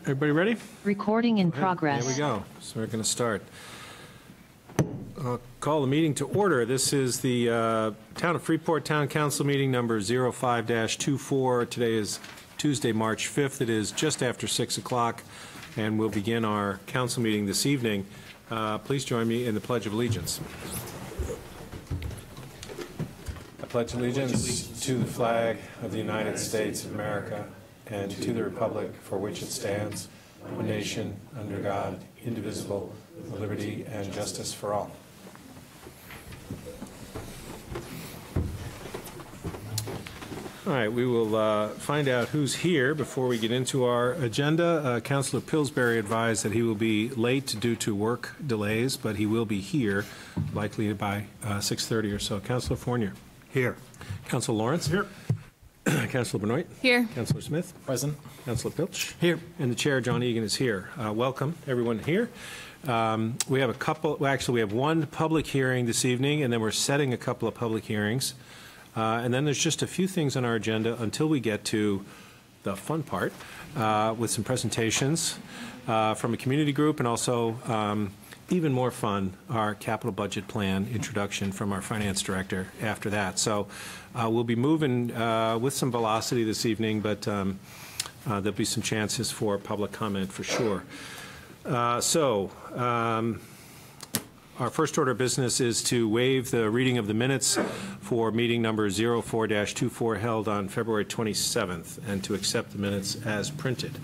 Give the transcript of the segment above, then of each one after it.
Everybody ready? Recording in progress. There we go. So we're going to start. I'll call the meeting to order. This is the Town of Freeport Town Council meeting number 05-24. Today is Tuesday, March 5th. It is just after 6 o'clock, and we'll begin our council meeting this evening. Please join me in the Pledge of Allegiance. I pledge allegiance to the flag of the United States of America and to the republic for which it stands, one nation, under God, indivisible, with liberty and justice for all. All right, we will find out who's here before we get into our agenda. Councilor Pillsbury advised that he will be late due to work delays, but he will be here, likely by 6:30 or so. Councilor Fournier. Here. Councilor Lawrence. Here. Councilor Benoit. Here. Councilor Smith. Present. Councilor Pilch. Here. And the Chair, John Egan, is here. Welcome, everyone here. We have we have one public hearing this evening, and then we're setting a couple of public hearings. And then there's just a few things on our agenda until we get to the fun part with some presentations from a community group, and also even more fun, our capital budget plan introduction from our finance director after that. So we'll be moving with some velocity this evening, but there'll be some chances for public comment for sure. Our first order of business is to waive the reading of the minutes for meeting number 04-24 held on February 27th and to accept the minutes as printed.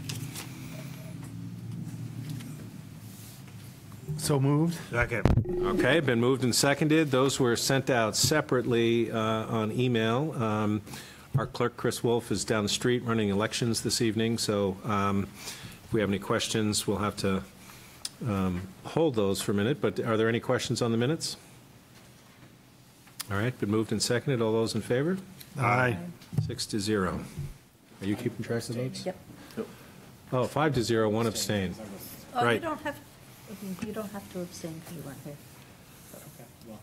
So moved. Second. Okay, been moved and seconded. Those were sent out separately on email. Our clerk, Chris Wolf, is down the street running elections this evening, so if we have any questions, we'll have to hold those for a minute. But are there any questions on the minutes? All right, been moved and seconded. All those in favor? Aye. 6-0. Are you keeping track of those? Yep. Oh, 5-0, one abstain. Oh, Right. you don't have to abstain because you weren't here. Okay, well,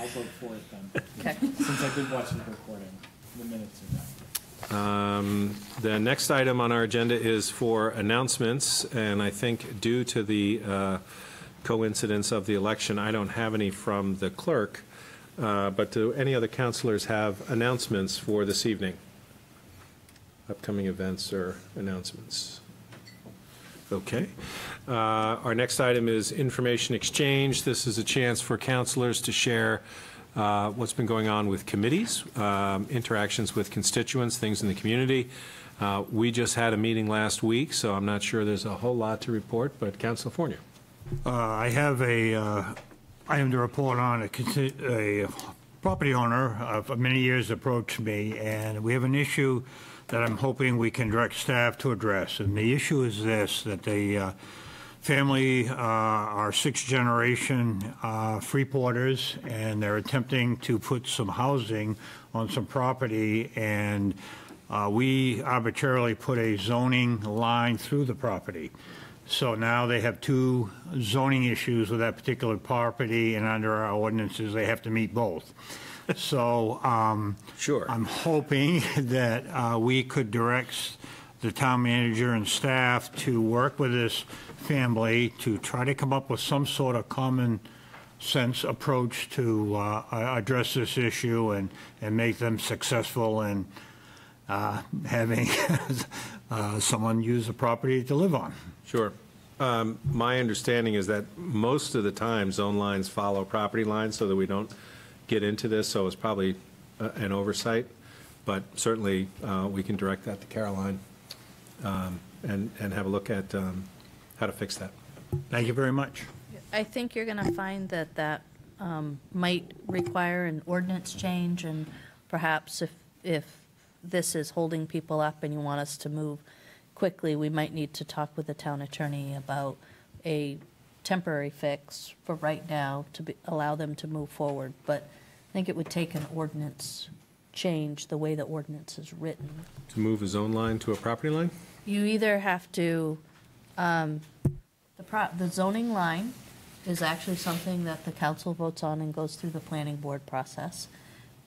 I'll vote for it then. Okay. Since I did watch the recording, the minutes are done. The next item on our agenda is for announcements, and I think due to the coincidence of the election, I don't have any from the clerk, but do any other councilors have announcements for this evening? Upcoming events or announcements? Okay. Our next item is information exchange. This is a chance for councilors to share what's been going on with committees, interactions with constituents, things in the community. We just had a meeting last week, so I'm not sure there's a whole lot to report, but Councilor Fournier. I have a item to report on. A property owner of many years approached me, and we have an issue that I'm hoping we can direct staff to address. And the issue is this, that the family are sixth-generation Freeporters, and they're attempting to put some housing on some property, and we arbitrarily put a zoning line through the property. So now they have two zoning issues with that particular property, and under our ordinances, they have to meet both. So Sure. I'm hoping that we could direct the town manager and staff to work with this family to try to come up with some sort of common sense approach to address this issue and make them successful in having someone use the property to live on. Sure. My understanding is that most of the time zone lines follow property lines so that we don't get into this, so it's probably an oversight, but certainly we can direct that to Caroline and have a look at how to fix that. Thank you very much. I think you're going to find that might require an ordinance change, and perhaps if this is holding people up and you want us to move quickly, we might need to talk with the town attorney about a temporary fix for right now to allow them to move forward. But I think it would take an ordinance change, the way the ordinance is written. To move a zone line to a property line? You either have to, the zoning line is actually something that the council votes on and goes through the planning board process.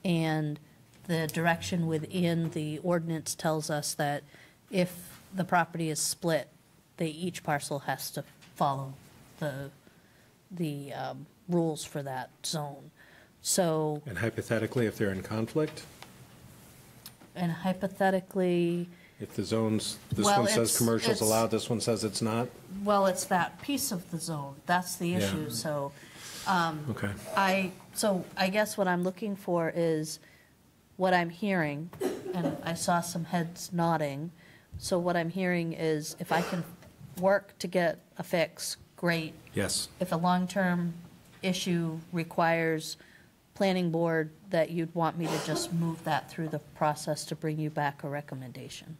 And the direction within the ordinance tells us that if the property is split, each parcel has to follow the rules for that zone. So, And hypothetically, if they're in conflict, and hypothetically, if the zones, this Well, one says commercials it's- allowed, this one says it's not? well, it's that piece of the zone, that's the Yeah. issue, so. Okay. I guess what I'm looking for is what I'm hearing, and I saw some heads nodding. So what I'm hearing is if I can work to get a fix, great. Yes. If a long-term issue requires planning board, that you'd want me to just move that through the process to bring you back a recommendation.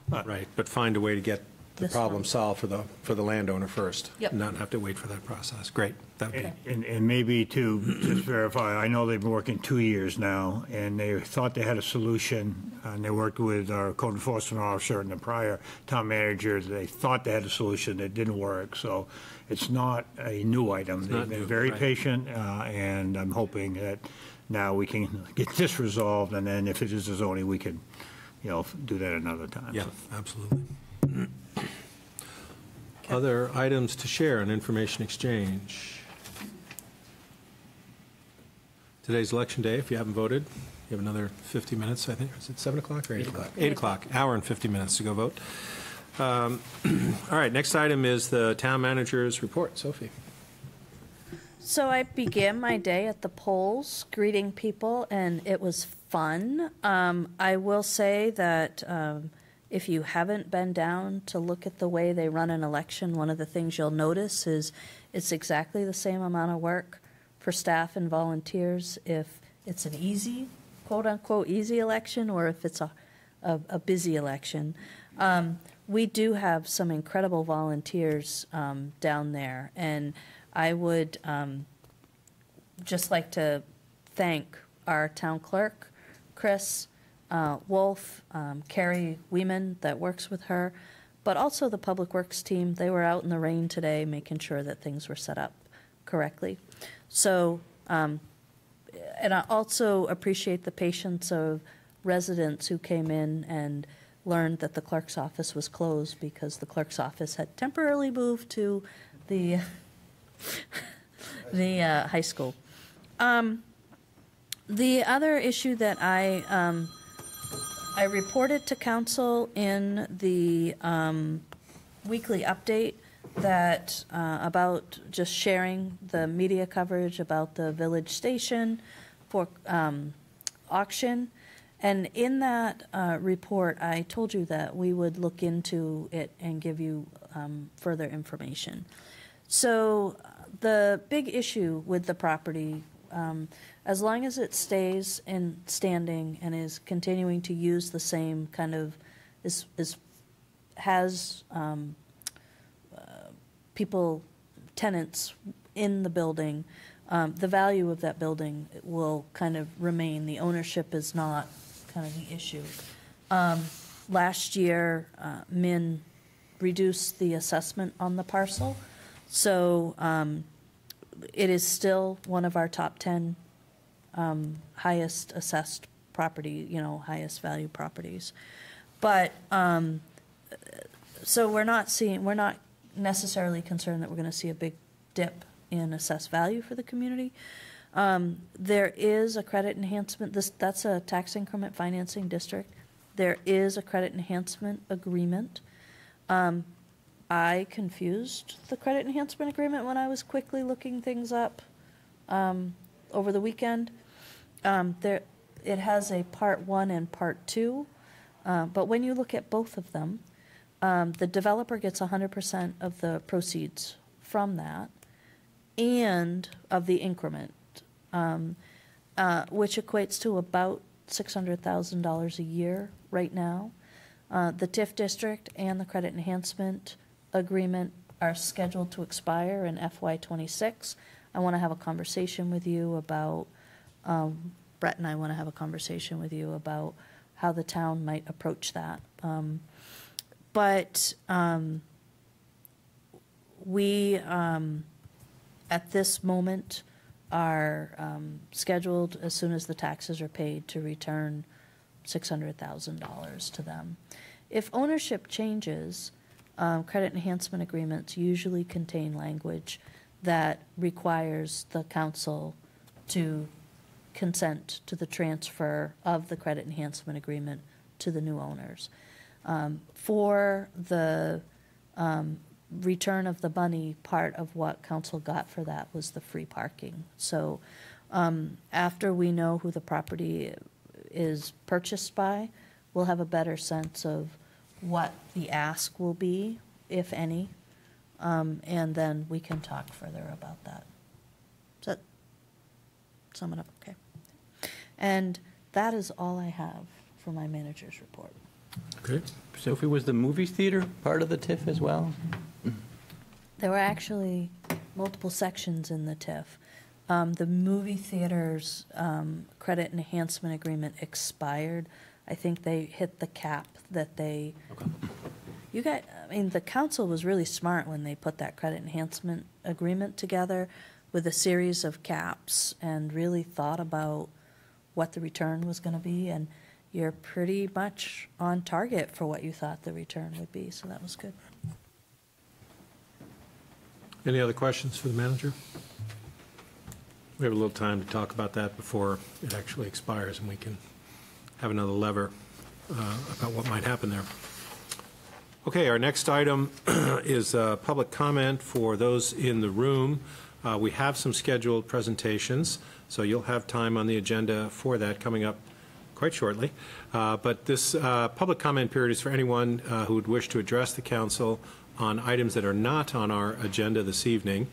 Right, but find a way to get the This problem one. solved for the landowner first. Yep. Not have to wait for that process. Great. That would be, And maybe to just verify, I know they've been working 2 years now, and they thought they had a solution, and they worked with our code enforcement officer and the prior town manager. They thought they had a solution, it didn't work, so it's not a new item. not They've been new, very right. patient, and I'm hoping that now we can get this resolved, and then if it is a zoning, we can, do that another time. yeah, absolutely. Other items to share on information exchange? Today's election day. If you haven't voted, you have another 50 minutes, I think. Is it 7 o'clock or 8 o'clock? 8 o'clock, hour and 50 minutes to go vote. All right, next item is the town manager's report. Sophie. So I began my day at the polls, greeting people, and it was fun. I will say that if you haven't been down to look at the way they run an election, one of the things you'll notice is it's exactly the same amount of work for staff and volunteers if it's an easy, quote-unquote, easy election, or if it's a busy election. We do have some incredible volunteers down there, and I would just like to thank our town clerk, Chris Wolf, Carrie Weeman that works with her, but also the Public Works team. They were out in the rain today making sure that things were set up correctly. So, and I also appreciate the patience of residents who came in and learned that the clerk's office was closed because the clerk's office had temporarily moved to the high school. The other issue that I reported to council in the weekly update that about just sharing the media coverage about the village station for auction. And in that report, I told you that we would look into it and give you further information. So the big issue with the property, as long as it stays in standing and is continuing to use the same kind of, has people, tenants in the building, the value of that building will kind of remain. The ownership is not kind of the issue. Last year, Min reduced the assessment on the parcel, so it is still one of our top 10 highest assessed property, highest value properties. But so we're not necessarily concerned that we're going to see a big dip in assessed value for the community. There is a credit enhancement. That's a tax increment financing district. There is a credit enhancement agreement. I confused the credit enhancement agreement when I was quickly looking things up over the weekend. It has a Part 1 and Part 2, but when you look at both of them, the developer gets 100% of the proceeds from that and of the increment, which equates to about $600,000 a year right now. The TIF district and the credit enhancement agreement are scheduled to expire in FY26. I want to have a conversation with you about, Brett and I want to have a conversation with you about how the town might approach that. But we, at this moment, are scheduled, as soon as the taxes are paid, to return $600,000 to them. if ownership changes, credit enhancement agreements usually contain language that requires the council to consent to the transfer of the credit enhancement agreement to the new owners. For the return of the money, part of what council got for that was the free parking. So after we know who the property is purchased by, we'll have a better sense of what the ask will be, if any, and then we can talk further about that. Does that sum it up okay? And that is all I have for my manager's report. Okay. Sophie, was the movie theater part of the TIF as well? There were actually multiple sections in the TIF. The movie theater's credit enhancement agreement expired. I think they hit the cap that they. Okay. The council was really smart when they put that credit enhancement agreement together with a series of caps and really thought about what the return was going to be, and you're pretty much on target for what you thought the return would be, so that was good. Any other questions for the manager? We have a little time to talk about that before it actually expires, and we can have another lever about what might happen there. Okay, our next item is public comment for those in the room. We have some scheduled presentations, so you'll have time on the agenda for that coming up quite shortly. But this public comment period is for anyone who would wish to address the council on items that are not on our agenda this evening.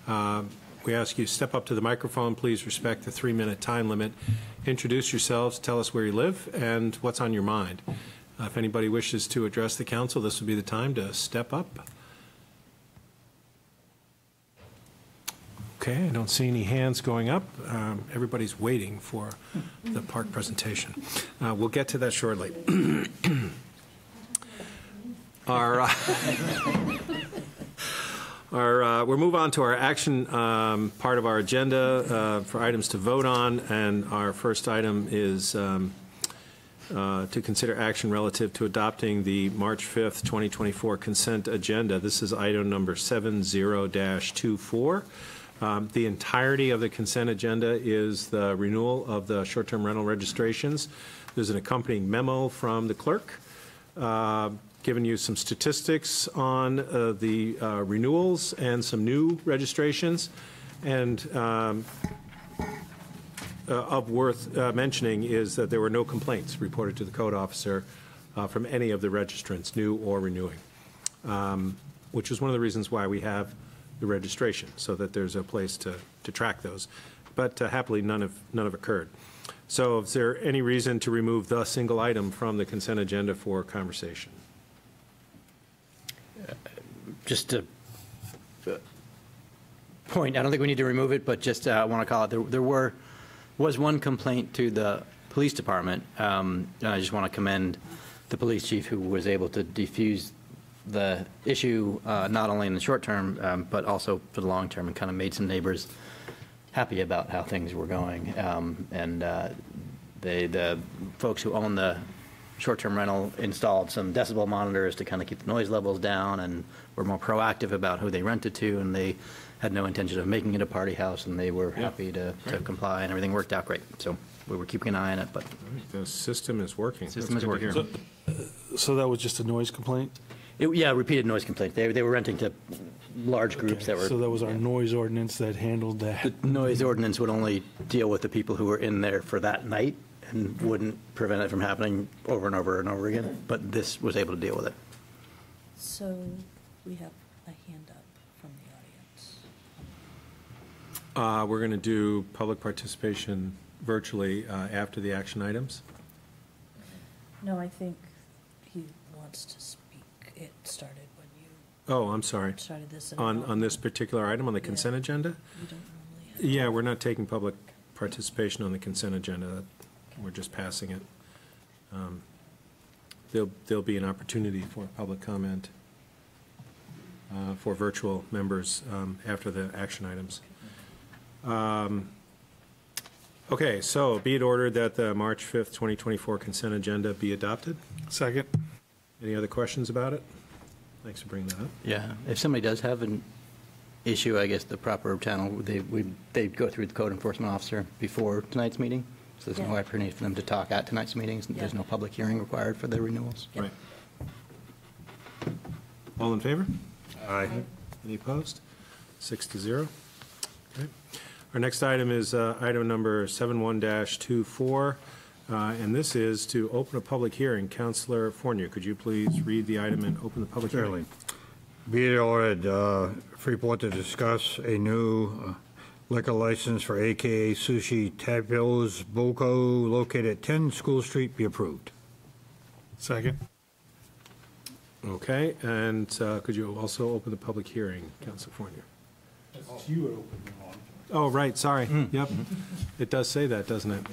We ask you to step up to the microphone. Please respect the 3-minute time limit. Introduce yourselves, tell us where you live, and what's on your mind. If anybody wishes to address the council, this would be the time to step up. Okay, I don't see any hands going up. Everybody's waiting for the park presentation. We'll get to that shortly. We'll move on to our action part of our agenda for items to vote on, and our first item is to consider action relative to adopting the March 5th, 2024 consent agenda. This is item number 70-24. The entirety of the consent agenda is the renewal of the short-term rental registrations. There's an accompanying memo from the clerk giving you some statistics on the renewals and some new registrations. And of worth mentioning is that there were no complaints reported to the code officer from any of the registrants, new or renewing, which is one of the reasons why we have the registration, so that there's a place to track those. But happily, none have occurred. So is there any reason to remove the single item from the consent agenda for conversation? Just to point, I don't think we need to remove it, but just I want to call it, there was one complaint to the police department, and I just want to commend the police chief who was able to defuse the issue not only in the short term, but also for the long term, and kind of made some neighbors happy about how things were going. The folks who own the short-term rental installed some decibel monitors to kind of keep the noise levels down, and were more proactive about who they rented to, and they had no intention of making it a party house, and they were happy to comply, and everything worked out great. So we were keeping an eye on it, but the system is working. System is working. So that was just a noise complaint? Yeah, repeated noise complaint. They were renting to large groups that were. So that was our noise ordinance that handled that? The noise ordinance would only deal with the people who were in there for that night and wouldn't prevent it from happening over and over and over again. But this was able to deal with it. So we have a hand up from the audience. We're going to do public participation virtually after the action items. No, I think he wants to speak. It started when you Oh, I'm sorry. started this. On this particular item on the consent agenda? You don't normally have. Yeah, we're not taking public participation on the consent agenda. We're just passing it. There'll be an opportunity for public comment for virtual members after the action items. Okay, so be it ordered that the March 5th, 2024 consent agenda be adopted. Second. Any other questions about it? Thanks for bringing that up. Yeah, if somebody does have an issue, I guess the proper channel, they'd go through the code enforcement officer before tonight's meeting. So there's no Yeah. opportunity for them to talk at tonight's meetings. There's Yeah. no public hearing required for the renewals. Yep. Right. All in favor? Aye. Any opposed? 6-0. Okay. Our next item is item number 71-24, and this is to open a public hearing. Councilor Fournier, could you please read the item and open the public Certainly. hearing? Be it ordered, Freeport to discuss a new liquor license for AKA Sushi Tapio's Boko located at 10 School Street be approved. Second. Okay, and could you also open the public hearing, Councilor Fournier? You would open the one. Oh, right, sorry. Yep. It does say that, doesn't it?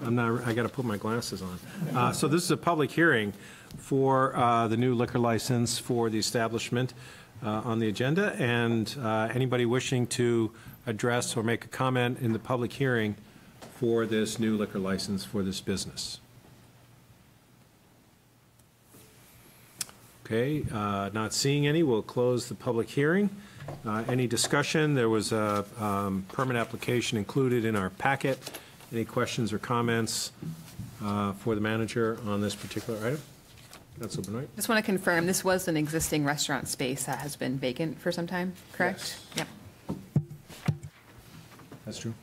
I got to put my glasses on. So this is a public hearing for the new liquor license for the establishment on the agenda, and anybody wishing to address or make a comment in the public hearing for this new liquor license for this business. Okay, not seeing any, we'll close the public hearing. Any discussion? There was a permit application included in our packet. Any questions or comments for the manager on this particular item? Councilor Benoit? Just want to confirm, this was an existing restaurant space that has been vacant for some time, correct? Yep. That's true.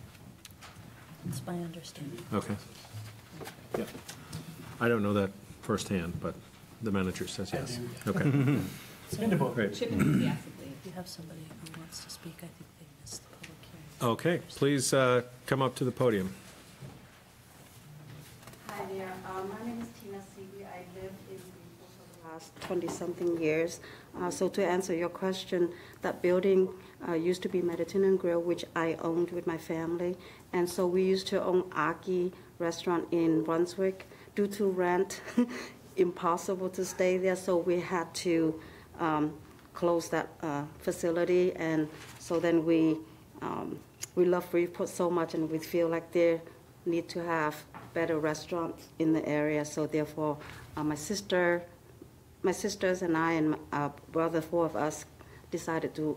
That's my understanding. Okay. Yeah. I don't know that firsthand, but the manager says yes. Okay. Great. Chip enthusiastically. If you have somebody who wants to speak, I think they missed the public hearing. Okay, please come up to the podium. Hi there. My name is Tina Seeley. I live in Freeport for the last 20-something years. So to answer your question, that building used to be Mediterranean Grill, which I owned with my family. And so we used to own Aki restaurant in Brunswick. Due to rent, impossible to stay there, so we had to close that facility. And so then we love Freeport so much, and we feel like they need to have better restaurants in the area. So therefore, my sisters and I and my brother, 4 of us, decided to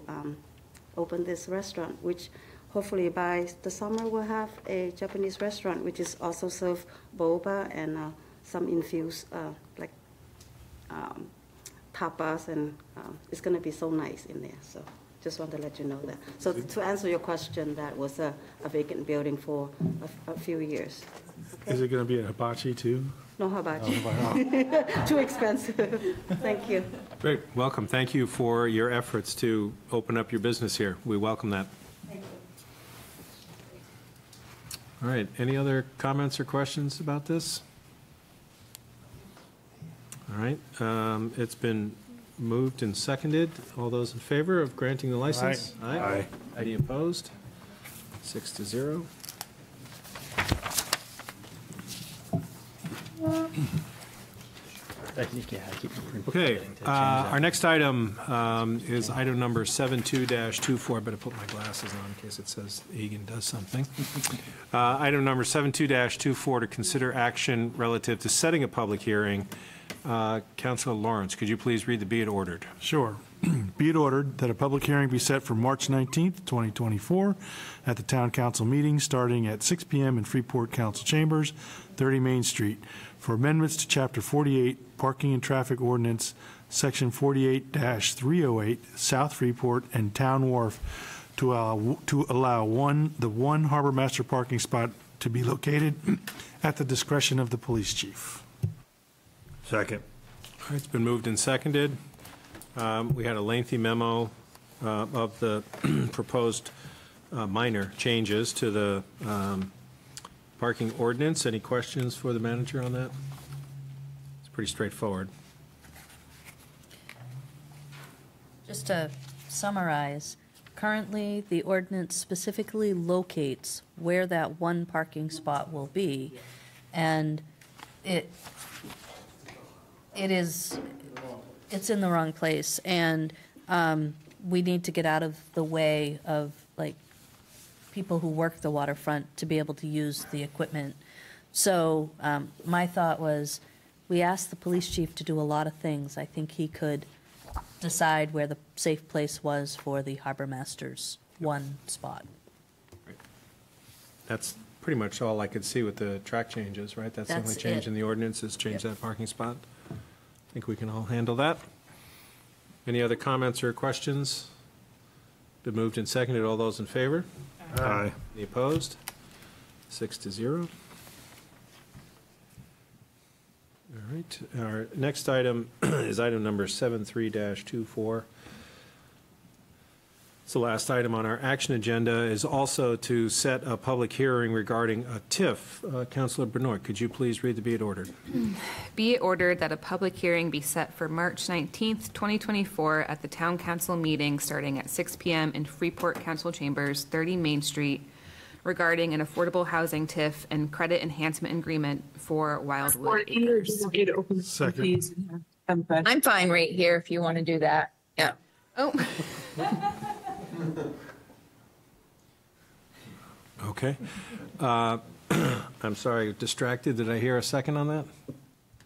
open this restaurant, which hopefully by the summer we'll have a Japanese restaurant, which is also serve boba and some infused like tapas, and it's going to be so nice in there. So just want to let you know that. So to answer your question, that was a vacant building for a few years. Is it going to be a hibachi too? No hibachi. Too expensive. Thank you. Great, welcome. Thank you for your efforts to open up your business here. We welcome that. Thank you. All right, any other comments or questions about this? All right, it's been moved and seconded. All those in favor of granting the license? Aye. Any opposed? 6-0. I think, yeah, I keep Okay, forgetting to change that. our next item is item number 72-24. I better put my glasses on in case it says Egan does something. Item number 72-24, to consider action relative to setting a public hearing. Councilor Lawrence, could you please read the be it ordered? Sure. Be it ordered that a public hearing be set for March 19th, 2024, at the Town Council meeting starting at 6 p.m. in Freeport Council Chambers, 30 Main Street, for amendments to Chapter 48, Parking and Traffic Ordinance, Section 48-308, South Freeport and Town Wharf, to allow the one harbor master parking spot to be located at the discretion of the police chief. Second. All right, it's been moved and seconded. We had a lengthy memo of the proposed minor changes to the parking ordinance. Any questions for the manager on that? It's pretty straightforward. Just to summarize, currently, the ordinance specifically locates where that one parking spot will be, and it's in the wrong place, and we need to get out of the way of, like, people who work the waterfront to be able to use the equipment. So my thought was, we asked the police chief to do a lot of things. I think he could decide where the safe place was for the harbor master's one spot. That's pretty much all I could see with the track changes, right? That's the only That's change it. in the ordinance, is change Yep. that parking spot. I think we can all handle that. Any other comments or questions? Been moved and seconded. All those in favor? Aye. Any opposed? 6-0. All right. Our next item is item number 73-24. It's the last item on our action agenda, is also to set a public hearing regarding a TIF. Councilor Benoit, could you please read the be it ordered? Be it ordered that a public hearing be set for March 19th, 2024 at the Town Council meeting starting at 6 p.m. in Freeport Council Chambers, 30 Main Street, regarding an affordable housing TIF and credit enhancement agreement for Wildwood Acres. Second. I'm fine right here if you want to do that. Yeah. Oh, Okay. I'm sorry, distracted. Did I hear a second on that?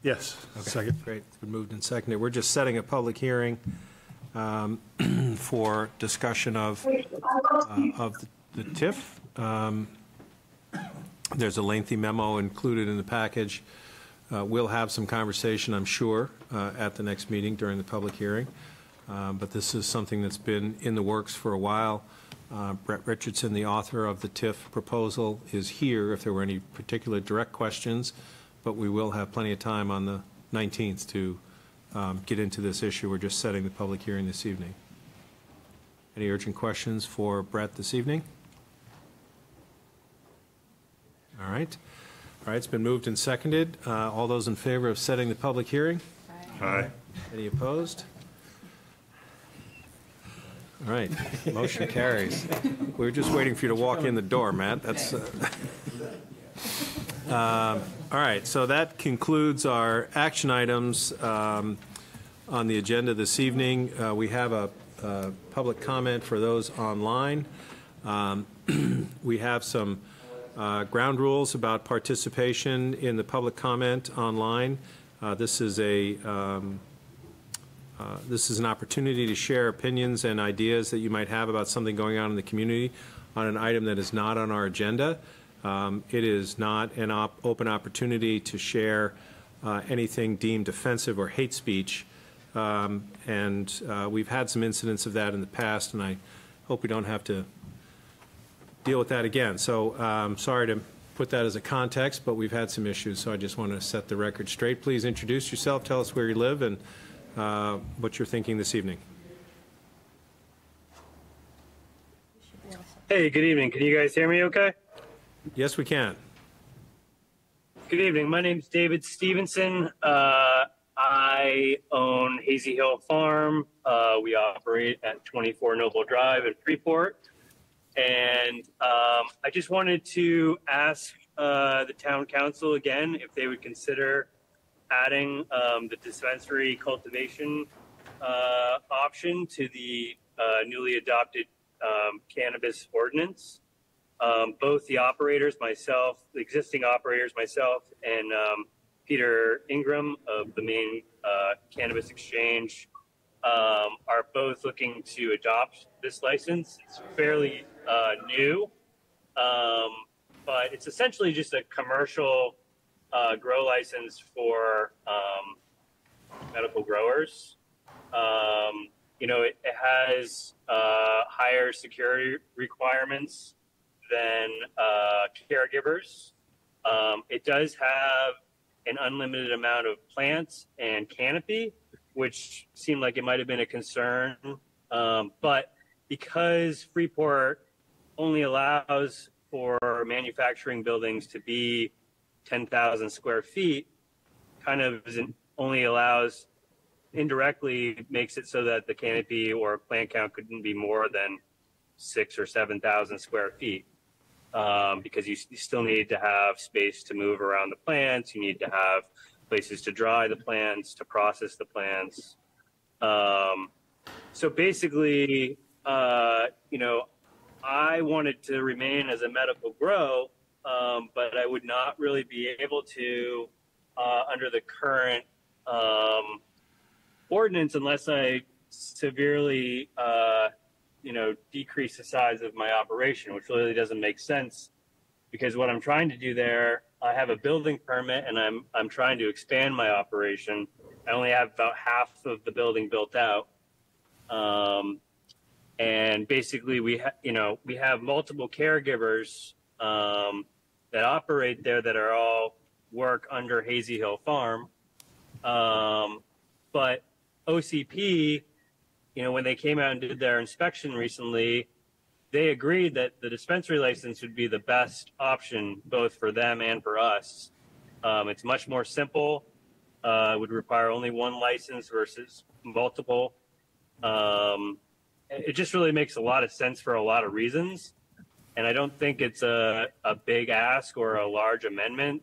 Yes, second. Great. It's been moved and seconded. We're just setting a public hearing for discussion of the TIF. There's a lengthy memo included in the package. We'll have some conversation, I'm sure, at the next meeting during the public hearing. But this is something that's been in the works for a while. Brett Richardson, the author of the TIF proposal, is here if there were any particular direct questions, but we will have plenty of time on the 19th to get into this issue. We're just setting the public hearing this evening. Any urgent questions for Brett this evening? All right. All right, it's been moved and seconded. All those in favor of setting the public hearing? Aye. Any opposed? All right, motion carries. We were just waiting for you to walk in the door, Matt. That's, all right, so that concludes our action items on the agenda this evening. We have a public comment for those online. We have some ground rules about participation in the public comment online. This is an opportunity to share opinions and ideas that you might have about something going on in the community on an item that is not on our agenda. It is not an open opportunity to share anything deemed offensive or hate speech. And we've had some incidents of that in the past, and I hope we don't have to deal with that again. So sorry to put that as a context, but we've had some issues, so I just want to set the record straight. Please introduce yourself, tell us where you live, and what you're thinking this evening. Hey, good evening. Can you guys hear me okay? Yes, we can. Good evening. My name's David Stevenson. I own Hazy Hill Farm. We operate at 24 Noble Drive in Freeport. And I just wanted to ask the town council again if they would consider adding the dispensary cultivation option to the newly adopted cannabis ordinance. Both the operators, myself, the existing operators, myself, and Peter Ingram of the main cannabis exchange are both looking to adopt this license. It's fairly new, but it's essentially just a commercial grow license for medical growers. It has higher security requirements than caregivers. It does have an unlimited amount of plants and canopy, which seemed like it might have been a concern. But because Freeport only allows for manufacturing buildings to be 10,000 square feet, kind of only allows, indirectly makes it so that the canopy or plant count couldn't be more than 6,000 or 7,000 square feet. Because you still need to have space to move around the plants. You need to have places to dry the plants, to process the plants. So basically, I wanted to remain as a medical grow, but I would not really be able to under the current ordinance unless I severely, decrease the size of my operation, which really doesn't make sense because what I'm trying to do there, I have a building permit and I'm trying to expand my operation. I only have about half of the building built out. And basically we have multiple caregivers that operate there that are all work under Hazy Hill Farm. But OCP, when they came out and did their inspection recently, they agreed that the dispensary license would be the best option, both for them and for us. It's much more simple. It would require only one license versus multiple. It just really makes a lot of sense for a lot of reasons. And I don't think it's a big ask or a large amendment.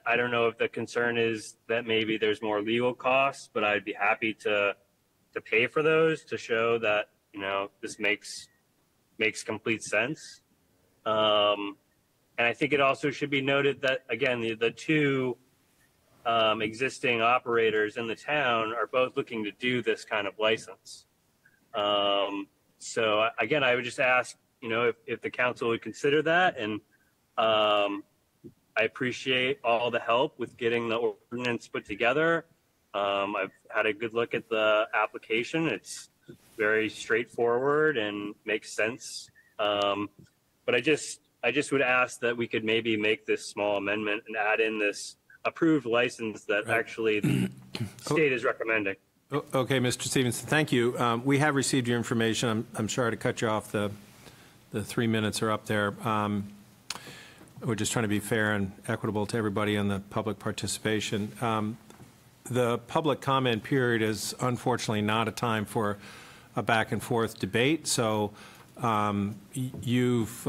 I don't know if the concern is that maybe there's more legal costs, but I'd be happy to pay for those to show that, this makes complete sense. And I think it also should be noted that, again, the two existing operators in the town are both looking to do this kind of license. So again, I would just ask, if the council would consider that. And I appreciate all the help with getting the ordinance put together. I've had a good look at the application. It's very straightforward and makes sense. But I just would ask that we could maybe make this small amendment and add in this approved license that actually the state is recommending. Okay, Mr. Stevenson, thank you. We have received your information. I'm sorry to cut you off. The 3 minutes are up there. We're just trying to be fair and equitable to everybody on the public participation. The public comment period is unfortunately not a time for a back and forth debate. So you've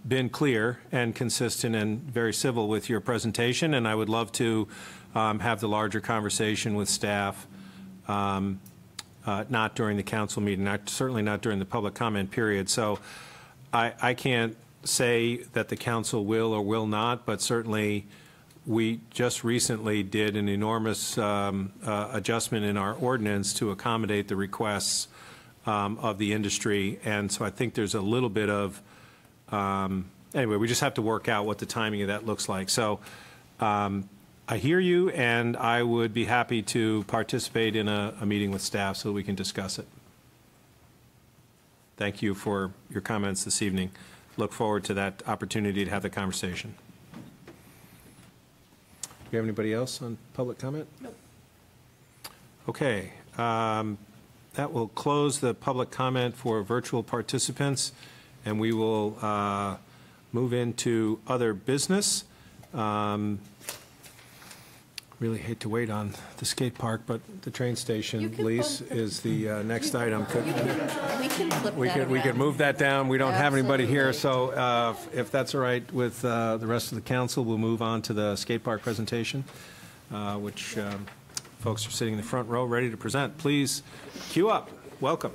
been clear and consistent and very civil with your presentation, and I would love to have the larger conversation with staff, not during the council meeting, certainly not during the public comment period. So I can't say that the council will or will not, but certainly we just recently did an enormous adjustment in our ordinance to accommodate the requests of the industry. And so I think there's a little bit of, anyway, we just have to work out what the timing of that looks like. So I hear you, and I would be happy to participate in a meeting with staff so that we can discuss it. Thank you for your comments this evening. Look forward to that opportunity to have the conversation. Do you have anybody else on public comment? No. Okay. That will close the public comment for virtual participants, and we will move into other business. Really hate to wait on the skate park, but the train station lease is the next item. We can flip that We can move that down. We don't have anybody here, Absolutely. so if that's all right with the rest of the council, we'll move on to the skate park presentation, which folks are sitting in the front row ready to present. Please queue up. Welcome.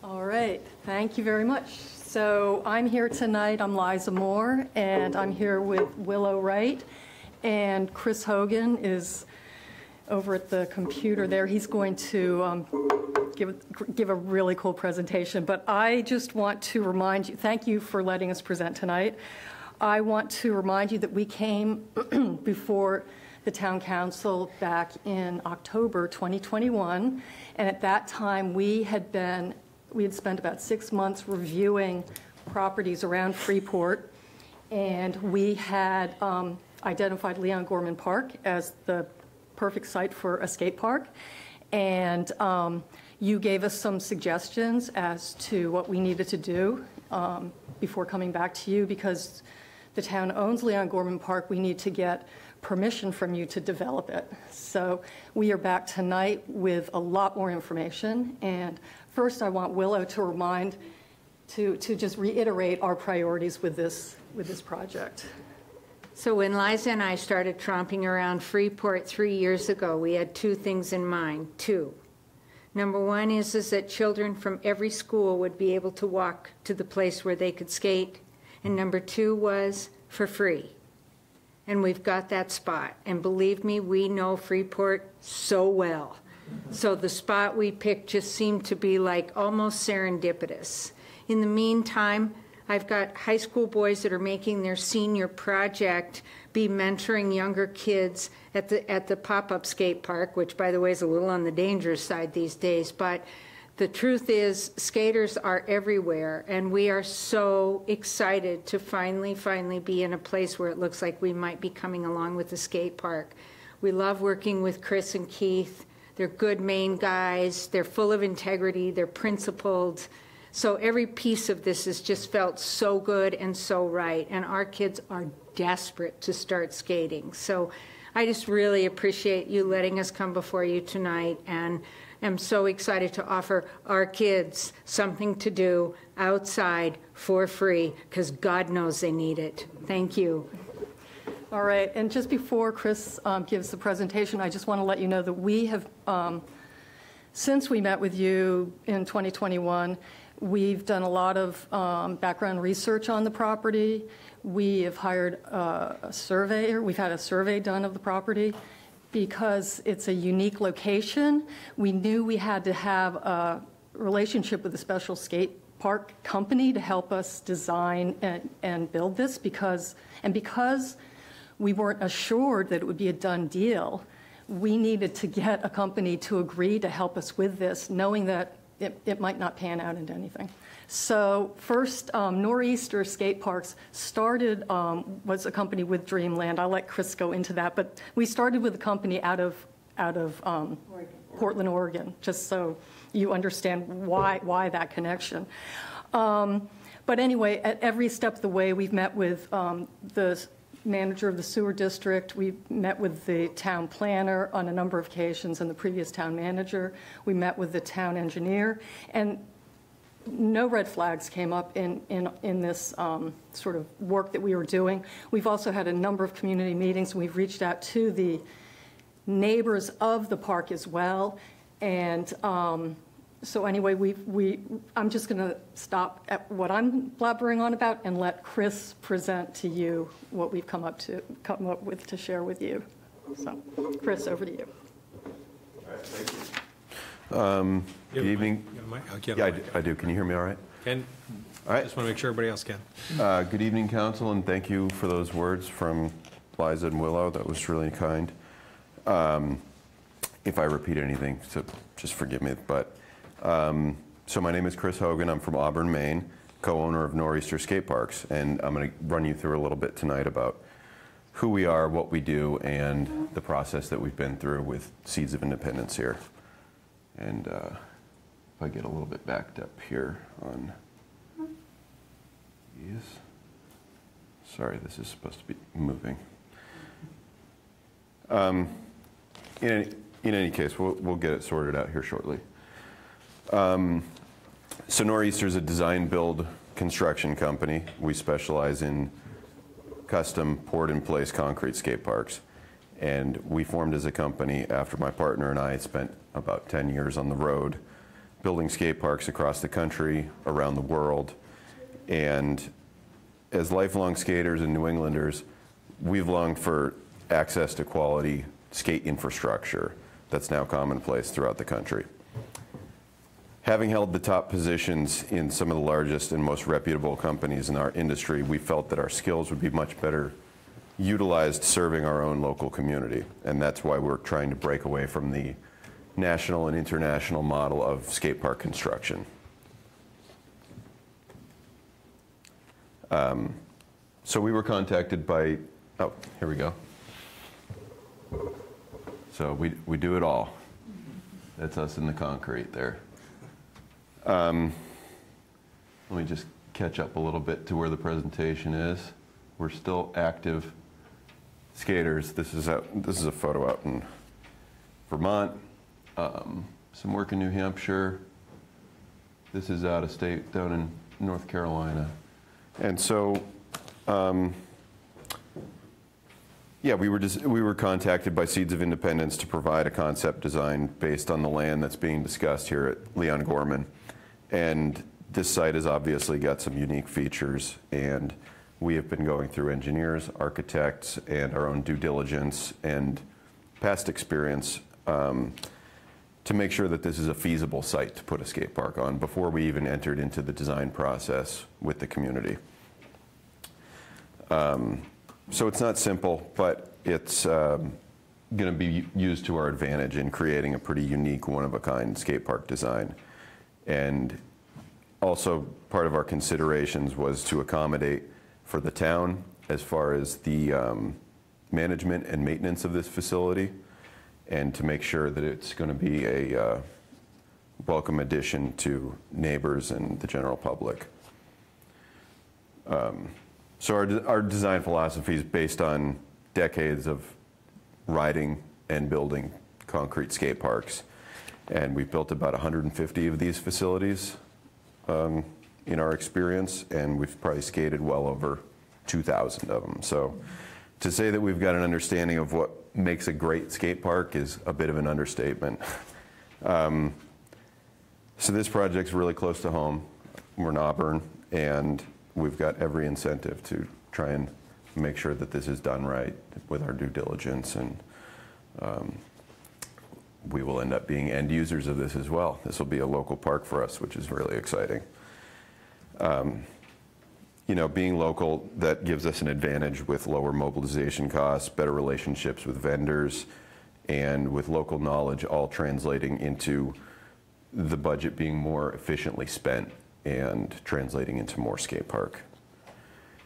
All right. Thank you very much. So I'm here tonight. I'm Liza Moore, and I'm here with Willow Wright. And Chris Hogan is over at the computer there. He's going to give a really cool presentation. But I just want to remind you, thank you for letting us present tonight. I want to remind you that we came before the town council back in October 2021. And at that time, we had spent about 6 months reviewing properties around Freeport. And we had identified Leon Gorman Park as the perfect site for a skate park. And you gave us some suggestions as to what we needed to do before coming back to you. Because the town owns Leon Gorman Park, we need to get permission from you to develop it. So we are back tonight with a lot more information. And first, I want Willow to just reiterate our priorities with this project. So when Liza and I started tromping around Freeport 3 years ago, we had two things in mind, two. Number one is that children from every school would be able to walk to the place where they could skate. And number two was for free. and we've got that spot. And believe me, we know Freeport so well. So the spot we picked just seemed to be like almost serendipitous. In the meantime, I've got high school boys that are making their senior project be mentoring younger kids at the pop-up skate park, which, by the way, is a little on the dangerous side these days. But the truth is, skaters are everywhere, and we are so excited to finally be in a place where it looks like we might be coming along with the skate park. We love working with Chris and Keith. They're good Maine guys. They're full of integrity. They're principled. So every piece of this has just felt so good and so right, and our kids are desperate to start skating. So I just really appreciate you letting us come before you tonight, and am so excited to offer our kids something to do outside for free, because God knows they need it. Thank you. All right, and just before Chris gives the presentation, I just want to let you know that we have, since we met with you in 2021, we've done a lot of background research on the property. We have hired a surveyor. We've had a survey done of the property because it's a unique location. We knew we had to have a relationship with a special skate park company to help us design and build this because we weren't assured that it would be a done deal. We needed to get a company to agree to help us with this, knowing that it might not pan out into anything. So first, Nor'easter Skate Parks started, was a company with Dreamland. I'll let Chris go into that, but we started with a company out of Portland, Oregon, just so you understand why that connection. But anyway, at every step of the way, we've met with the manager of the sewer district. We met with the town planner on a number of occasions and the previous town manager. We met with the town engineer, and no red flags came up in this sort of work that we were doing. We've also had a number of community meetings. We've reached out to the neighbors of the park as well. And so anyway, I'm just going to stop at what I'm blabbering on about and let Chris present to you what we've come up with to share with you. So, Chris, over to you. All right, thank you. Good evening. Yeah, I do. Can you hear me all right? And all right. Just want to make sure everybody else can. Good evening, Council, and thank you for those words from Liza and Willow. That was really kind. If I repeat anything, so just forgive me. But so my name is Chris Hogan. I'm from Auburn, Maine, co-owner of Nor'easter Skate Parks, and I'm going to run you through a little bit tonight about who we are, what we do, and the process that we've been through with Seeds of Independence here. And if I get a little bit backed up here on these. Sorry, this is supposed to be moving. In any case, we'll get it sorted out here shortly. So Nor'easter is a design-build construction company. We specialize in custom poured-in-place concrete skate parks. And we formed as a company after my partner and I spent about 10 years on the road building skate parks across the country, around the world. And as lifelong skaters and New Englanders, we've longed for access to quality skate infrastructure that's now commonplace throughout the country. Having held the top positions in some of the largest and most reputable companies in our industry, we felt that our skills would be much better utilized serving our own local community. And that's why we're trying to break away from the national and international model of skate park construction. So we were contacted by, oh, here we go. So we do it all. That's us in the concrete there. Let me just catch up a little bit to where the presentation is. We're still active skaters. This is a photo out in Vermont. Some work in New Hampshire. This is out of state, down in North Carolina. And so, yeah, we were contacted by Seeds of Independence to provide a concept design based on the land that's being discussed here at Leon Gorman. And this site has obviously got some unique features, and we have been going through engineers, architects, and our own due diligence and past experience to make sure that this is a feasible site to put a skate park on before we even entered into the design process with the community. So it's not simple, but it's going to be used to our advantage in creating a pretty unique, one-of-a-kind skate park design. And also, part of our considerations was to accommodate for the town as far as the management and maintenance of this facility, and to make sure that it's going to be a welcome addition to neighbors and the general public. So our design philosophy is based on decades of riding and building concrete skate parks. And we've built about 150 of these facilities in our experience, and we've probably skated well over 2,000 of them. So to say that we've got an understanding of what makes a great skate park is a bit of an understatement. So this project's really close to home. We're in Auburn, and we've got every incentive to try and make sure that this is done right with our due diligence, and we will end up being end users of this as well. This will be a local park for us, which is really exciting. You know, being local, that gives us an advantage with lower mobilization costs, better relationships with vendors, and with local knowledge, all translating into the budget being more efficiently spent and translating into more skate park.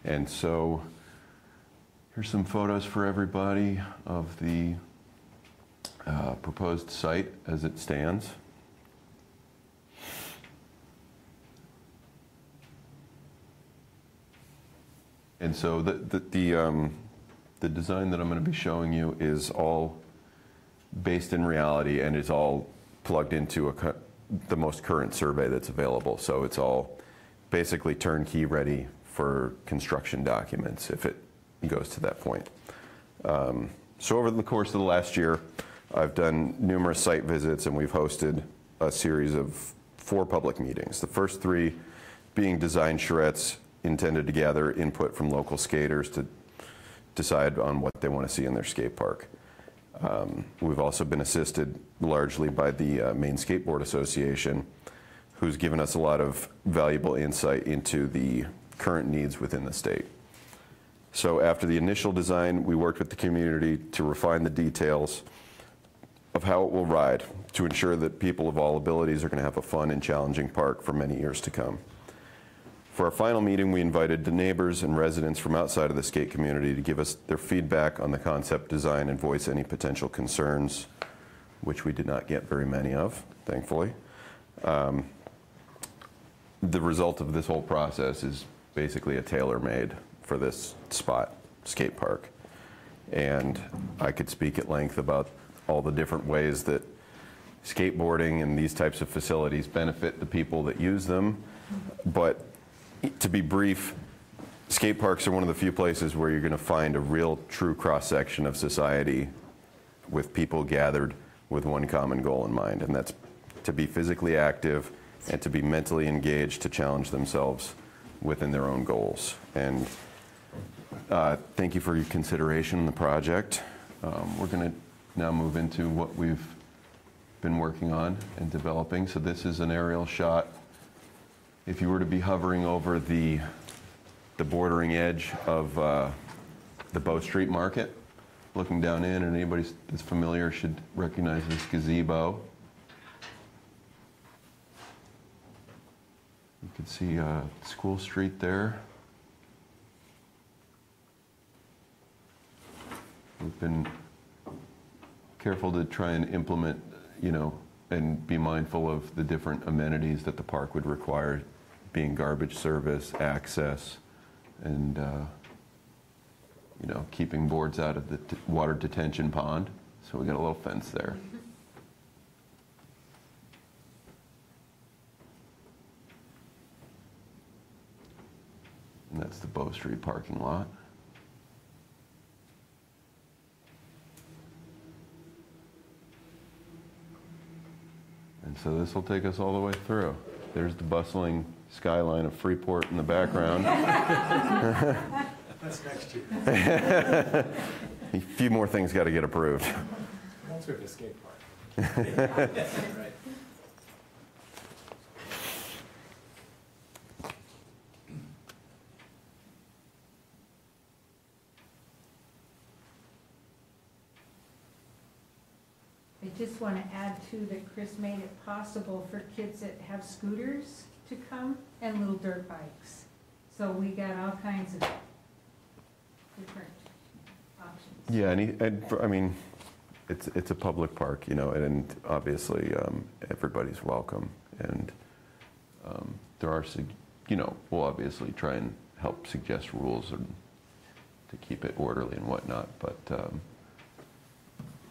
And so here's some photos for everybody of the proposed site as it stands. And so the design that I'm going to be showing you is all based in reality, and it's all plugged into the most current survey that's available. So it's all basically turnkey ready for construction documents if it goes to that point. So over the course of the last year, I've done numerous site visits, and we've hosted a series of 4 public meetings. The first 3 being design charrettes intended to gather input from local skaters to decide on what they want to see in their skate park. We've also been assisted largely by the Maine Skateboard Association, who's given us a lot of valuable insight into the current needs within the state. So after the initial design, we worked with the community to refine the details of how it will ride to ensure that people of all abilities are going to have a fun and challenging park for many years to come. For our final meeting, we invited the neighbors and residents from outside of the skate community to give us their feedback on the concept design and voice any potential concerns, which we did not get very many of, thankfully. The result of this whole process is basically a tailor-made for this spot skate park. And I could speak at length about all the different ways that skateboarding and these types of facilities benefit the people that use them, but to be brief, skate parks are one of the few places where you're going to find a real true cross-section of society with people gathered with one common goal in mind, and that's to be physically active and to be mentally engaged to challenge themselves within their own goals. And thank you for your consideration in the project. We're going to now move into what we've been working on and developing. So this is an aerial shot. If you were to be hovering over the bordering edge of the Bow Street Market, looking down in, and anybody that's familiar should recognize this gazebo. You can see School Street there. We've been careful to try and implement, you know, and be mindful of the different amenities that the park would require, being garbage service, access, and you know, keeping boards out of the water detention pond. So we got a little fence there. And that's the Bow Street parking lot. And so this will take us all the way through. There's the bustling skyline of Freeport in the background. That's next year. A few more things got to get approved. Once we have a skate park. I just want to add too that Chris made it possible for kids that have scooters to come and little dirt bikes. So we got all kinds of different options. Yeah, I mean, it's a public park, you know, and obviously everybody's welcome. And there are, you know, we'll obviously try and help suggest rules and to keep it orderly and whatnot, but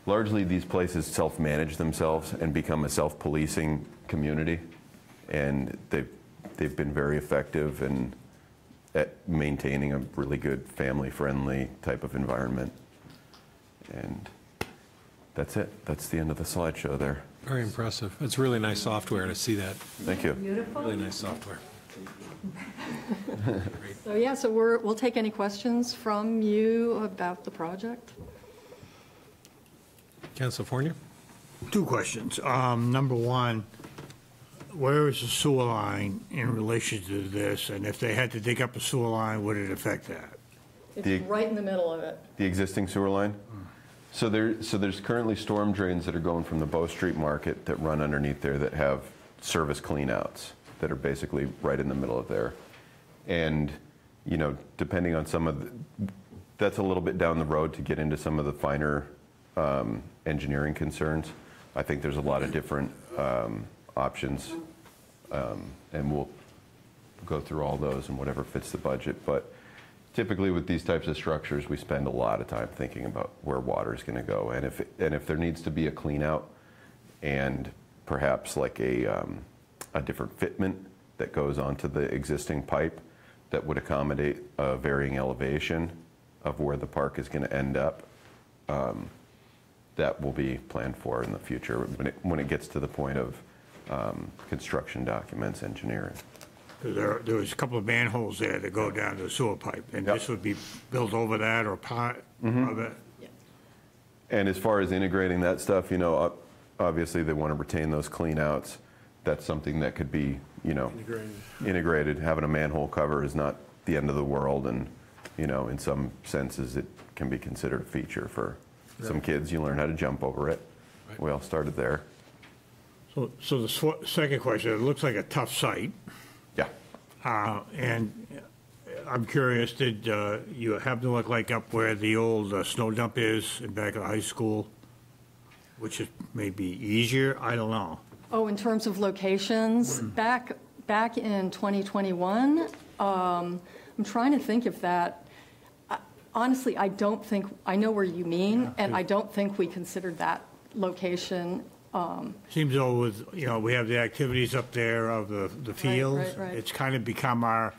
largely these places self-manage themselves and become a self-policing community, and they've been very effective at maintaining a really good family-friendly type of environment. And that's it. That's the end of the slideshow there. Very impressive. It's really nice software to see that. Thank you. Beautiful. Really nice software. So yeah, so we'll take any questions from you about the project. Councilor Fournier? Two questions. Number one, where is the sewer line in relation to this? And if they had to dig up a sewer line, would it affect that? It's right in the middle of it. The existing sewer line? So there's currently storm drains that are going from the Bow Street Market that run underneath there that have service cleanouts that are basically right in the middle of there. And, you know, depending on some of that's a little bit down the road to get into some of the finer engineering concerns. I think there's a lot of different options, and we'll go through all those and whatever fits the budget. But typically with these types of structures, we spend a lot of time thinking about where water is going to go, and if there needs to be a clean out and perhaps like a different fitment that goes onto the existing pipe that would accommodate a varying elevation of where the park is going to end up, that will be planned for in the future when it gets to the point of construction documents, engineering. There was a couple of manholes there that go down to the sewer pipe, and Yep. this would be built over that or part of it? And as far as integrating that stuff, you know, obviously they want to retain those clean outs. That's something that could be, you know, integrated. Having a manhole cover is not the end of the world, and, you know, in some senses it can be considered a feature for some kids. You learn how to jump over it. Right. We all started there. So the second question, it looks like a tough site, Yeah. and I'm curious, did you happen to look like up where the old snow dump is in back of the high school, which is maybe easier? I don't know. Oh, in terms of locations, back in 2021, I'm trying to think if that, honestly, I don't think, I know where you mean, and I don't think we considered that location. Seems though with, you know, we have the activities up there of the fields. right. It's kind of become our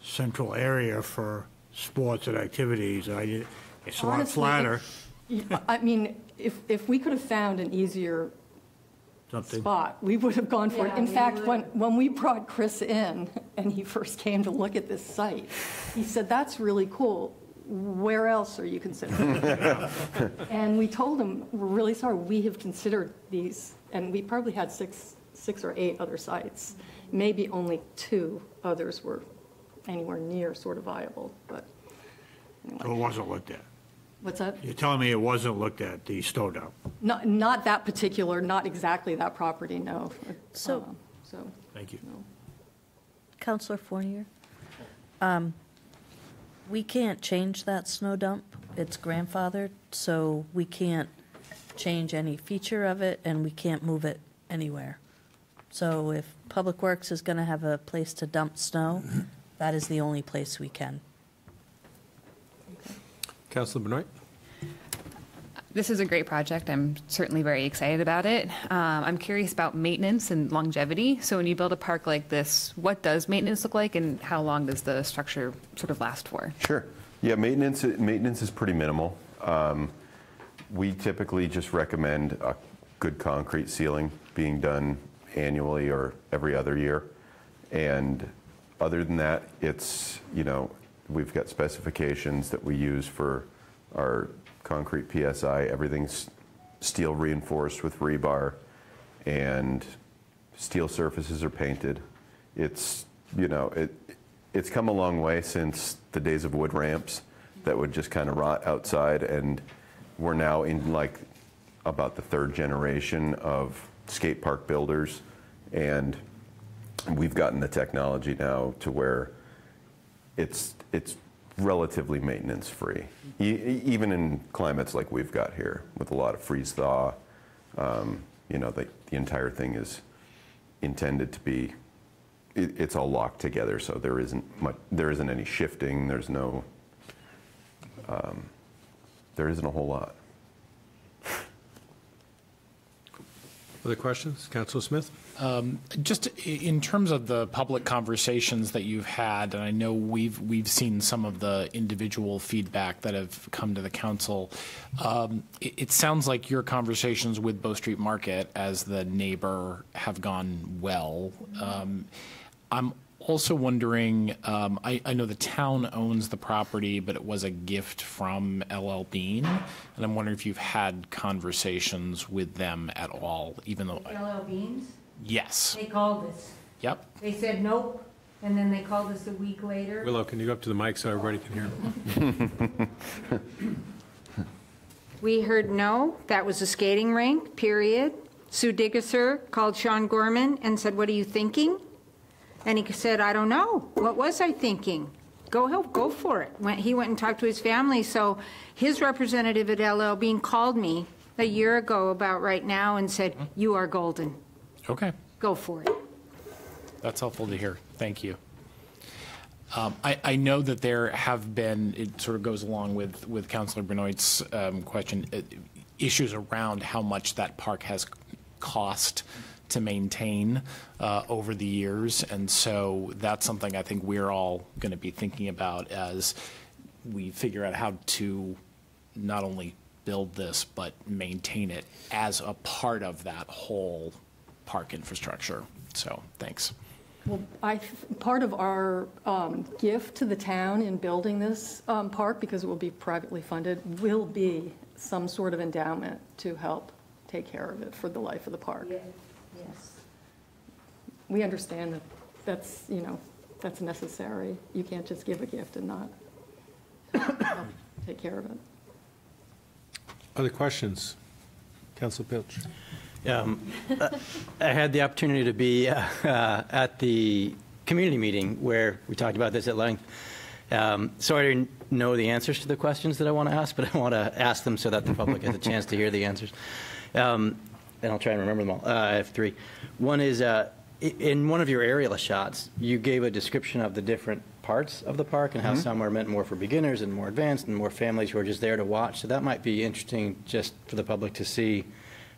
central area for sports and activities. It's a lot Honestly, flatter. I mean, if we could have found an easier Something. spot, we would have gone for it. Yeah, In we fact, would. when we brought Chris in and he first came to look at this site, he said, "That's really cool. Where else are you considering?" And we told him, "We're really sorry. We have considered these," and we probably had six or eight other sites. Maybe only 2 others were anywhere near sort of viable, but anyway. So it wasn't looked at. What's that? You're telling me it wasn't looked at, the snow dump? Not that particular, not exactly that property, no. So- So, Thank you. no. Counselor Fournier, we can't change that snow dump. It's grandfathered, so we can't change any feature of it, and we can't move it anywhere. So if Public Works is going to have a place to dump snow, that is the only place we can. Councilor Benoit? This is a great project. I'm certainly very excited about it. I'm curious about maintenance and longevity. So when you build a park like this, what does maintenance look like, and how long does the structure sort of last for? Sure. Yeah, maintenance is pretty minimal. We typically just recommend a good concrete ceiling being done annually or every other year. And other than that, it's, you know, we've got specifications that we use for our concrete PSI. Everything's steel reinforced with rebar, and steel surfaces are painted. It's, it's come a long way since the days of wood ramps that would just kind of rot outside, and we're now in like about the third generation of skate park builders, and we've gotten the technology now to where it's relatively maintenance free, even in climates like we've got here with a lot of freeze thaw. The entire thing is intended to be, it's all locked together, so there isn't any shifting. There isn't a whole lot. Other questions? Councilor Smith? Just in terms of the public conversations that you've had, and I know we've seen some of the individual feedback that have come to the council, it sounds like your conversations with Bow Street Market as the neighbor have gone well. I'm also wondering, I know the town owns the property, but it was a gift from LL Bean, and I'm wondering if you've had conversations with them at all, even though... LL Beans? Yes. They called us. Yep. They said nope, and then they called us a week later. Willow, can you go up to the mic so everybody can hear? We heard no, that was a skating rink, period. Sue Diggeser called Sean Gorman and said, what are you thinking? And he said, I don't know. What was I thinking? Go for it. He went and talked to his family. So his representative at LL Bean called me a year ago about right now and said, you are golden. Okay. Go for it. That's helpful to hear. Thank you. I know that there have been, it sort of goes along with Councilor Benoit's question, issues around how much that park has cost to maintain over the years. And so that's something I think we're all going to be thinking about as we figure out how to not only build this, but maintain it as a part of that whole park infrastructure. So thanks. Well, part of our gift to the town in building this park, because it will be privately funded, will be some sort of endowment to help take care of it for the life of the park. Yes. We understand that that's necessary. You can't just give a gift and not help take care of it. Other questions? Councilor Pilch. I had the opportunity to be at the community meeting where we talked about this at length. So I didn't know the answers to the questions that I want to ask, but I want to ask them so that the public has a chance to hear the answers. And I'll try and remember them all. I have three. One is, in one of your aerial shots, you gave a description of the different parts of the park and how some are meant more for beginners and more advanced and more families who are just there to watch. So that might be interesting just for the public to see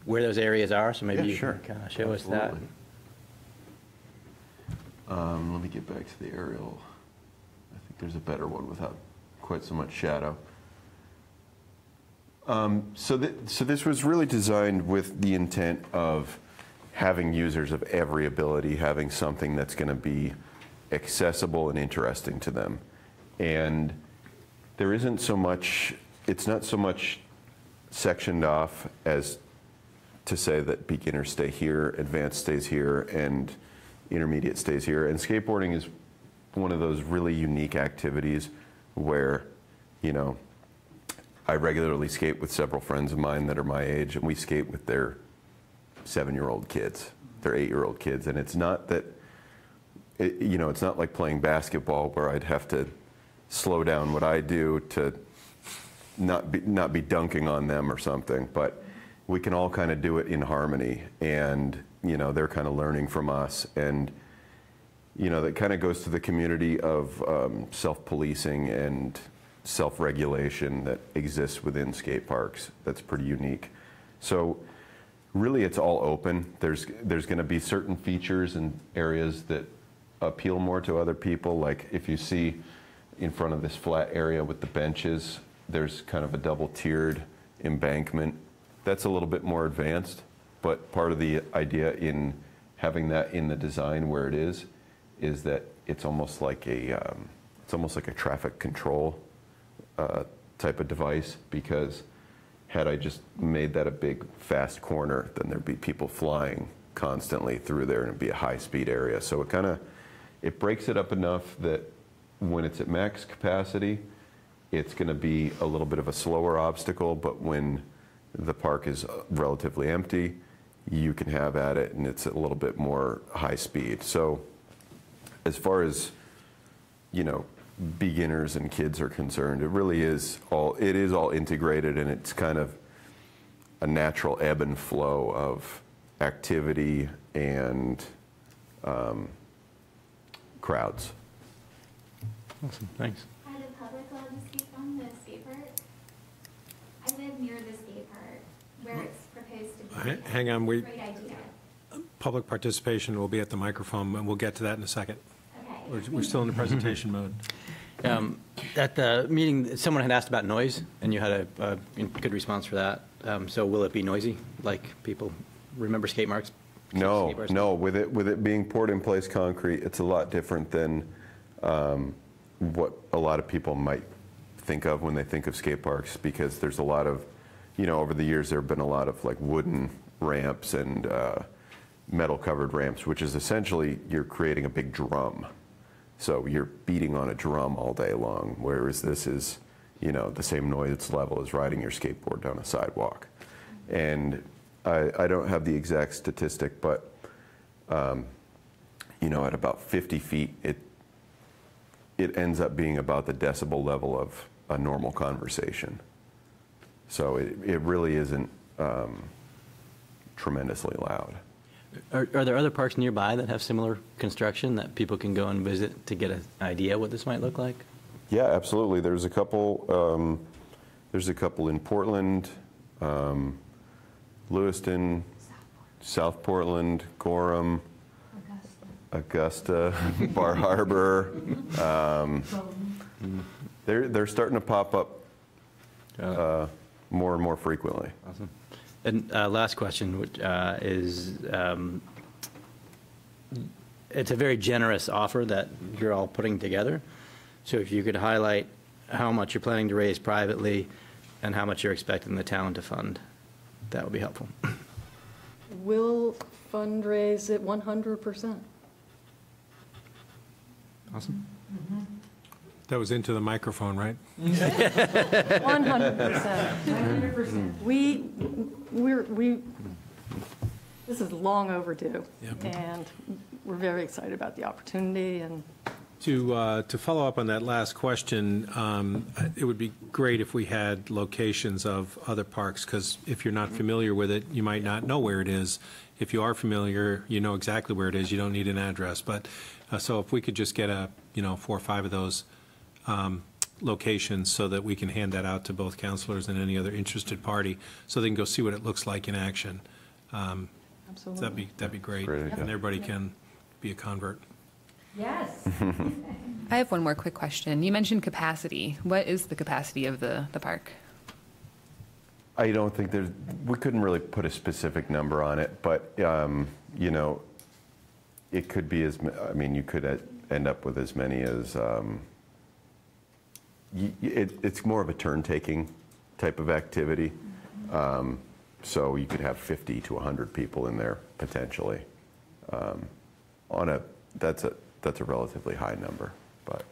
where those areas are. So maybe you can kind of show us that. Let me get back to the aerial. I think there's a better one without quite so much shadow. So this was really designed with the intent of having users of every ability, having something that's going to be accessible and interesting to them. And there isn't so much, it's not so much sectioned off as to say that beginner stay here, advanced stays here, and intermediate stays here. And skateboarding is one of those really unique activities where, I regularly skate with several friends of mine that are my age, and we skate with their 7-year-old kids, their 8-year-old kids. And it's not that, it's not like playing basketball where I'd have to slow down what I do to not be dunking on them or something, but we can all kind of do it in harmony, and they're kind of learning from us, and that kind of goes to the community of self-policing and self-regulation that exists within skate parks. That's pretty unique. So really it's all open. There's going to be certain features and areas that appeal more to other people. Like if you see in front of this flat area with the benches, there's kind of a double-tiered embankment. That's a little bit more advanced, but part of the idea in having that in the design where it is that it's almost like it's it's almost like a traffic control type of device, because had I just made that a big fast corner, then there'd be people flying constantly through there and it'd be a high-speed area. So it breaks it up enough that when it's at max capacity, it's going to be a little bit of a slower obstacle, but when the park is relatively empty, you can have at it and it's a little bit more high speed. So as far as, beginners and kids are concerned, it really is all integrated, and it's kind of a natural ebb and flow of activity and crowds. Awesome, thanks. Are the public allowed to speak on the skate park? I live near the skate park where it's proposed to be. Hang on, Great idea. public participation will be at the microphone, and we'll get to that in a second. Okay. We're still in the presentation mode. At the meeting, someone had asked about noise, and you had a good response for that. So will it be noisy, like people remember skate marks? No. With it being poured-in-place concrete, it's a lot different than what a lot of people might think of when they think of skate parks, because there's a lot of, over the years there have been a lot of like wooden ramps and metal-covered ramps, which is essentially you're creating a big drum. So you're beating on a drum all day long, whereas this is, the same noise level as riding your skateboard down a sidewalk. And I don't have the exact statistic, but, at about 50 feet, it ends up being about the decibel level of a normal conversation. So it really isn't tremendously loud. Are there other parks nearby that have similar construction that people can go and visit to get an idea what this might look like? Yeah, absolutely. There's a couple. There's a couple in Portland, Lewiston, South Portland, Gorham, Augusta, Bar Harbor. They're starting to pop up more and more frequently. Awesome. And last question, which is, it's a very generous offer that you're all putting together. So if you could highlight how much you're planning to raise privately and how much you're expecting the town to fund, that would be helpful. We'll fundraise at 100%. Awesome. That was into the microphone, right? 100%. This is long overdue, Yep. and we're very excited about the opportunity. And To follow up on that last question, it would be great if we had locations of other parks, because if you're not familiar with it, you might not know where it is. If you are familiar, you know exactly where it is. You don't need an address. But so if we could just get 4 or 5 of those locations so that we can hand that out to both counselors and any other interested party so they can go see what it looks like in action. absolutely. That'd be great. Great idea. And everybody can be a convert. Yes. I have one more quick question. You mentioned capacity. What is the capacity of the park? I don't think we couldn't really put a specific number on it, but, it could be you could end up with as many as, it's more of a turn-taking type of activity. So you could have 50 to 100 people in there potentially. That's a relatively high number, but.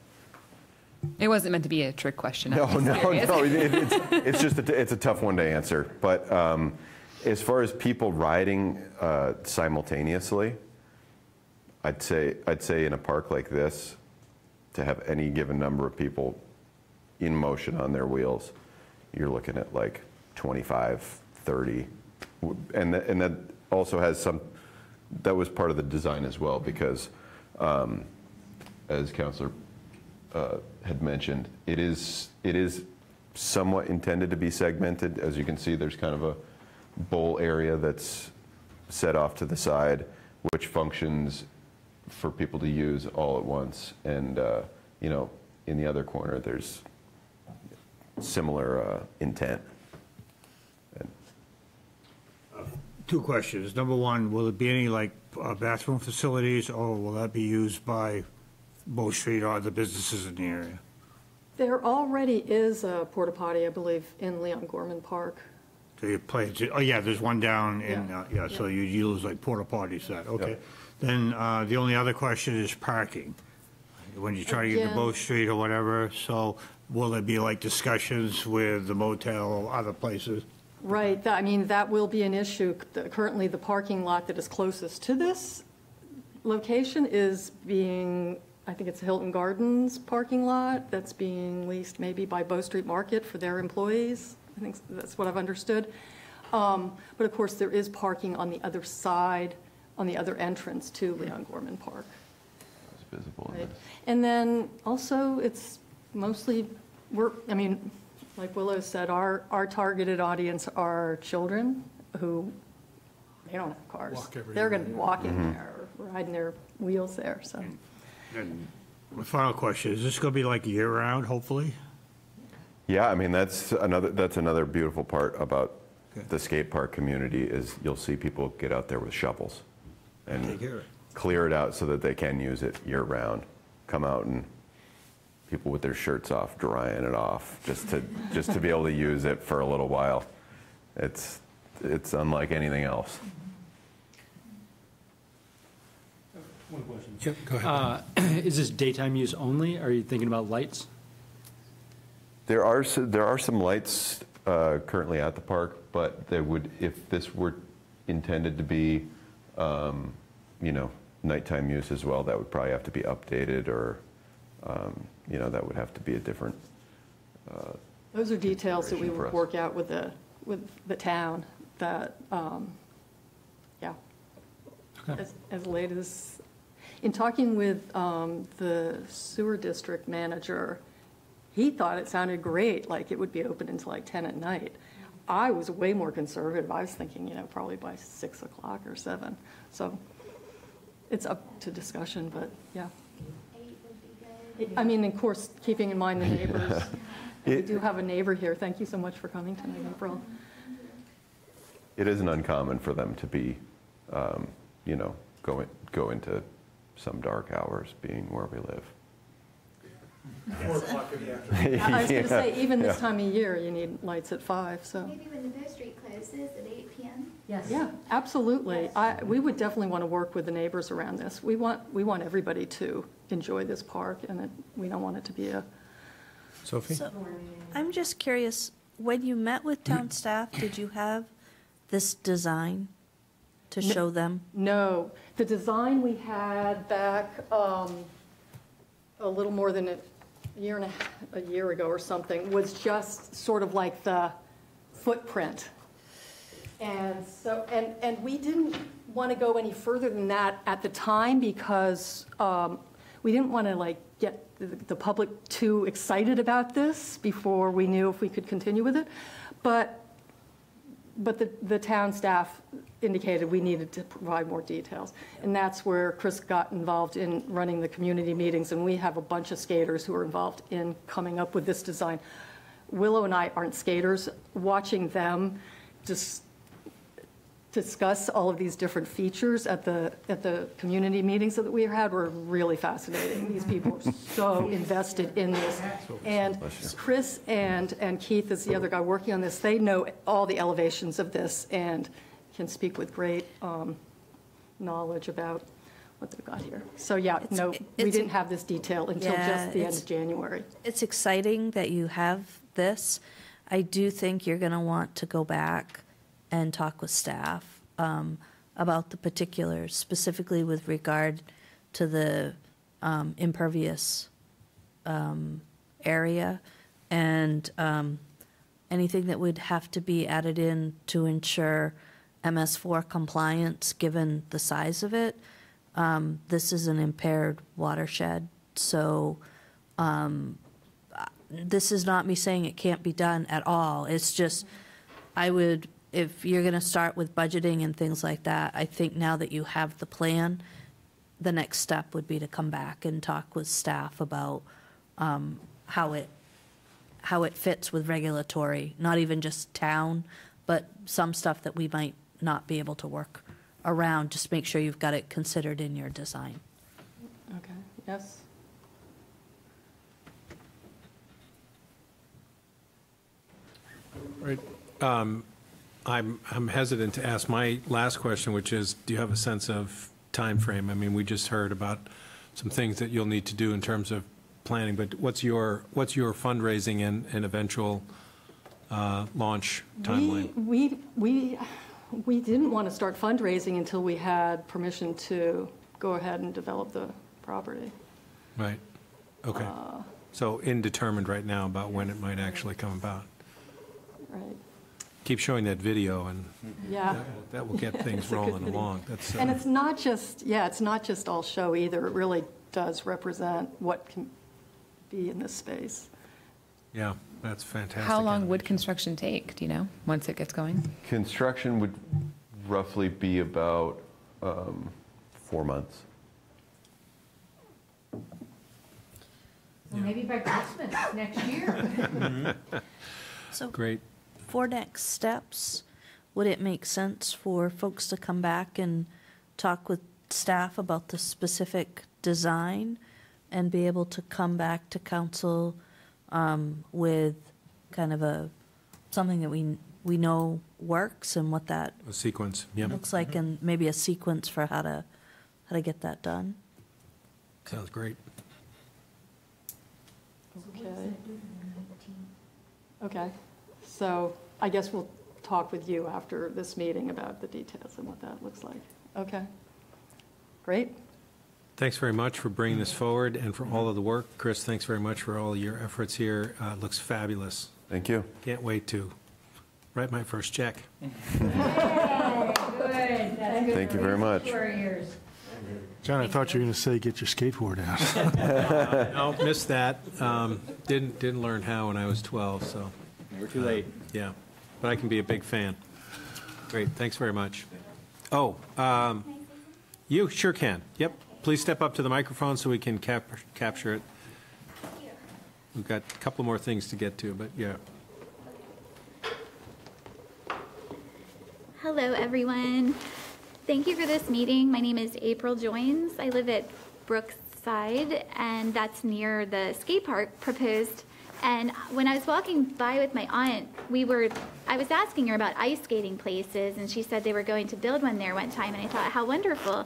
It wasn't meant to be a trick question. No. It's just it's a tough one to answer. But as far as people riding simultaneously, I'd say in a park like this, to have any given number of people in motion on their wheels, you're looking at like 25, 30, and that also has that was part of the design as well, because as Councilor had mentioned, it is somewhat intended to be segmented. As you can see, there's kind of a bowl area that's set off to the side, which functions for people to use all at once. And, in the other corner, there's similar intent. 2 questions. Number one, will it be any bathroom facilities, or will that be used by Bow Street or the businesses in the area? There already is a porta potty, I believe, in Leon Gorman Park. So you play, oh yeah, there's one down in, Yeah. so you use like porta potties that, okay. Yep. Then the only other question is parking. When you try to get to Again- Bow Street or whatever, so will there be like discussions with the motel or other places? Right, I mean, that will be an issue. Currently, the parking lot that is closest to this location is being, I think it's Hilton Gardens parking lot, that's being leased maybe by Bow Street Market for their employees. I think that's what I've understood. But of course, there is parking on the other side, on the other entrance to Leon Gorman Park. It's visible. Right. And then also, it's mostly, I mean, like Willow said, our targeted audience are children who, they don't have cars. Walk everywhere. They're going to be walking there, or riding their wheels there, so. And my final question, is this going to be like year-round, hopefully? Yeah, I mean, that's another beautiful part about the skate park community is you'll see people get out there with shovels and clear it out so that they can use it year-round. Come out and people with their shirts off, drying it off, just to be able to use it for a little while. It's unlike anything else. One question. Yep, go ahead. Is this daytime use only? Are you thinking about lights? There are some lights currently at the park, but they would, if this were intended to be, nighttime use as well, that would probably have to be updated, or that would have to be a different. Those are details that we for would us. work out with the town, that, yeah. Okay. As late as, in talking with the sewer district manager, he thought it sounded great, like it would be open until like 10 at night. I was way more conservative. I was thinking, probably by 6 o'clock or 7. So it's up to discussion, but yeah. 8 would be good. I mean, of course, keeping in mind the neighbors. We do have a neighbor here. Thank you so much for coming tonight, April. It isn't uncommon for them to be, go into some dark hours, being where we live. 4 o'clock in the afternoon. I was going to say, even this Yeah. time of year, you need lights at 5, so. Maybe when the Bow Street closes at 8 p.m.? Yes. Yeah, absolutely. We would definitely want to work with the neighbors around this. We want everybody to enjoy this park, and we don't want it to be a. Sophie? So, I'm just curious, when you met with town staff, did you have this design to show them? No, the design we had back a little more than a year ago or something was just sort of like the footprint. And so, and we didn't want to go any further than that at the time because we didn't want to get the public too excited about this before we knew if we could continue with it. But the town staff indicated we needed to provide more details. And that's where Chris got involved in running the community meetings, and we have a bunch of skaters who are involved in coming up with this design. Willow and I aren't skaters. Watching them just discuss all of these different features at the community meetings that we had were really fascinating. These people are so invested in this. And Chris and Keith is the other guy working on this. They know all the elevations of this and can speak with great knowledge about what they've got here. So yeah, we didn't have this detail until just the end of January. It's exciting that you have this. I do think you're going to want to go back and talk with staff about the particulars, specifically with regard to the impervious area and anything that would have to be added in to ensure MS4 compliance, given the size of it. This is an impaired watershed, so this is not me saying it can't be done at all. It's just, if you're going to start with budgeting and things like that, I think now that you have the plan, the next step would be to come back and talk with staff about how it fits with regulatory, not even just town, but some stuff that we might not be able to work around. Just make sure you've got it considered in your design. Okay, yes. Right. I'm hesitant to ask my last question, which is, do you have a sense of time frame? I mean, we just heard about some things that you'll need to do in terms of planning, but what's your fundraising and eventual launch timeline? We didn't want to start fundraising until we had permission to go ahead and develop the property. Right. Okay. So indeterminate right now about when it might actually come about. Right. Keep showing that video, and Yeah. that will get things It's a good rolling video. along. That's, And it's not just all show either. It really does represent what can be in this space. yeah, that's fantastic. How long would construction take, do you know, once it gets going? Construction would roughly be about 4 months. Well, maybe by Christmas next year. So Great. for next steps, would it make sense for folks to come back and talk with staff about the specific design and be able to come back to council with kind of something that we know works and what that A sequence, yeah. looks like, and maybe a sequence for how to get that done? Sounds great. Okay. Okay. So I guess we'll talk with you after this meeting about the details and what that looks like. Okay. Great. Thanks very much for bringing this forward and for all of the work. Chris, thanks very much for all your efforts here. It looks fabulous. Thank you. Can't wait to write my first check. Good. That's good. Thank you very much. John, I thought you were going to say get your skateboard out. No, missed that. Didn't learn how when I was 12, so. Never too late. Yeah, but I can be a big fan. Great, thanks very much. Oh, you sure can. Yep, please step up to the microphone so we can capture it. We've got a couple more things to get to, but yeah. Hello, everyone. Thank you for this meeting. My name is April Joins. I live at Brookside, and that's near the skate park proposed. And when I was walking by with my aunt, I was asking her about ice skating places, and she said they were going to build one there one time, and I thought, how wonderful,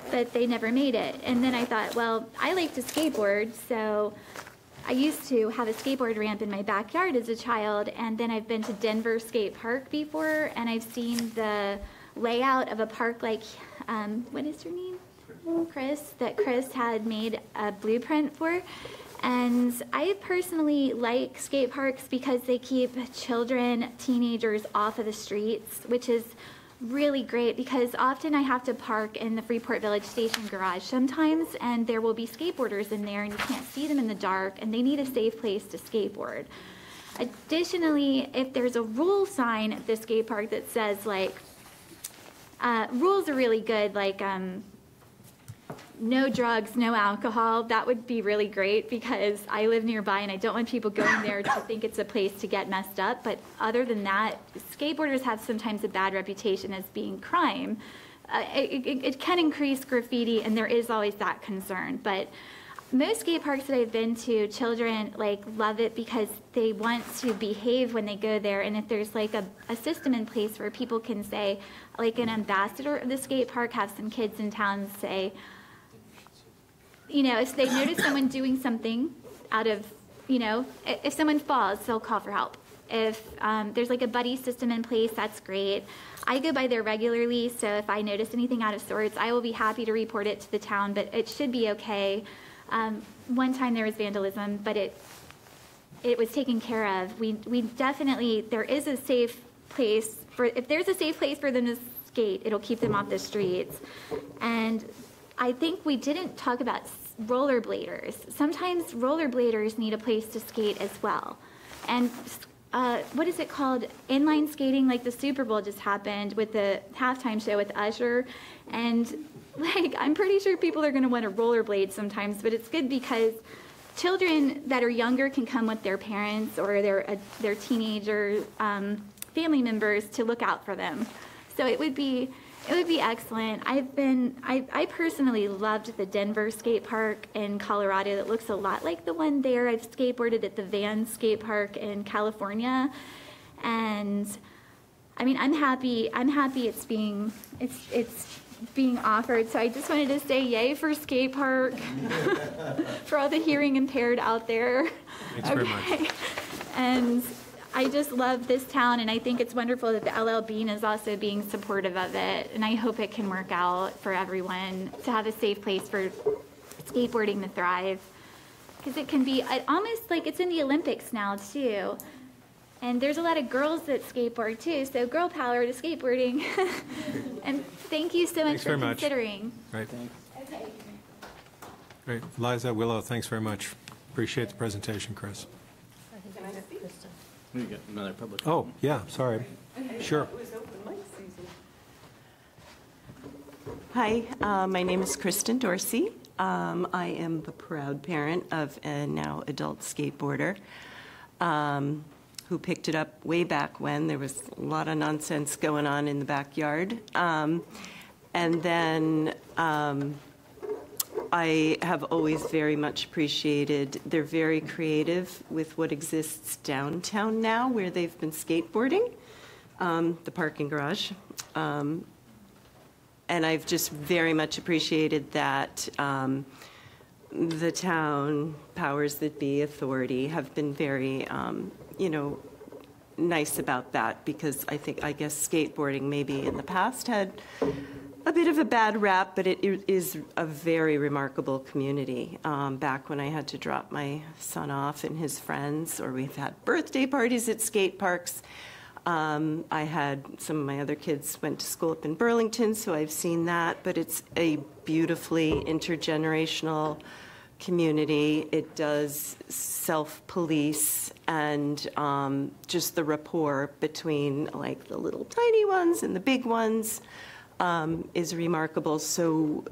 but they never made it. And then I thought, well, I like to skateboard, so I used to have a skateboard ramp in my backyard as a child, and then I've been to Denver Skate Park before, and I've seen the layout of a park like, what is your name? Chris, that Chris had made a blueprint for. And I personally like skate parks because they keep children, teenagers off of the streets, which is really great because often I have to park in the Freeport Village Station garage sometimes, and there will be skateboarders in there and you can't see them in the dark, and they need a safe place to skateboard. Additionally, if there's a rule sign at the skate park that says like, rules are really good, like no drugs, no alcohol, that would be really great because I live nearby and I don't want people going there to think it's a place to get messed up. But other than that, skateboarders have sometimes a bad reputation as being crime. It can increase graffiti, and there is always that concern. But most skate parks that I've been to, children love it because they want to behave when they go there. And if there's like a system in place where people can say, like an ambassador of the skate park, have some kids in town say, if they notice someone doing something out of, if someone falls, they'll call for help. If there's like a buddy system in place, that's great. I go by there regularly, so if I notice anything out of sorts, I will be happy to report it to the town, but it should be okay. One time there was vandalism, but it was taken care of. We definitely, there is a safe place if there's a safe place for them to skate, it'll keep them off the streets. And I think we didn't talk about rollerbladers. Sometimes rollerbladers need a place to skate as well. And what is it called? Inline skating, like the Super Bowl just happened with the halftime show with Usher. And I'm pretty sure people are going to want to rollerblade sometimes, but it's good because children that are younger can come with their parents or their teenager family members to look out for them. So it would be excellent. I personally loved the Denver skate park in Colorado that looks a lot like the one there. I've skateboarded at the Van skate park in California. And I mean, I'm happy it's being offered. So I just wanted to say yay for skate park for all the hearing impaired out there. Thanks very much. And I just love this town, and I think it's wonderful that the LL Bean is also being supportive of it. And I hope it can work out for everyone to have a safe place for skateboarding to thrive. Because it can be almost like it's in the Olympics now, too. And there's a lot of girls that skateboard, too, so girl power to skateboarding. And thank you so much for considering. Right. Okay. Great. Liza, Willow, thanks very much. Appreciate the presentation, Chris. We got another public. Oh, yeah, sorry. Sure. Hi, my name is Kristen Dorsey. I am the proud parent of a now adult skateboarder who picked it up way back when there was a lot of nonsense going on in the backyard. And then I have always very much appreciated, they're very creative with what exists downtown now where they've been skateboarding, the parking garage. And I've just very much appreciated that the town, powers that be, authority, have been very, nice about that, because I guess skateboarding maybe in the past had a bit of a bad rap, but it is a very remarkable community. Back when I had to drop my son off and his friends, or we've had birthday parties at skate parks. I had some of my other kids went to school up in Burlington, so I've seen that, but it's a beautifully intergenerational community. It does self-police, and just the rapport between like the little tiny ones and the big ones is remarkable. So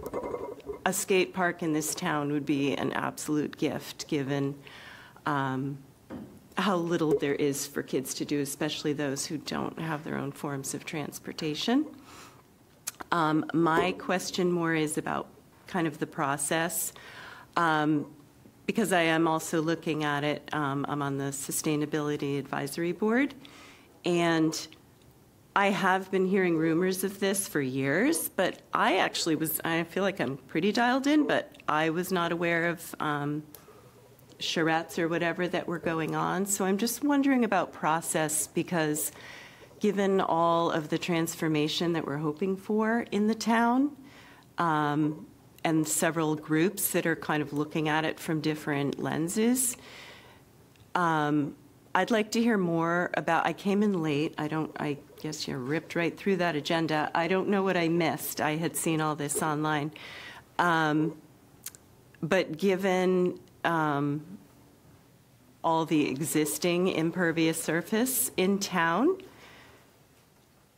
a skate park in this town would be an absolute gift, given how little there is for kids to do, especially those who don't have their own forms of transportation. My question more is about kind of the process, because I am also looking at it. I'm on the Sustainability Advisory Board, and I have been hearing rumors of this for years, but I feel like I'm pretty dialed in, but I was not aware of charrettes or whatever that were going on. So I'm just wondering about process, because given all of the transformation that we're hoping for in the town, and several groups that are kind of looking at it from different lenses, I'd like to hear more about, I came in late, I guess you ripped right through that agenda. I don't know what I missed. I had seen all this online. But given all the existing impervious surface in town,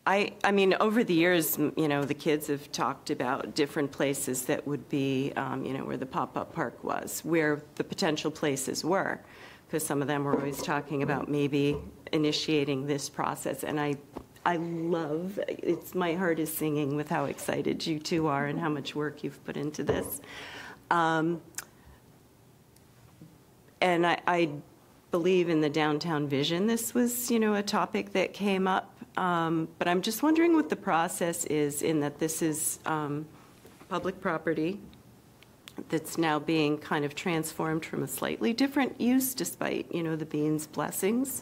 I mean, over the years, the kids have talked about different places that would be, where the pop-up park was, where the potential places were, because some of them were always talking about maybe initiating this process. And I love, my heart is singing with how excited you two are and how much work you've put into this. And I believe in the downtown vision. This was, a topic that came up. But I'm just wondering what the process is, in that this is public property that's now being kind of transformed from a slightly different use, despite, the Bean's blessings.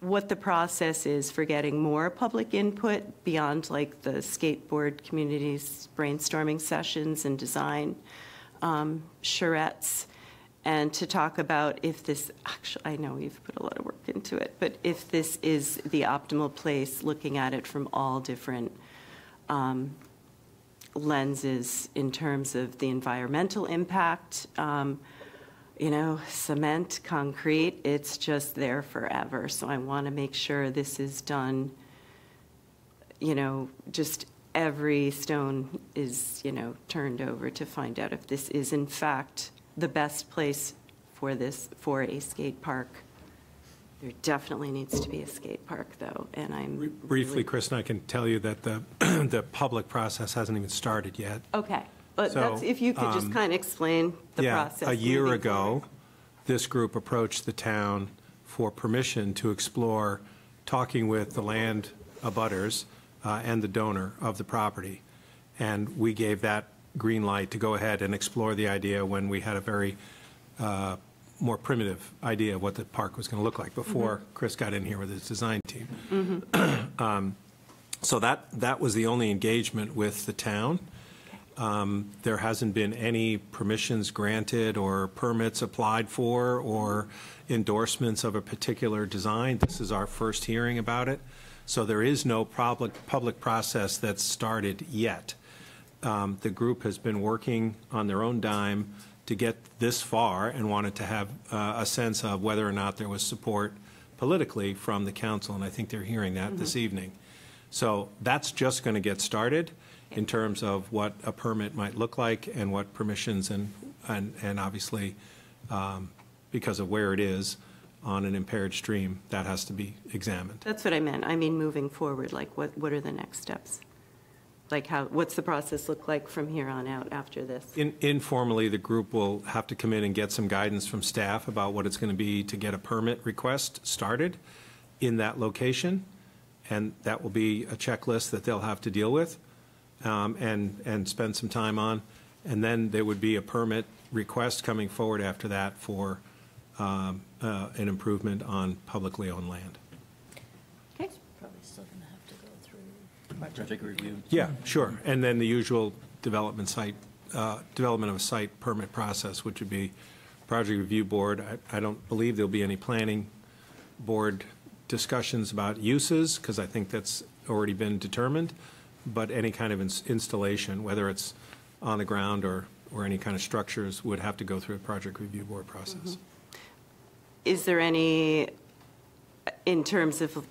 What the process is for getting more public input beyond like the skateboard community's brainstorming sessions and design charrettes, and to talk about if this, actually, I know you've put a lot of work into it, but if this is the optimal place, looking at it from all different lenses in terms of the environmental impact. Cement, concrete, it's just there forever. So I want to make sure this is done, just every stone is, turned over to find out if this is in fact the best place for a skate park. There definitely needs to be a skate park, though, and I'm briefly, Kristen, I can tell you that the public process hasn't even started yet. Okay, but So, if you could just kind of explain the process. A year ago, this group approached the town for permission to explore talking with the land abutters and the donor of the property. And we gave that green light to go ahead and explore the idea when we had a very more primitive idea of what the park was going to look like before Chris got in here with his design team. So that was the only engagement with the town. There hasn't been any permissions granted or permits applied for or endorsements of a particular design. This is our first hearing about it. So there is no public process that's started yet. The group has been working on their own dime to get this far and wanted to have a sense of whether or not there was support politically from the council, and I think they're hearing that this evening. So that's just going to get started in terms of what a permit might look like and what permissions and obviously because of where it is on an impaired stream, that has to be examined. That's what I meant. I mean, moving forward, like what are the next steps? Like what's the process look like from here on out after this? Informally, the group will have to come in and get some guidance from staff about what it's going to be to get a permit request started in that location. And that will be a checklist that they'll have to deal with and spend some time on. And then there would be a permit request coming forward after that for an improvement on publicly owned land. Okay. Probably still going to have to go through Project review. Yeah, sure. And then the usual development of a site permit process, which would be project review board. I don't believe there'll be any planning board discussions about uses, because I think that's already been determined, but any kind of installation, whether it's on the ground or any kind of structures, would have to go through a project review board process. Is there any, in terms of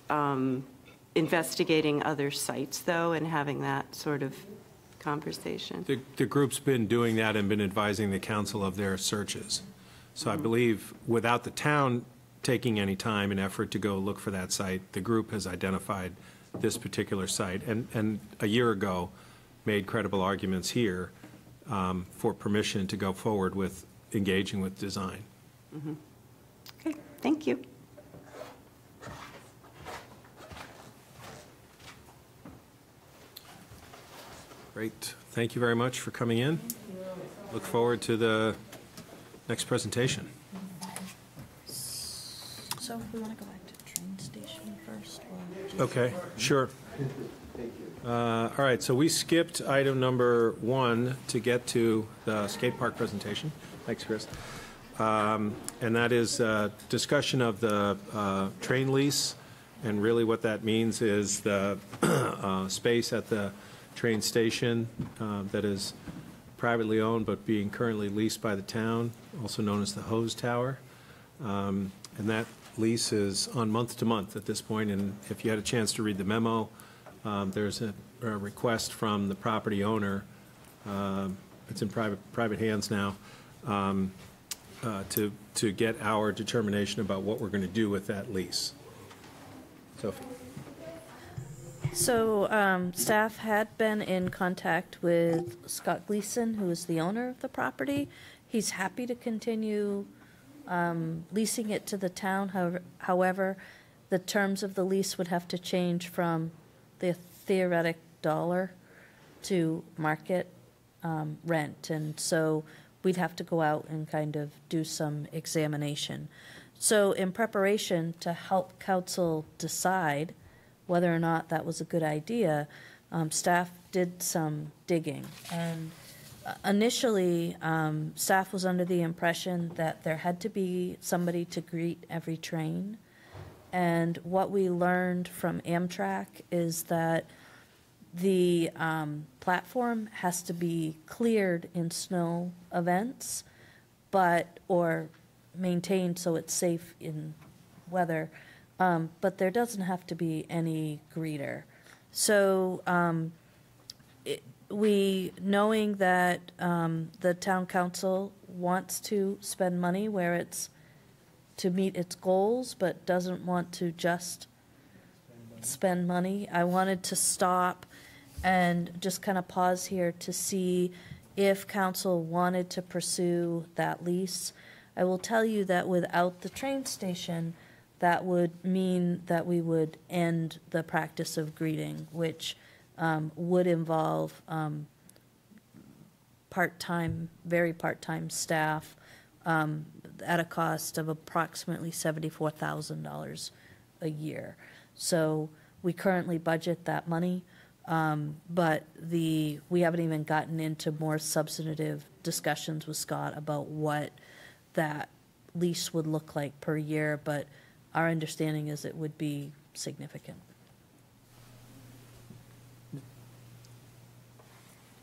investigating other sites, though, and having that sort of conversation? The group's been doing that and been advising the council of their searches. So I believe without the town taking any time and effort to go look for that site, the group has identified this particular site and a year ago made credible arguments here for permission to go forward with engaging with design. Okay, thank you. Great. Thank you very much for coming in. Look forward to the next presentation. So if we want to go back to the train station first, or just... Okay, sure. All right, so we skipped item number 1 to get to the skate park presentation. Thanks, Chris. And that is discussion of the train lease, and really what that means is the space at the train station that is privately owned but being currently leased by the town, also known as the Hose Tower. And that lease is on month to month at this point, and if you had a chance to read the memo, there's a request from the property owner, it's in private hands now, to get our determination about what we're going to do with that lease. So staff had been in contact with Scott Gleason, who is the owner of the property. He's happy to continue leasing it to the town. However, the terms of the lease would have to change from the theoretic dollar to market rent. And so we'd have to go out and kind of do some examination. So in preparation to help council decide whether or not that was a good idea, staff did some digging. And initially, staff was under the impression that there had to be somebody to greet every train. And what we learned from Amtrak is that the platform has to be cleared in snow events, or maintained so it's safe in weather, but there doesn't have to be any greeter. So knowing that the town council wants to spend money where it's to meet its goals, but doesn't want to just spend money, I wanted to stop and just kind of pause here to see if council wanted to pursue that lease. I will tell you that without the train station, that would mean that we would end the practice of greeting, which would involve part-time, very part-time staff at a cost of approximately $74,000 a year. So we currently budget that money, but we haven't even gotten into more substantive discussions with Scott about what that lease would look like per year, but our understanding is it would be significant.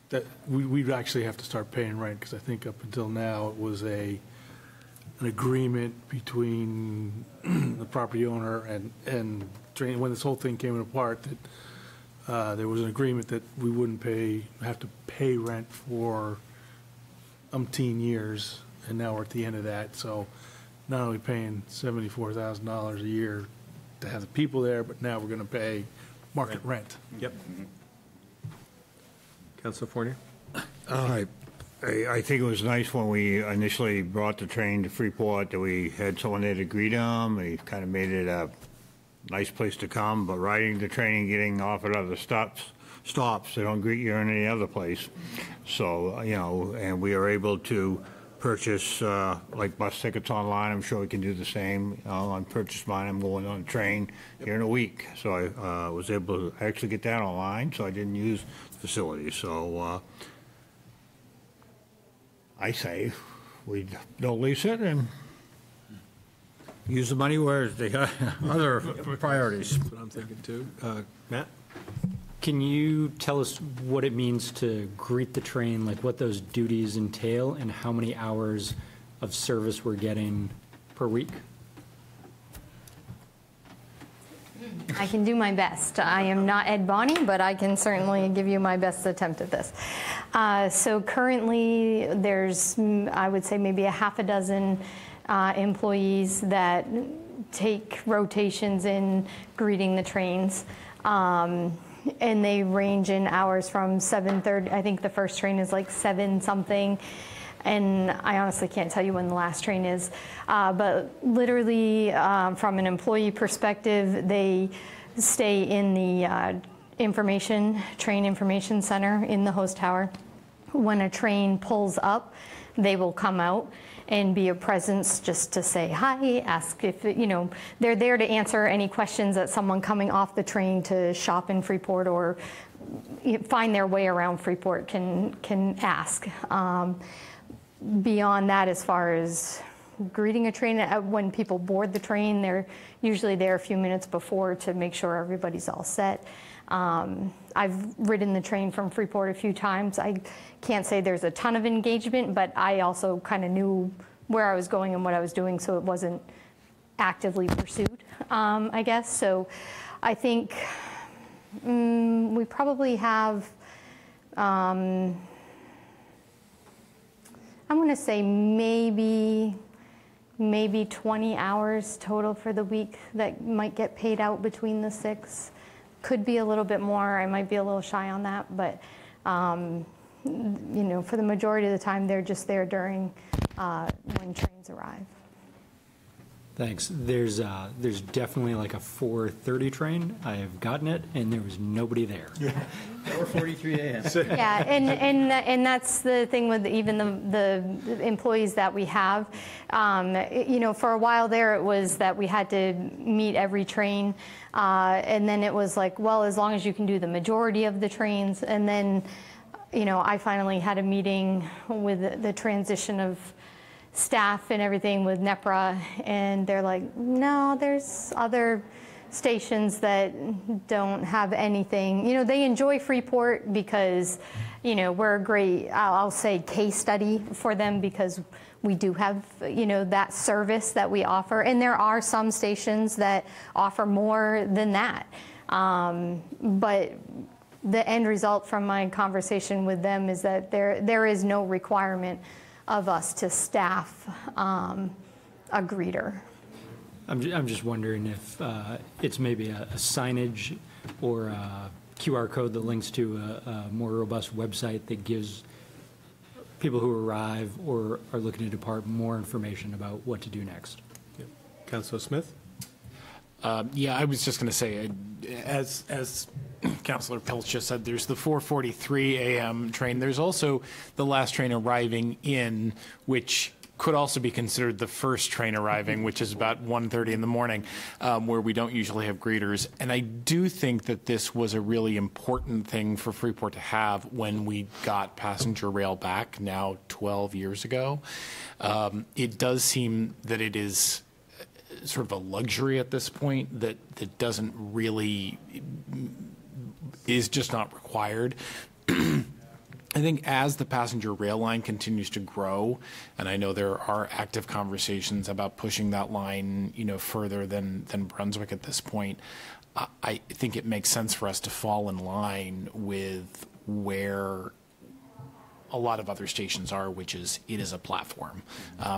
That we'd actually have to start paying rent, because I think up until now, it was an agreement between the property owner and train. When this whole thing came apart, that there was an agreement that we wouldn't have to pay rent for umpteen years, and now we're at the end of that. So not only paying $74,000 a year to have the people there, but now we're going to pay market rent. Yep. Councilor Fournier? I think it was nice when we initially brought the train to Freeport that we had someone there to greet them. We kind of made it a nice place to come, but riding the train and getting off at other stops, they don't greet you in any other place. So, and we are able to purchase like bus tickets online. I'm sure we can do the same. On purchase mine, I'm going on a train here in a week. So I was able to actually get that online, so I didn't use the facility. So I say we don't lease it and use the money where they got other priorities. That's what I'm thinking too. Matt? Can you tell us what it means to greet the train, like what those duties entail, and how many hours of service we're getting per week? I can do my best. I am not Ed Bonney, but I can certainly give you my best attempt at this. So currently, there's, I would say, maybe a half a dozen employees that take rotations in greeting the trains. And they range in hours from 7:30. I think the first train is like 7 something. And I honestly can't tell you when the last train is. But literally, from an employee perspective, they stay in the train information center in the host tower. When a train pulls up, they will come out and be a presence just to say hi, ask if, they're there to answer any questions that someone coming off the train to shop in Freeport or find their way around Freeport can ask. Beyond that, as far as greeting a train, when people board the train, they're usually there a few minutes before to make sure everybody's all set. I've ridden the train from Freeport a few times. I can't say there's a ton of engagement, but I also kind of knew where I was going and what I was doing, so it wasn't actively pursued, I guess. So I think we probably have, I'm going to say maybe 20 hours total for the week that might get paid out between the 6. Could be a little bit more. I might be a little shy on that, but for the majority of the time, they're just there during when trains arrive. Thanks. There's definitely like a 4:30 train. I have gotten it, and there was nobody there. 4:43 a.m. Yeah, and that's the thing with even the employees that we have. For a while there, it was that we had to meet every train, and then it was like, well, as long as you can do the majority of the trains, and then, I finally had a meeting with the transition of staff and everything with NEPRA, and they're like, no, there's other stations that don't have anything. They enjoy Freeport because, we're a great, I'll say, case study for them because we do have, that service that we offer. And there are some stations that offer more than that. But the end result from my conversation with them is that there is no requirement of us to staff a greeter. I'm just wondering if it's maybe a signage or a QR code that links to a more robust website that gives people who arrive or are looking to depart more information about what to do next. Yep. Councilor Smith? Yeah, I was just going to say, as Councilor Pilch just said, there's the 4:43 a.m. train. There's also the last train arriving in, which could also be considered the first train arriving, which is about 1:30 in the morning, where we don't usually have greeters. And I do think that this was a really important thing for Freeport to have when we got passenger rail back now 12 years ago. It does seem that it is sort of a luxury at this point that doesn't really, is just not required. I think as the passenger rail line continues to grow, and I know there are active conversations about pushing that line, further than Brunswick at this point, I think it makes sense for us to fall in line with where a lot of other stations are, which is it is a platform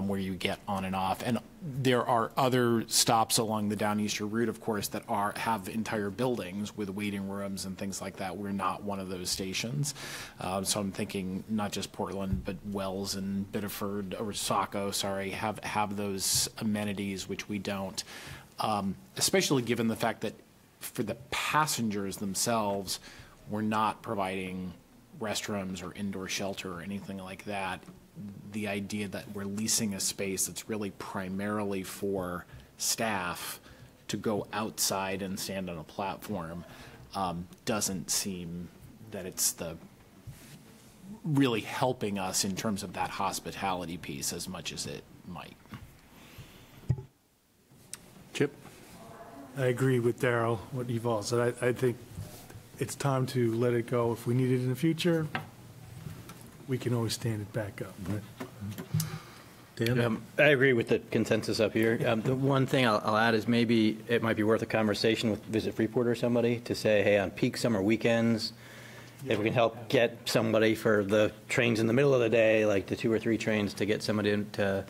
where you get on and off. And there are other stops along the Downeaster route, of course, that have entire buildings with waiting rooms and things like that. We're not one of those stations. So I'm thinking not just Portland, but Wells and Biddeford, or Saco, sorry, have those amenities, which we don't. Especially given the fact that for the passengers themselves, we're not providing restrooms or indoor shelter or anything like that. The idea that we're leasing a space that's really primarily for staff to go outside and stand on a platform doesn't seem that it's the really helping us in terms of that hospitality piece as much as it might. Chip? I agree with Daryl, what you've all said. I think it's time to let it go. If we need it in the future, we can always stand it back up. Dan? I agree with the consensus up here. The one thing I'll add is maybe it might be worth a conversation with Visit Freeport or somebody to say, hey, on peak summer weekends, if we can help get somebody for the trains in the middle of the day, like the 2 or 3 trains, to get somebody to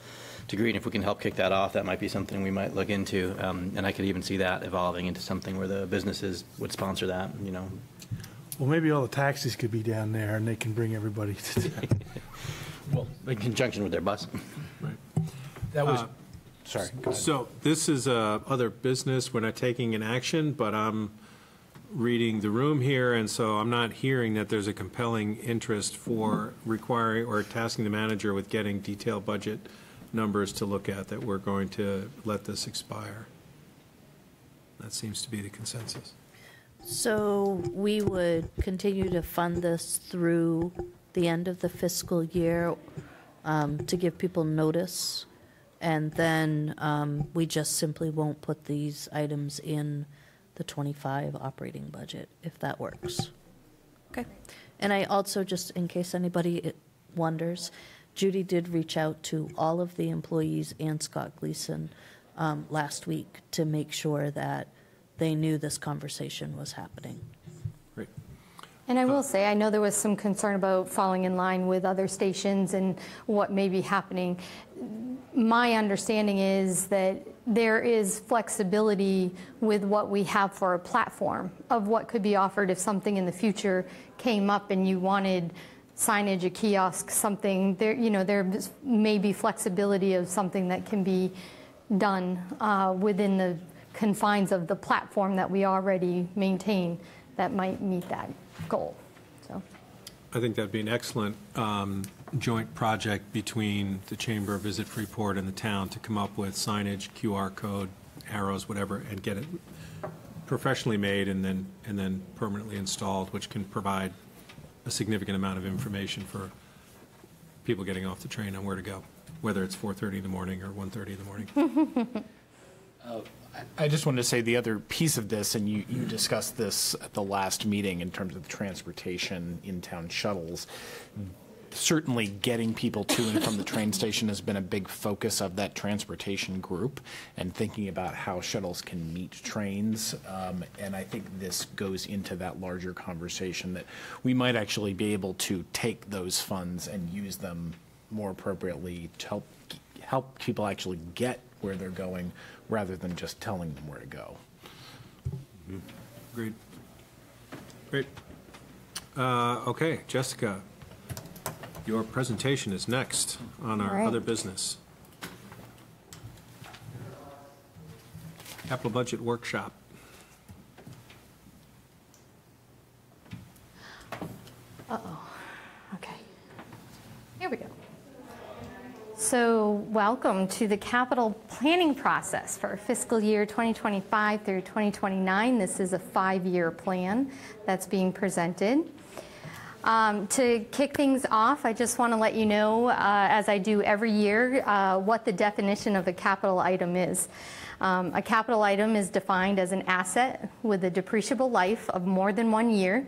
greet. If we can help kick that off, that might be something we might look into. And I could even see that evolving into something where the businesses would sponsor that, Well, maybe all the taxis could be down there and they can bring everybody to well, in conjunction with their bus. Right. That was, sorry. Go ahead. So this is other business. We're not taking an action, but I'm reading the room here, and so I'm not hearing that there's a compelling interest for requiring or tasking the manager with getting detailed budget numbers to look at, that we're going to let this expire. That seems to be the consensus. So we would continue to fund this through the end of the fiscal year to give people notice, and then we just simply won't put these items in the 25 operating budget, if that works. Okay. And I also, just in case anybody wonders, Judy did reach out to all of the employees and Scott Gleason last week to make sure that they knew this conversation was happening. Great. And I will say, I know there was some concern about falling in line with other stations and what may be happening. My understanding is that there is flexibility with what we have for a platform of what could be offered if something in the future came up and you wanted signage, a kiosk, something. There may be flexibility of something that can be done within the confines of the platform that we already maintain that might meet that goal. So I think that'd be an excellent joint project between the Chamber, Visit Freeport, and the town to come up with signage, QR code, arrows, whatever, and get it professionally made and then permanently installed, which can provide a significant amount of information for people getting off the train on where to go, whether it's 4:30 in the morning or 1:30 in the morning. I just wanted to say the other piece of this, and you discussed this at the last meeting in terms of the transportation in-town shuttles. Certainly getting people to and from the train station has been a big focus of that transportation group, and thinking about how shuttles can meet trains. And I think this goes into that larger conversation that we might actually be able to take those funds and use them more appropriately to help people actually get where they're going, rather than just telling them where to go. Agreed. Great. Okay, Jessica, your presentation is next on our other business. Capital Budget Workshop. Uh-oh. Okay. Here we go. So welcome to the capital planning process for fiscal year 2025 through 2029. This is a 5-year plan that's being presented. To kick things off, I just want to let you know, as I do every year, what the definition of a capital item is. A capital item is defined as an asset with a depreciable life of more than 1 year,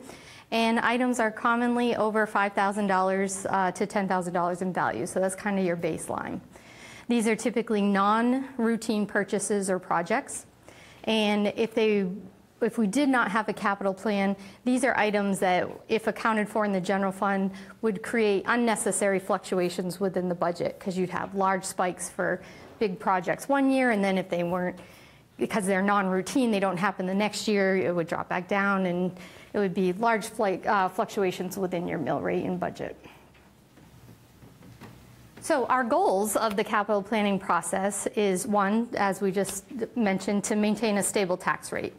and items are commonly over $5,000 to $10,000 in value, so that's kind of your baseline. These are typically non-routine purchases or projects, and if we did not have a capital plan, these are items that, if accounted for in the general fund, would create unnecessary fluctuations within the budget, because you'd have large spikes for big projects 1 year, and then if they weren't, because they're non-routine, they don't happen the next year, it would drop back down, and it would be large fluctuations within your mill rate and budget. So our goals of the capital planning process is, one, as we just mentioned, to maintain a stable tax rate.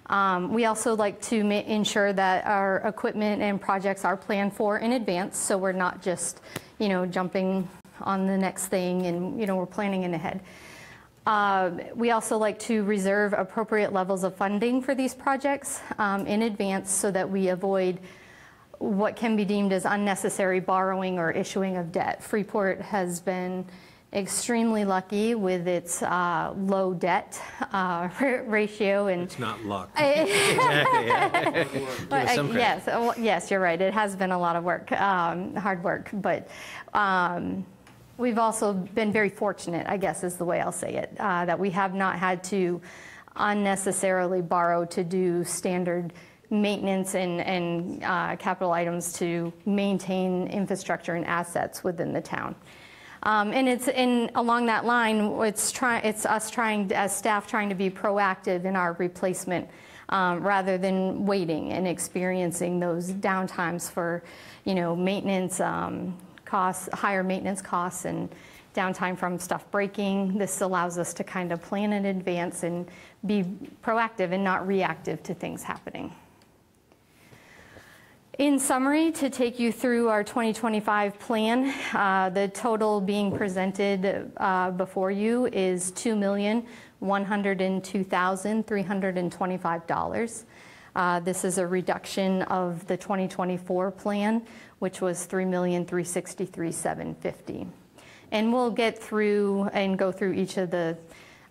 We also like to ensure that our equipment and projects are planned for in advance, so we're not just, jumping on the next thing and, we're planning in ahead. We also like to reserve appropriate levels of funding for these projects in advance so that we avoid what can be deemed as unnecessary borrowing or issuing of debt. Freeport has been extremely lucky with its low debt ratio. And it's not luck. Yes, you're right. It has been a lot of work, hard work, but we've also been very fortunate, I guess is the way I'll say it, that we have not had to unnecessarily borrow to do standard maintenance and capital items to maintain infrastructure and assets within the town. And along that line, it's us trying, as staff, trying to be proactive in our replacement rather than waiting and experiencing those downtimes for, maintenance costs, higher maintenance costs and downtime from stuff breaking. This allows us to kind of plan in advance and be proactive and not reactive to things happening. In summary, to take you through our 2025 plan, the total being presented before you is $2,102,325. This is a reduction of the 2024 plan, which was $3,363,750. And we'll get through and go through each of the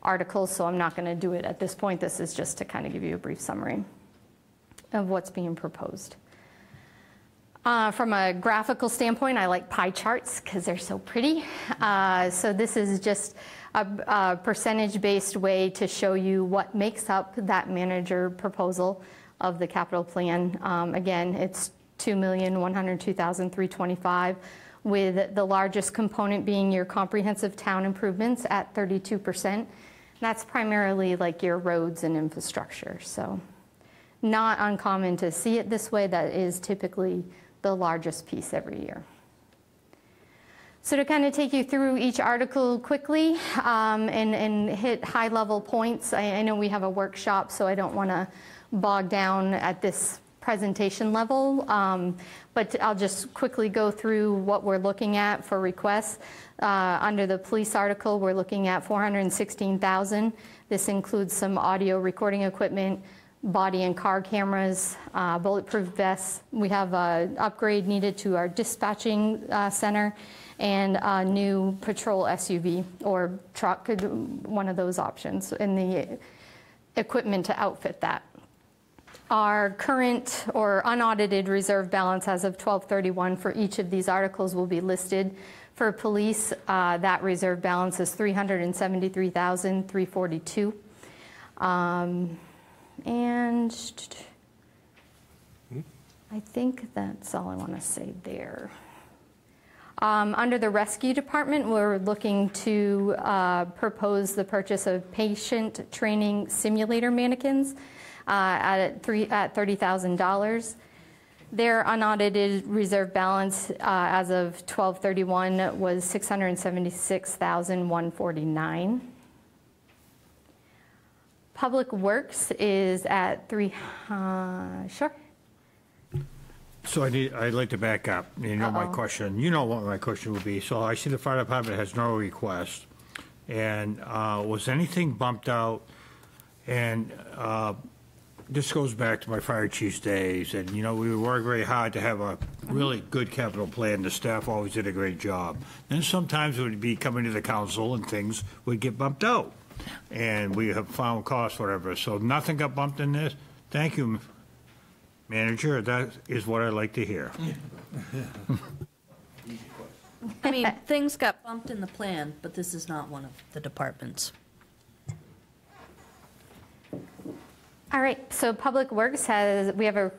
articles, so I'm not going to do it at this point. This is just to kind of give you a brief summary of what's being proposed. From a graphical standpoint, I like pie charts because they're so pretty. So this is just a percentage-based way to show you what makes up that manager proposal of the capital plan. Again, it's $2,102,325, with the largest component being your comprehensive town improvements at 32%. That's primarily like your roads and infrastructure. So not uncommon to see it this way. That is typically the largest piece every year. So to kind of take you through each article quickly and hit high-level points, I know we have a workshop, so I don't want to bog down at this presentation level, but I'll just quickly go through what we're looking at for requests. Under the police article, we're looking at $416,000. This includes some audio recording equipment, body and car cameras, bulletproof vests. We have an upgrade needed to our dispatching center and a new patrol SUV or truck, one of those options, and the equipment to outfit that. Our current or unaudited reserve balance as of 12/31 for each of these articles will be listed. For police, that reserve balance is $373,342. And I think that's all I want to say there. Under the rescue department, we're looking to propose the purchase of patient training simulator mannequins at $30,000. Their unaudited reserve balance as of 12/31 was $676,149. Public Works is at sure. So I'd like to back up. You know my question. You know what my question would be. So I see the fire department has no request. And was anything bumped out? And this goes back to my fire chief's days. And, you know, we worked very hard to have a really good capital plan. The staff always did a great job. Then sometimes it would be coming to the council and things would get bumped out. And we have found costs, whatever. So nothing got bumped in this? Thank you, Manager. That is what I like to hear. I mean, things got bumped in the plan, but this is not one of the departments. All right, so Public Works we have a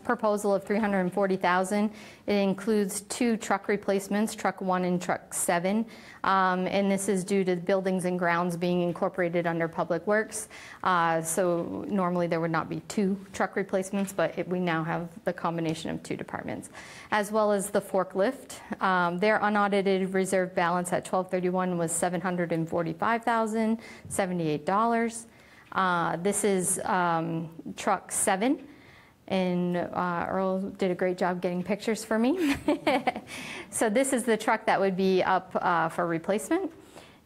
proposal of $340,000. It includes 2 truck replacements, truck 1 and truck 7. And this is due to buildings and grounds being incorporated under Public Works. So normally there would not be 2 truck replacements, but we now have the combination of 2 departments. As well as the forklift. Their unaudited reserve balance at 12/31 was $745,078. This is truck 7, and Earl did a great job getting pictures for me. So this is the truck that would be up for replacement.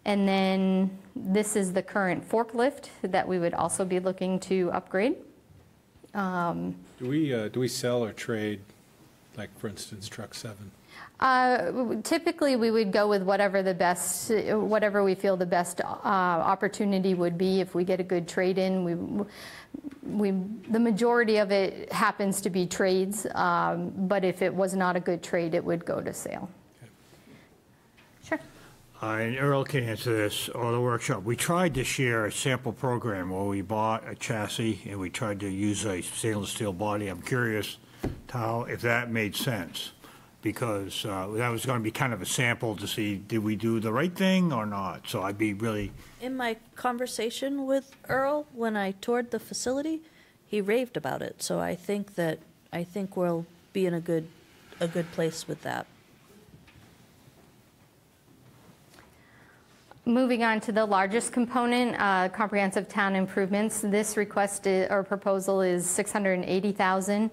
And then this is the current forklift that we would also be looking to upgrade. Do we sell or trade, like, for instance, truck 7? Typically, we would go with whatever we feel the best opportunity would be. If we get a good trade-in, the majority of it happens to be trades, but if it was not a good trade, it would go to sale. Okay. Sure. And Earl can answer this, or the workshop. We tried this year a sample program where we bought a chassis and we tried to use a stainless steel body. I'm curious, Tal, if that made sense. Because that was going to be kind of a sample to see, did we do the right thing or not? So I'd be really... In my conversation with Earl, when I toured the facility, he raved about it. So I think we'll be in a good place with that. Moving on to the largest component, comprehensive town improvements. This request or proposal is $680,000.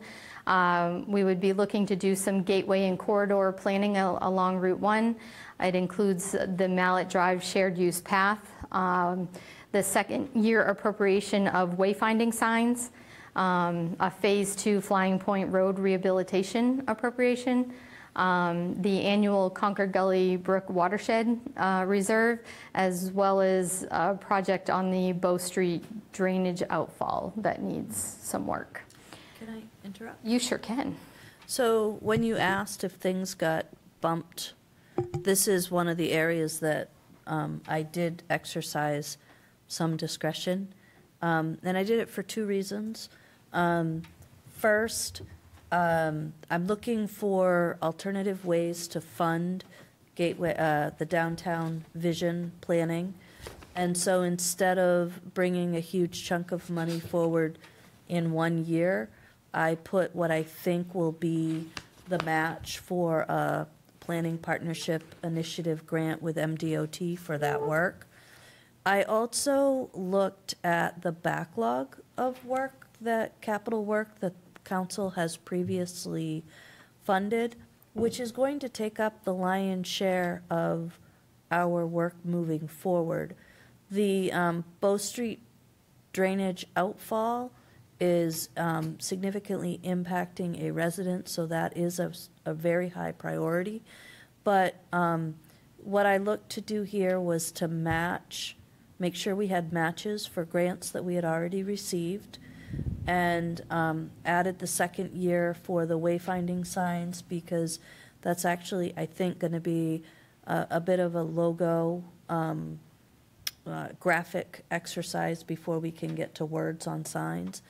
We would be looking to do some gateway and corridor planning along Route 1. It includes the Mallet Drive shared use path, the second-year appropriation of wayfinding signs, a Phase 2 Flying Point Road rehabilitation appropriation, the annual Concord Gully Brook Watershed Reserve, as well as a project on the Bow Street drainage outfall that needs some work. Can I interrupt? You sure can. So when you asked if things got bumped, this is one of the areas that I did exercise some discretion. And I did it for 2 reasons. First, I'm looking for alternative ways to fund Gateway, the downtown vision planning. And so instead of bringing a huge chunk of money forward in 1 year, I put what I think will be the match for a planning partnership initiative grant with MDOT for that work. I also looked at the backlog of work, capital work that council has previously funded, which is going to take up the lion's share of our work moving forward. The Bow Street drainage outfall is significantly impacting a resident, so that is a very high priority. But what I looked to do here was to make sure we had matches for grants that we had already received, and added the second year for the wayfinding signs, because that's actually, I think, going to be a bit of a logo graphic exercise before we can get to words on signs.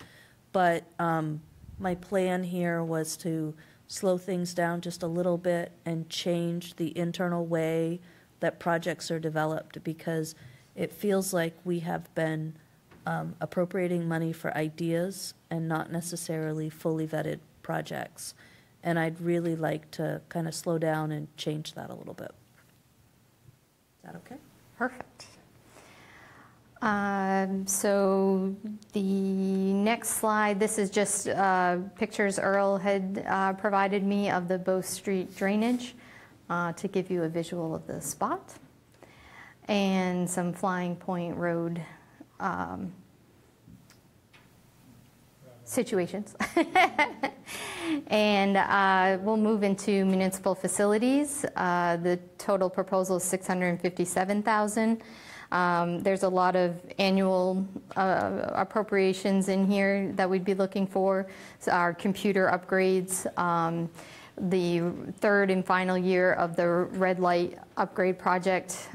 But my plan here was to slow things down just a little bit and change the internal way that projects are developed, because it feels like we have been appropriating money for ideas and not necessarily fully vetted projects. And I'd really like to kind of slow down and change that a little bit. Is that okay? Perfect. So the next slide, this is just pictures Earl had provided me of the Bow Street drainage to give you a visual of the spot, and some Flying Point Road situations. And we'll move into municipal facilities. The total proposal is $657,000. There's a lot of annual appropriations in here that we'd be looking for. So our computer upgrades, the third and final year of the red light upgrade project,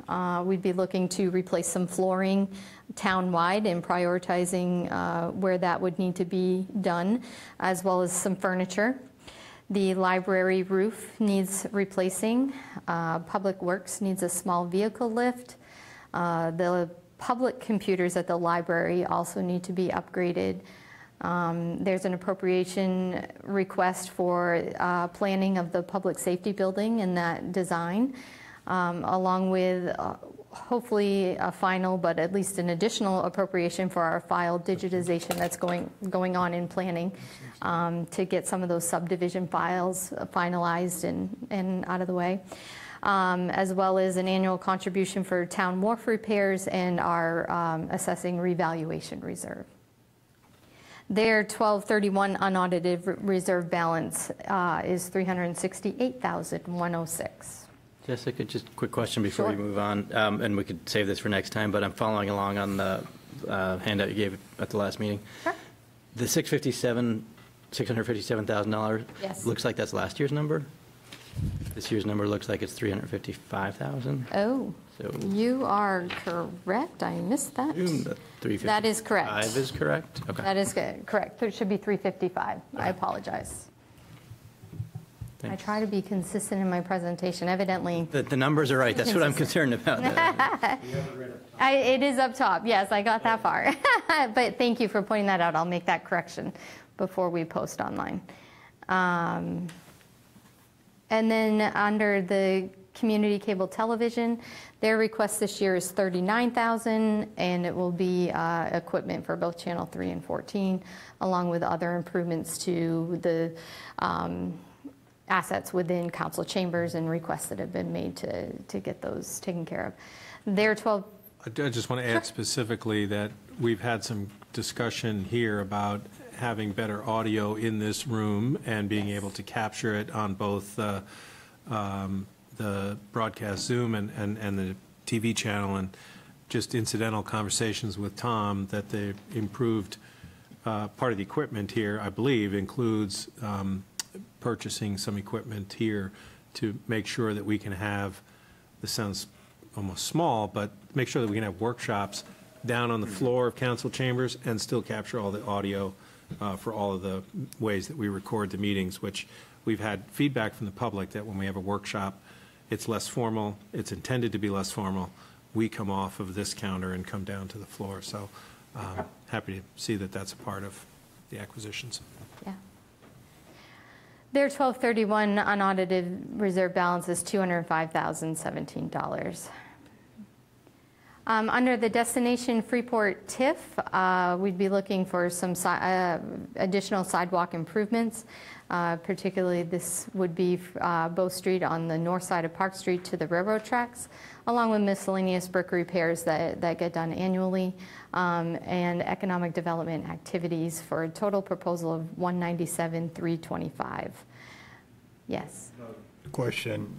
we'd be looking to replace some flooring town-wide and prioritizing where that would need to be done, as well as some furniture. The library roof needs replacing. Public Works needs a small vehicle lift. The public computers at the library also need to be upgraded. There's an appropriation request for planning of the public safety building and that design, along with hopefully a final, but at least an additional appropriation for our file digitization that's going on in planning to get some of those subdivision files finalized and out of the way. As well as an annual contribution for town wharf repairs and our assessing revaluation reserve. Their 12/31 unaudited reserve balance is $368,106. Jessica, just a quick question before Sure. we move on, and we could save this for next time, but I'm following along on the handout you gave at the last meeting. Sure. The $657,000 Yes. looks like that's last year's number. This year's number looks like it's $355,000. Oh, So you are correct. I missed that. assume that 355 That is correct. is correct? Okay. That is correct. It should be 355. I apologize. Thanks. I try to be consistent in my presentation. Evidently, The numbers are right. That's what I'm concerned about. it is up top. Yes, I got that far. But thank you for pointing that out. I'll make that correction before we post online. And then under the community cable television, their request this year is $39,000, and it will be equipment for both Channel 3 and 14, along with other improvements to the assets within council chambers and requests that have been made to get those taken care of. Their 12. I just want to add specifically that we've had some discussion here about having better audio in this room and being able to capture it on both the broadcast Zoom and the TV channel, and just incidental conversations with Tom that the improved part of the equipment here, I believe, includes purchasing some equipment here to make sure that we can have, this sounds almost small, but make sure that we can have workshops down on the floor of council chambers and still capture all the audio for all of the ways that we record the meetings, which we've had feedback from the public that when we have a workshop, it's less formal, it's intended to be less formal. We come off of this counter and come down to the floor. So happy to see that that's a part of the acquisitions. Yeah. Their 12/31 unaudited reserve balance is $205,017. Under the destination Freeport TIF, we'd be looking for some additional sidewalk improvements. Particularly, this would be Bow Street on the north side of Park Street to the railroad tracks, along with miscellaneous brick repairs that get done annually, and economic development activities for a total proposal of $197,325. Yes. Question.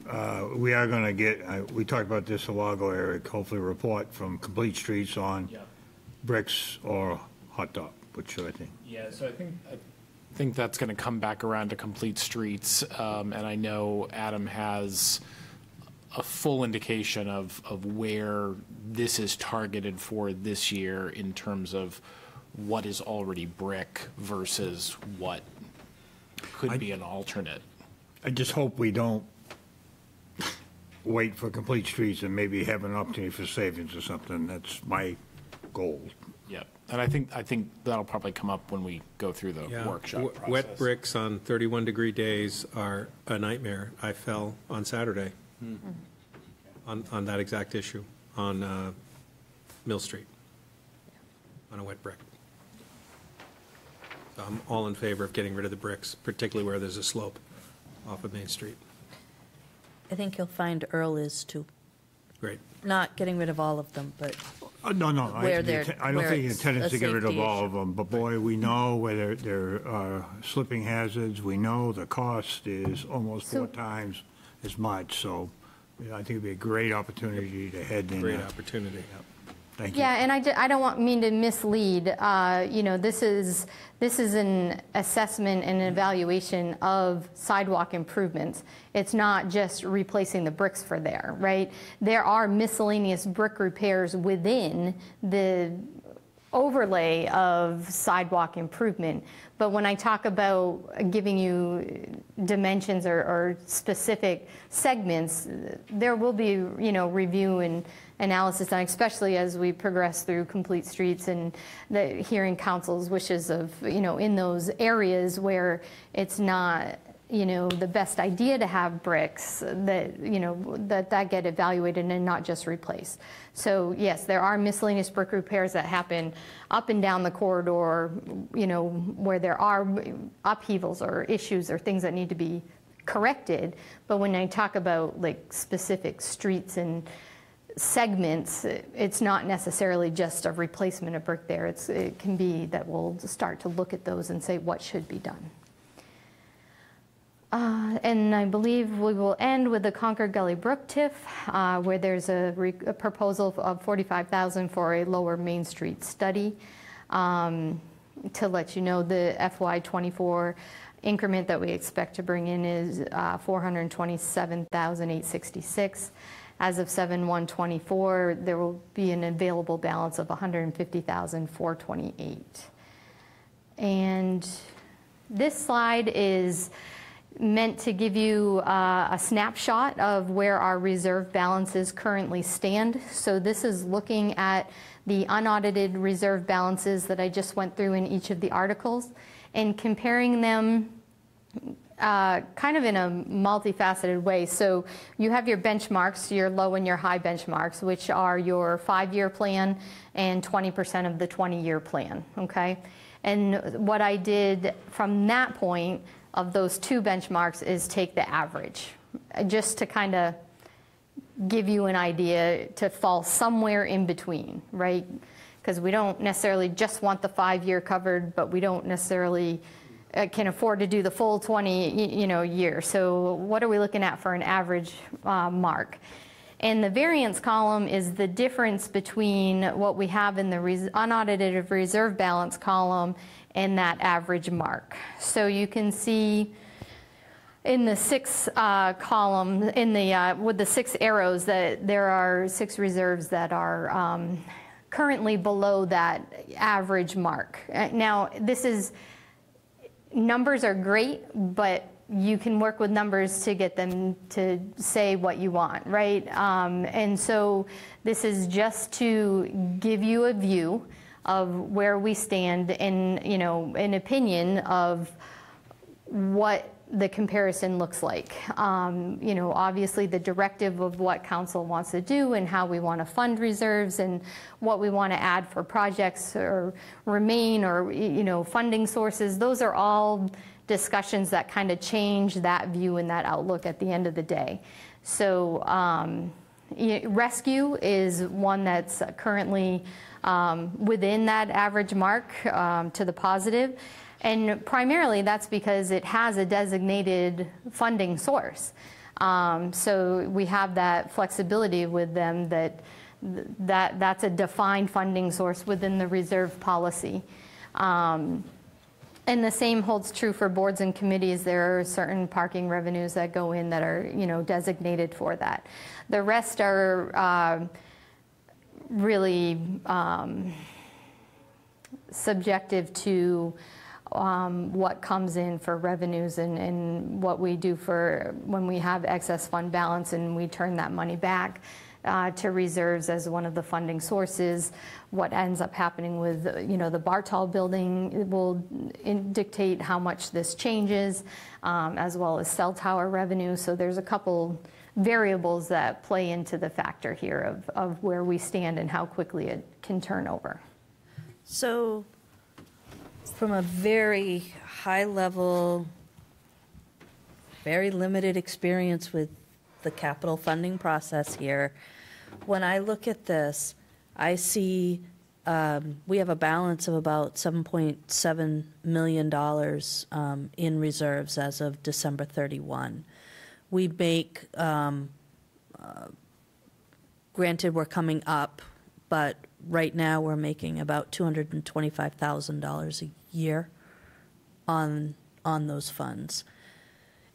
We are going to get, we talked about this a while ago, Eric, hopefully a report from Complete Streets on bricks or hot top. What should I think? Yeah, so I think that's going to come back around to Complete Streets, and I know Adam has a full indication of where this is targeted for this year in terms of what is already brick versus what could be an alternate. I just hope we don't wait for Complete Streets and maybe have an opportunity for savings or something. That's my goal. Yep. And I think that'll probably come up when we go through the workshop process. Wet bricks on 31-degree days are a nightmare. I fell on Saturday on that exact issue on Mill Street. on a wet brick. So I'm all in favor of getting rid of the bricks, particularly where there's a slope off of Main Street. I think you'll find Earl is too. Great. Not getting rid of all of them, but No, where they're, I don't where think the it's intent is a to get rid of safety all issue. of them, but boy, we know where there are slipping hazards. We know the cost is almost So- 4 times as much, so I think it'd be a great opportunity to head in. Great opportunity. Thank you. Yeah, and I don't mean to mislead. You know, this is an assessment and an evaluation of sidewalk improvements. It's not just replacing the bricks for there, right? There are miscellaneous brick repairs within the overlay of sidewalk improvement. But when I talk about giving you dimensions or specific segments, there will be, you know, review and analysis done, especially as we progress through complete streets and hearing council's wishes of, you know, in those areas where it's not, you know, the best idea to have bricks, that, you know, that get evaluated and not just replaced. So yes, there are miscellaneous brick repairs that happen up and down the corridor, you know, where there are upheavals or issues or things that need to be corrected. But when I talk about like specific streets and segments, it's not necessarily just a replacement of brick there. It can be that we'll start to look at those and say what should be done. And I believe we will end with the Concord Gully Brook TIF, where there's a proposal of $45,000 for a lower Main Street study. To let you know, the FY24 increment that we expect to bring in is $427,866. As of 7/1/24, there will be an available balance of $150,428. And this slide is meant to give you a snapshot of where our reserve balances currently stand. So this is looking at the unaudited reserve balances that I just went through in each of the articles and comparing them kind of in a multifaceted way. So you have your benchmarks, your low and your high benchmarks, which are your 5-year plan and 20% of the 20-year plan, okay? And what I did from that point of those two benchmarks is take the average, just to kind of give you an idea to fall somewhere in between, right? Because we don't necessarily just want the 5-year covered, but we don't necessarily can afford to do the full 20 year. So what are we looking at for an average mark? And the variance column is the difference between what we have in the unaudited reserve balance column and that average mark. So you can see in the 6 column, with the 6 arrows, that there are 6 reserves that are currently below that average mark. Now, numbers are great, but you can work with numbers to get them to say what you want, right? And so this is just to give you a view of where we stand and, you know, an opinion of what the comparison looks like. You know, obviously the directive of what council wants to do and how we want to fund reserves and what we want to add for projects or remain or, you know, funding sources, those are all discussions that kind of change that view and that outlook at the end of the day. So rescue is one that's currently within that average mark to the positive. And primarily that's because it has a designated funding source. So we have that flexibility with them that's a defined funding source within the reserve policy. And the same holds true for boards and committees. There are certain parking revenues that go in that are, you know, designated for that. The rest are really subjective to what comes in for revenues and what we do for when we have excess fund balance and we turn that money back to reserves as one of the funding sources. What ends up happening with, you know, the Bartol building will dictate how much this changes, as well as cell tower revenue. So there's a couple variables that play into the factor here of where we stand and how quickly it can turn over. So, from a very high level, very limited experience with the capital funding process here, when I look at this, I see we have a balance of about $7.7 million in reserves as of December 31. We make, granted, we're coming up, but right now we're making about $225,000 a year on those funds.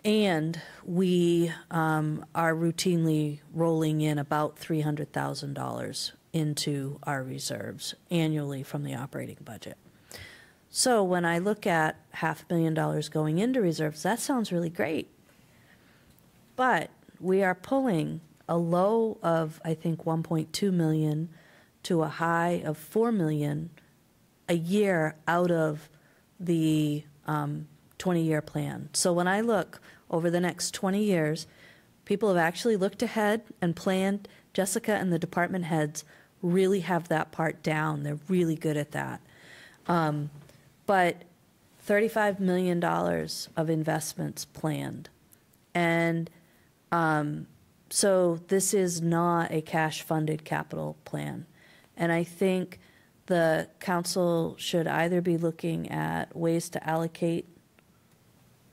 And we are routinely rolling in about $300,000 into our reserves annually from the operating budget. So when I look at $500,000 going into reserves, that sounds really great. But we are pulling a low of, I think, 1.2 million to a high of 4 million a year out of the 20-year plan. So when I look over the next 20 years, people have actually looked ahead and planned. Jessica and the department heads really have that part down. They're really good at that. But $35 million of investments planned. And so this is not a cash-funded capital plan. And I think the council should either be looking at ways to allocate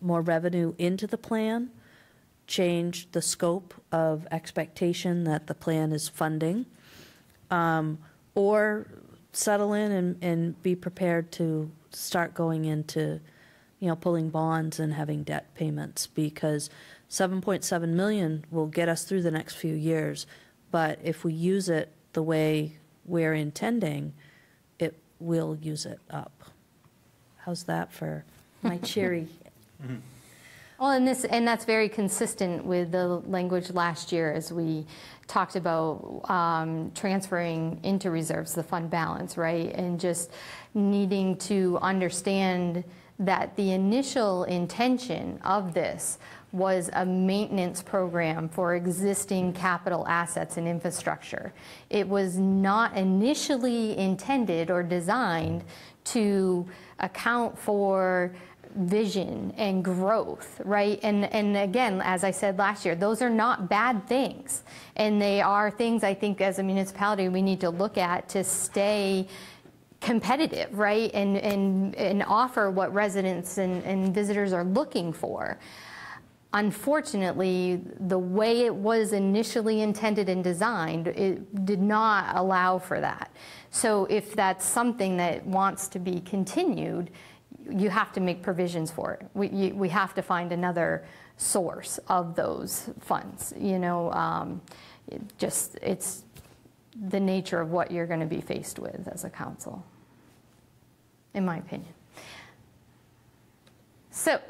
more revenue into the plan, change the scope of expectation that the plan is funding, or settle in and be prepared to start going into, pulling bonds and having debt payments, because 7.7 million will get us through the next few years. But if we use it the way we're intending, it will use it up. How's that for my cheery? Well, and that's very consistent with the language last year as we talked about transferring into reserves the fund balance, right? And just needing to understand that the initial intention of this was a maintenance program for existing capital assets and infrastructure. It was not initially intended or designed to account for vision and growth, right? And again, as I said last year, those are not bad things. And they are things I think as a municipality we need to look at to stay competitive, right? And offer what residents and visitors are looking for. Unfortunately, the way it was initially intended and designed, it did not allow for that. So if that's something that wants to be continued, you have to make provisions for it. We have to find another source of those funds. It's the nature of what you're going to be faced with as a council, in my opinion. So,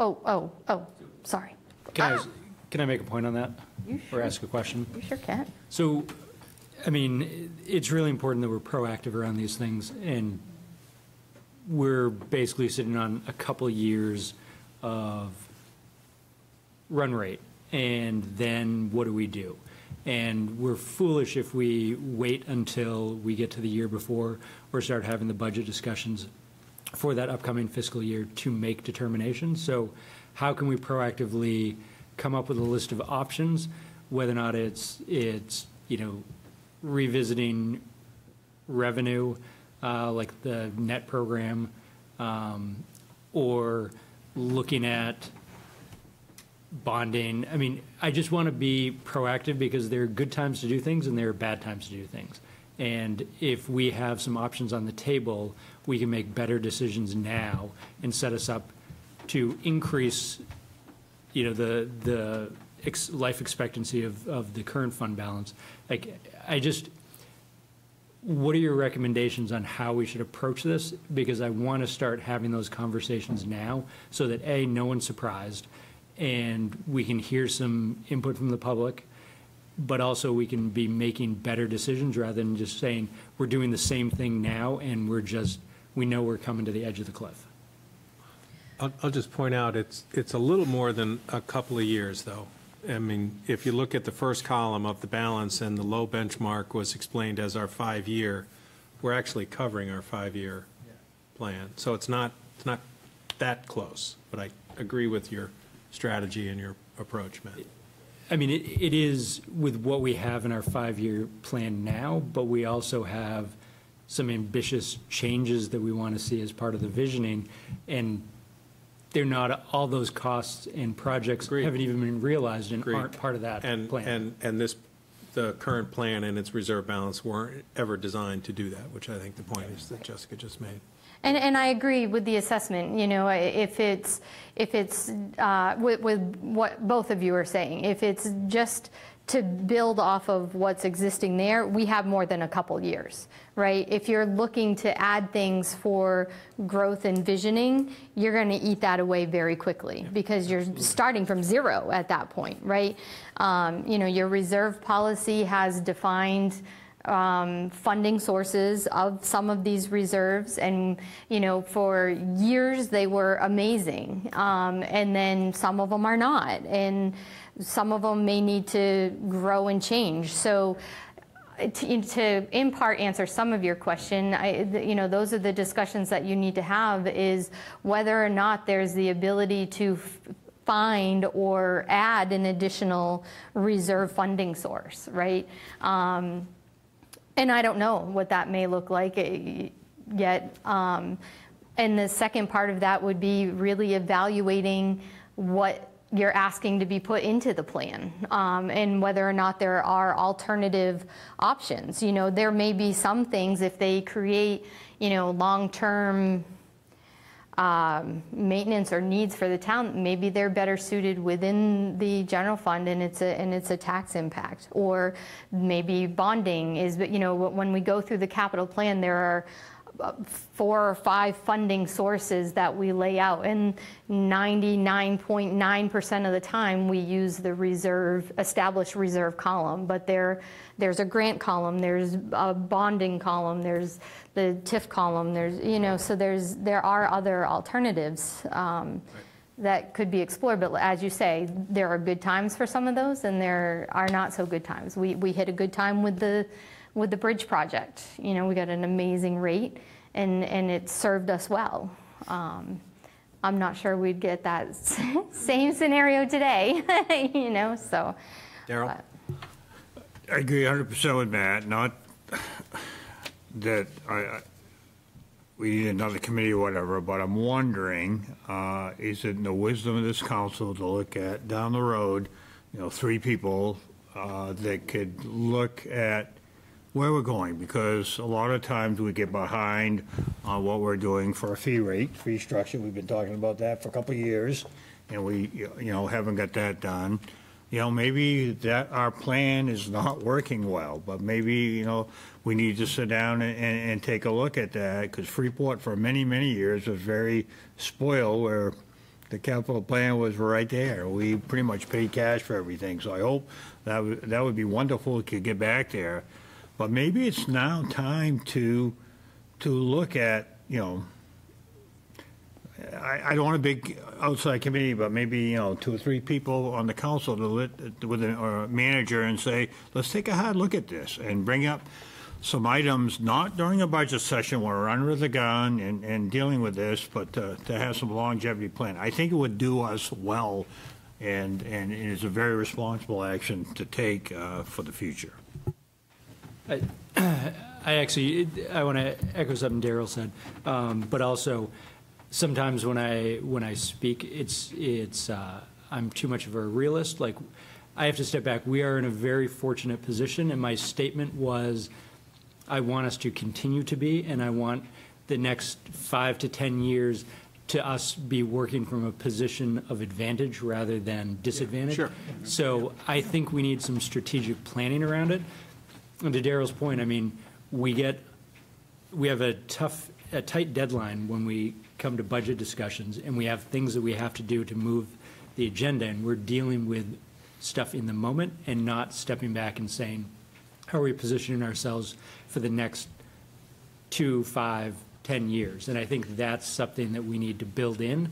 sorry. Can I make a point on that? You sure. Or ask a question? You sure can. So, I mean, it's really important that we're proactive around these things, and we're basically sitting on a couple years of run rate, and then what do we do? And we're foolish if we wait until we get to the year before or start having the budget discussions for that upcoming fiscal year to make determinations. So how can we proactively come up with a list of options, whether or not it's revisiting revenue, like the net program, or looking at bonding. I mean, I just want to be proactive because there are good times to do things and there are bad times to do things. And if we have some options on the table, we can make better decisions now and set us up to increase, the life expectancy of the current fund balance. What are your recommendations on how we should approach this? Because I want to start having those conversations now so that A, no one's surprised, and we can hear some input from the public, but also we can be making better decisions rather than just saying we're doing the same thing now and we know we're coming to the edge of the cliff. I'll just point out it's a little more than a couple of years, though. I mean, if you look at the first column of the balance and the low benchmark was explained as our 5-year, we're actually covering our 5-year plan. So it's not that close, but I agree with your strategy and your approach, Matt. I mean, it is with what we have in our 5-year plan now, but we also have some ambitious changes that we want to see as part of the visioning, and they're not, all those costs and projects haven't even been realized and aren't part of that plan. And the current plan and its reserve balance weren't ever designed to do that, which I think the point is that Jessica just made. And I agree with the assessment. You know, if it's with what both of you are saying, if it's just to build off of what's existing there, we have more than a couple years, right? If you're looking to add things for growth and visioning, you're going to eat that away very quickly because you're starting from zero at that point, right? You know, your reserve policy has defined funding sources of some of these reserves, and you know, for years they were amazing, and then some of them are not, and some of them may need to grow and change. So to in part answer some of your question, you know, those are the discussions that you need to have, is whether or not there's the ability to find or add an additional reserve funding source, right? And I don't know what that may look like yet. And the second part of that would be really evaluating what you're asking to be put into the plan, and whether or not there are alternative options. You know, there may be some things, if they create, you know, long-term maintenance or needs for the town, maybe they're better suited within the general fund, and it's a tax impact. Or maybe bonding is, you know, when we go through the capital plan, there are 4 or 5 funding sources that we lay out, and 99.9% of the time we use the established reserve column. But there's a grant column, there's a bonding column, there's the TIF column, there's, you know, so there are other alternatives that could be explored. But as you say, there are good times for some of those, and there are not so good times. We hit a good time with the bridge project. You know, we got an amazing rate, and it served us well. I'm not sure we'd get that same scenario today, you know, so. Daryl? I agree 100% with Matt. Not that we need another committee or whatever, but I'm wondering, is it in the wisdom of this council to look at down the road, you know, 3 people that could look at where we're going, because a lot of times we get behind on what we're doing for a fee structure. We've been talking about that for a couple of years, and we, you know, haven't got that done. You know, maybe that our plan is not working well, but maybe, you know, we need to sit down and take a look at that, because Freeport for many, many years was very spoiled, where the capital plan was right there. We pretty much paid cash for everything. So I hope that would be wonderful if we could get back there. But maybe it's now time to look at, you know, I don't want a big outside committee, but maybe, you know, 2 or 3 people on the council with a manager and say, let's take a hard look at this and bring up some items, not during a budget session where we're under the gun and dealing with this, but to have some longevity plan. I think it would do us well, and it is a very responsible action to take for the future. I want to echo something Daryl said, but also sometimes when I speak, it's I'm too much of a realist. Like, I have to step back. We are in a very fortunate position, and my statement was, I want us to continue to be, and I want the next 5 to 10 years to us be working from a position of advantage rather than disadvantage. Sure. So I think we need some strategic planning around it. And to Daryl's point, I mean, we have a tight deadline when we come to budget discussions, and we have things that we have to do to move the agenda, and we're dealing with stuff in the moment and not stepping back and saying, how are we positioning ourselves for the next 2, 5, 10 years? And I think that's something that we need to build in,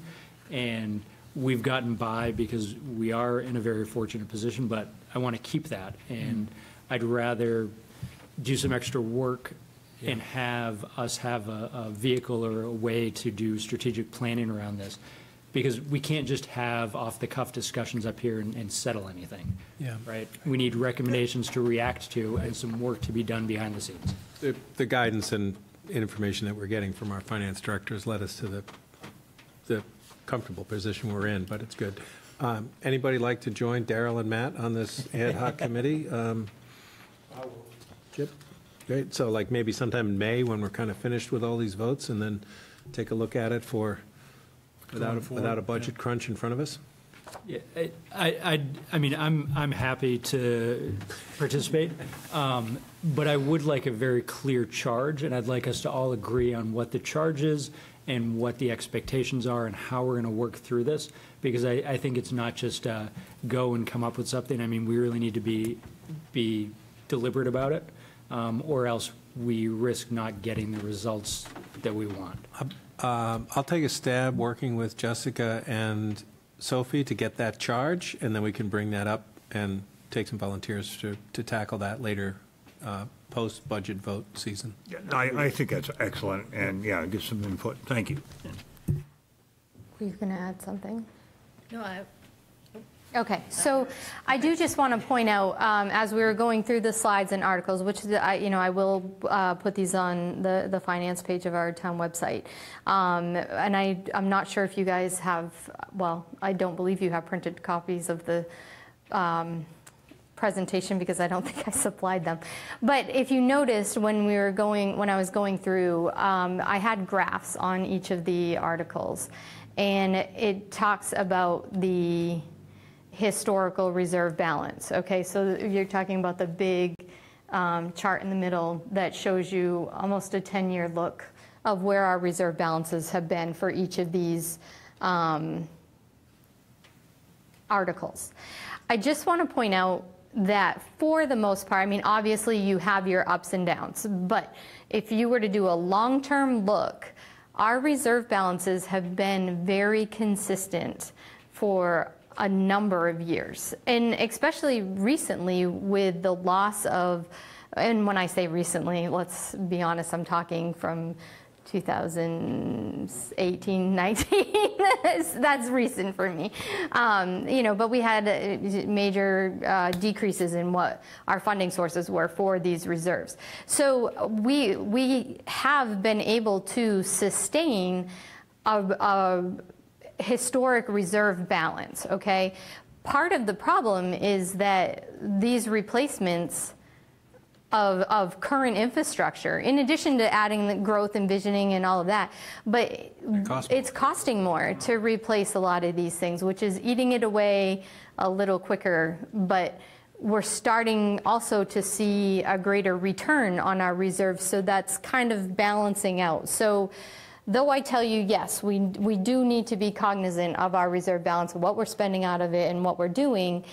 and we've gotten by because we are in a very fortunate position, but I want to keep that, and I'd rather do some extra work and have us have a vehicle or a way to do strategic planning around this. Because we can't just have off-the-cuff discussions up here and settle anything. Yeah. Right? We need recommendations to react to and some work to be done behind the scenes. The guidance and information that we're getting from our finance director has led us to the comfortable position we're in, but it's good. Anybody like to join Daryl and Matt on this ad hoc committee? Chip? Great. So like maybe sometime in May when we're kind of finished with all these votes and then take a look at it without a budget crunch in front of us? Yeah, I mean, I'm happy to participate, but I would like a very clear charge, and I'd like us to all agree on what the charge is and what the expectations are and how we're going to work through this, because I think it's not just go and come up with something. I mean, we really need to be deliberate about it, or else we risk not getting the results that we want. I'll take a stab working with Jessica and Sophie to get that charge, and then we can bring that up and take some volunteers to tackle that later post-budget vote season. Yeah, I think that's excellent, and yeah, get some input. Thank you. Were you going to add something? No, Okay, so I do just want to point out, as we were going through the slides and articles, which I will put these on the finance page of our town website, and I'm not sure if you guys have. Well, I don't believe you have printed copies of the presentation because I don't think I supplied them. But if you noticed when I was going through, I had graphs on each of the articles, and it talks about the historical reserve balance. Okay, so you're talking about the big chart in the middle that shows you almost a 10-year look of where our reserve balances have been for each of these articles. I just want to point out that for the most part, I mean, obviously you have your ups and downs, but if you were to do a long-term look, our reserve balances have been very consistent for a number of years, and especially recently with the loss of, and when I say recently, let's be honest, I'm talking from 2018, 19, that's recent for me. But we had major decreases in what our funding sources were for these reserves. So we have been able to sustain a historic reserve balance, okay? Part of the problem is that these replacements of current infrastructure, in addition to adding the growth and visioning and all of that, but it's costing more to replace a lot of these things, which is eating it away a little quicker, but we're starting also to see a greater return on our reserves, so that's kind of balancing out. So though I tell you, yes, we do need to be cognizant of our reserve balance, what we're spending out of it and what we're doing,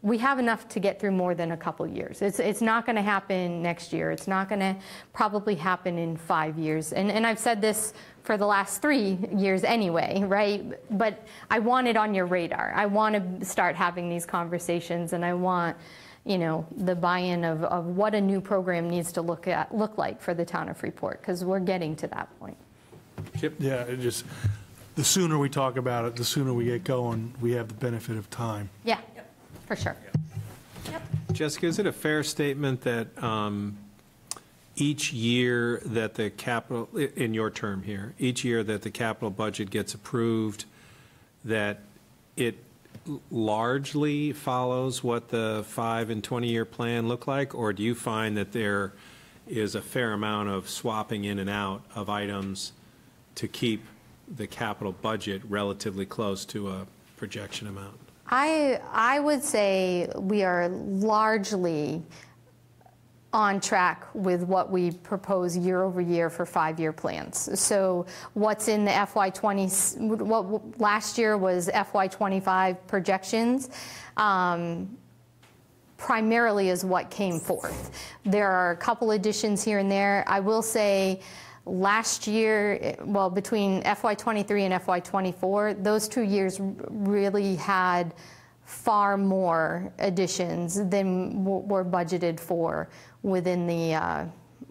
we have enough to get through more than a couple years. It's not going to happen next year. It's not going to probably happen in 5 years. And I've said this for the last 3 years anyway, right? But I want it on your radar. I want to start having these conversations, and I want the buy-in of what a new program needs to look like for the town of Freeport, because we're getting to that point. Yeah, the sooner we talk about it, the sooner we get going, we have the benefit of time. Yeah, for sure. Jessica, is it a fair statement that each year that the capital, in your term here, each year that the capital budget gets approved, that it largely follows what the 5 and 20-year plan look like, or do you find that there is a fair amount of swapping in and out of items to keep the capital budget relatively close to a projection amount? I would say we are largely on track with what we propose year over year for 5-year plans. So what's in the FY20, what last year was FY25 projections, primarily is what came forth. There are a couple additions here and there. I will say last year, well, between FY23 and FY24, those 2 years really had far more additions than were budgeted for within the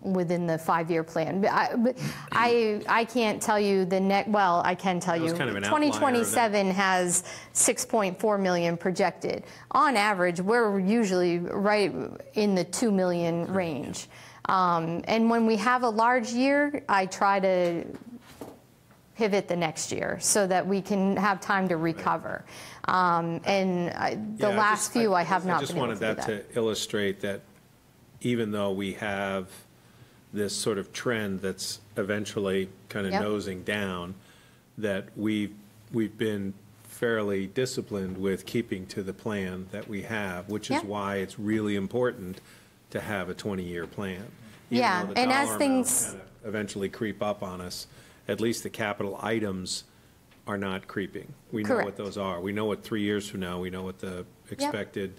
5-year plan. But I can't tell you the net. Well, I can tell you. Kind of an outlier 2027 has 6.4 million projected. On average, we're usually right in the 2 million range. And when we have a large year, I try to pivot the next year so that we can have time to recover. The last few I have not been able to do that. I just wanted that to illustrate that even though we have this sort of trend that's eventually kind of nosing down, that we've been fairly disciplined with keeping to the plan that we have, which is why it's really important to have a 20-year plan. Even though the and as dollar things amounts kind of eventually creep up on us, at least the capital items are not creeping. We know what those are. We know what 3 years from now, we know what the expected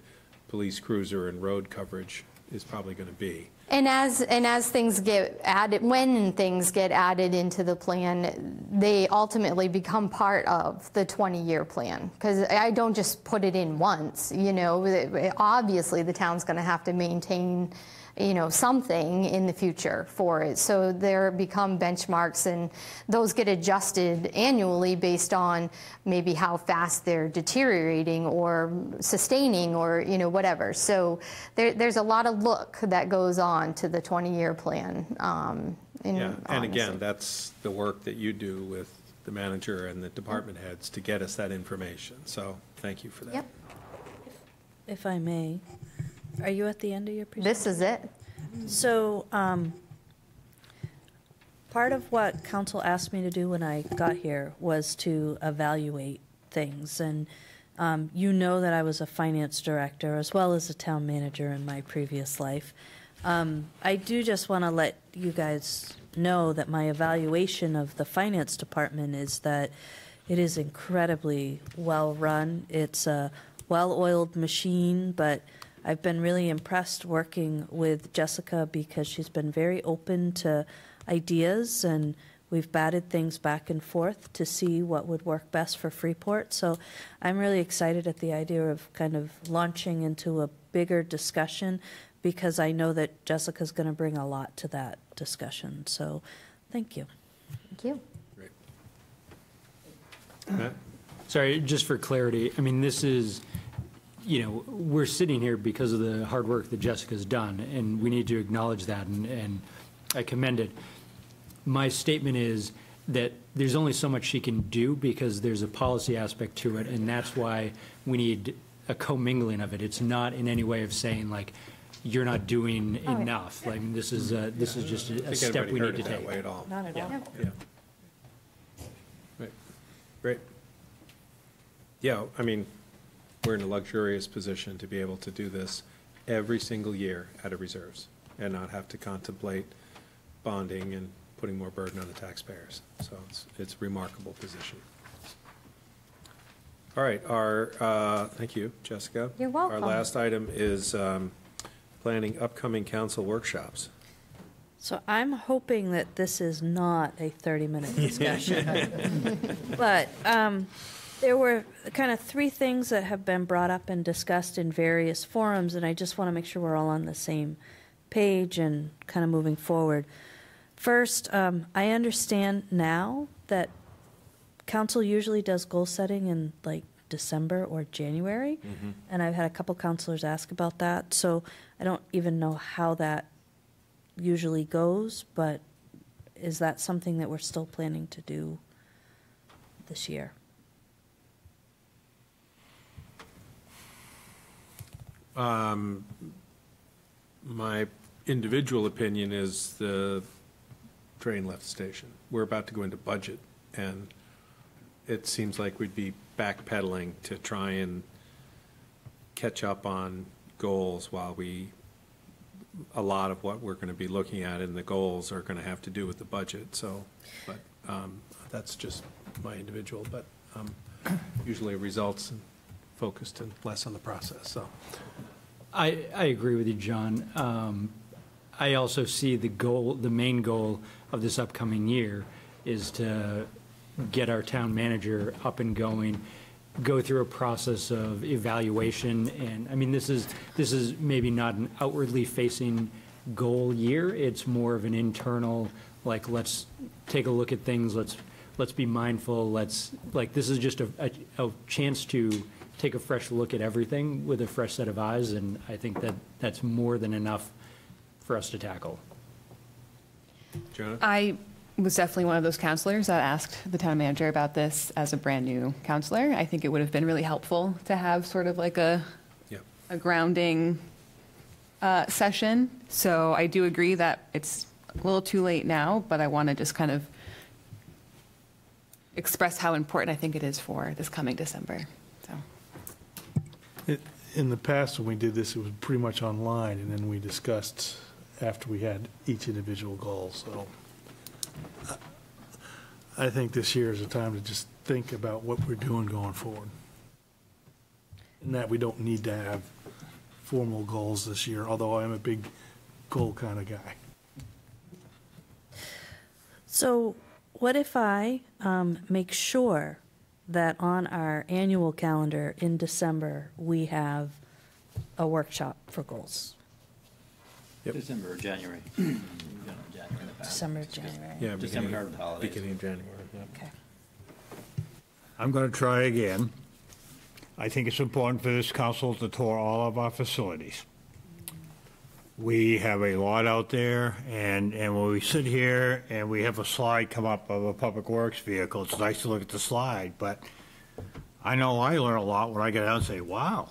police cruiser and road coverage is probably going to be. And as things get added, when things get added into the plan, they ultimately become part of the 20-year plan. Because I don't just put it in once, you know. Obviously, the town's going to have to maintain, you know, something in the future for it. So there become benchmarks, and those get adjusted annually based on maybe how fast they're deteriorating or sustaining or, you know, whatever. So there's a lot of look that goes on to the 20-year plan. And again, that's the work that you do with the manager and the department heads to get us that information. So thank you for that. Yep. If I may, are you at the end of your presentation? This is it. So part of what council asked me to do when I got here was to evaluate things. And you know that I was a finance director as well as a town manager in my previous life. I do just want to let you guys know that my evaluation of the finance department is that it is incredibly well run. It's a well-oiled machine, but I've been really impressed working with Jessica because she's been very open to ideas, and we've batted things back and forth to see what would work best for Freeport. So I'm really excited at the idea of kind of launching into a bigger discussion, because I know that Jessica's going to bring a lot to that discussion. So thank you. Thank you. Great. Matt? Sorry, just for clarity, I mean, this is, you know, we're sitting here because of the hard work that Jessica's done, and we need to acknowledge that, and I commend it. My statement is that there's only so much she can do because there's a policy aspect to it, and that's why we need a commingling of it. It's not in any way of saying, like, you're not doing enough. Like, this is just a step we need to take. Way at all. Not at all. Yeah. Right. Great. Yeah, I mean, we're in a luxurious position to be able to do this every single year out of reserves and not have to contemplate bonding and putting more burden on the taxpayers. So it's a remarkable position. All right, thank you, Jessica. You're welcome. Our last item is planning upcoming council workshops. So I'm hoping that this is not a 30-minute discussion. But there were kind of three things that have been brought up and discussed in various forums, and I just want to make sure we're all on the same page and kind of moving forward. First, I understand now that council usually does goal setting in like December or January, and I've had a couple councilors ask about that, so I don't even know how that usually goes, but is that something that we're still planning to do this year? My individual opinion is the train left the station. We're about to go into budget, and it seems like we'd be backpedaling to try and catch up on goals while a lot of what we're going to be looking at in the goals are going to have to do with the budget. So, but that's just my individual, but usually results and focused and less on the process. So I agree with you, John. I also see the main goal of this upcoming year is to get our town manager up and going go through a process of evaluation. And, I mean, this is maybe not an outwardly facing goal year. It's more of an internal, like, let's take a look at things, let's be mindful, this is just a chance to take a fresh look at everything with a fresh set of eyes, and I think that's more than enough for us to tackle. Jonah? I was definitely one of those counselors that asked the town manager about this as a brand-new counselor. I think it would have been really helpful to have sort of like a grounding session. So I do agree that it's a little too late now, but I want to just kind of express how important I think it is for this coming December. So. In the past, when we did this, it was pretty much online, and then we discussed after we had each individual goal. So I think this year is a time to just think about what we're doing going forward, and that we don't need to have formal goals this year, although I'm a big goal kind of guy. So what if I make sure that on our annual calendar in December, we have a workshop for goals? December or January? December, January. Yeah, December of the holidays. beginning of January. Yeah. Okay. I'm going to try again. I think it's important for this council to tour all of our facilities. We have a lot out there, and when we sit here and we have a slide come up of a public works vehicle, it's nice to look at the slide, but I know I learn a lot when I get out and say, wow,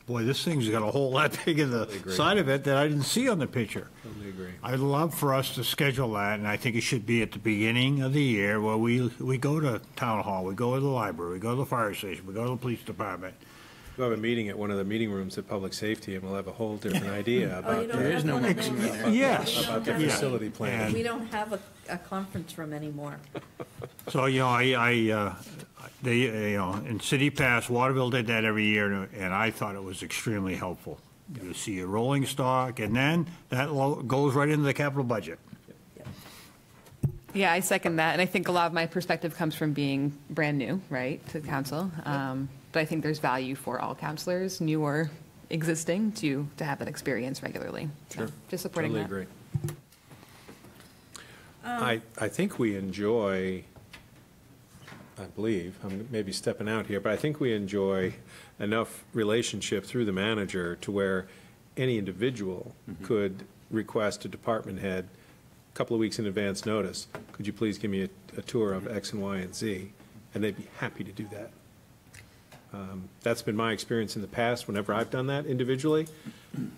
boy, this thing's got a whole lot big in the side of it that I didn't see on the picture. Totally agree. I'd love for us to schedule that, and I think it should be at the beginning of the year where we go to town hall, we go to the library, we go to the fire station, we go to the police department. We'll have a meeting at one of the meeting rooms at Public Safety, and we'll have a whole different idea about Yes. about the facility plan. We don't have a conference room anymore. So, you know, in City Pass, Waterville did that every year, and I thought it was extremely helpful. You see a rolling stock, and then that goes right into the capital budget. Yeah, I second that. And I think a lot of my perspective comes from being brand new, right, to the council. But I think there's value for all counselors, new or existing, to have that experience regularly. Sure. So, just supporting Totally that. agree. I think we enjoy, I believe, I'm maybe stepping out here, but I think we enjoy enough relationship through the manager to where any individual could request a department head a couple of weeks in advance notice, could you please give me a tour of X and Y and Z? And they'd be happy to do that. That's been my experience in the past whenever I've done that individually,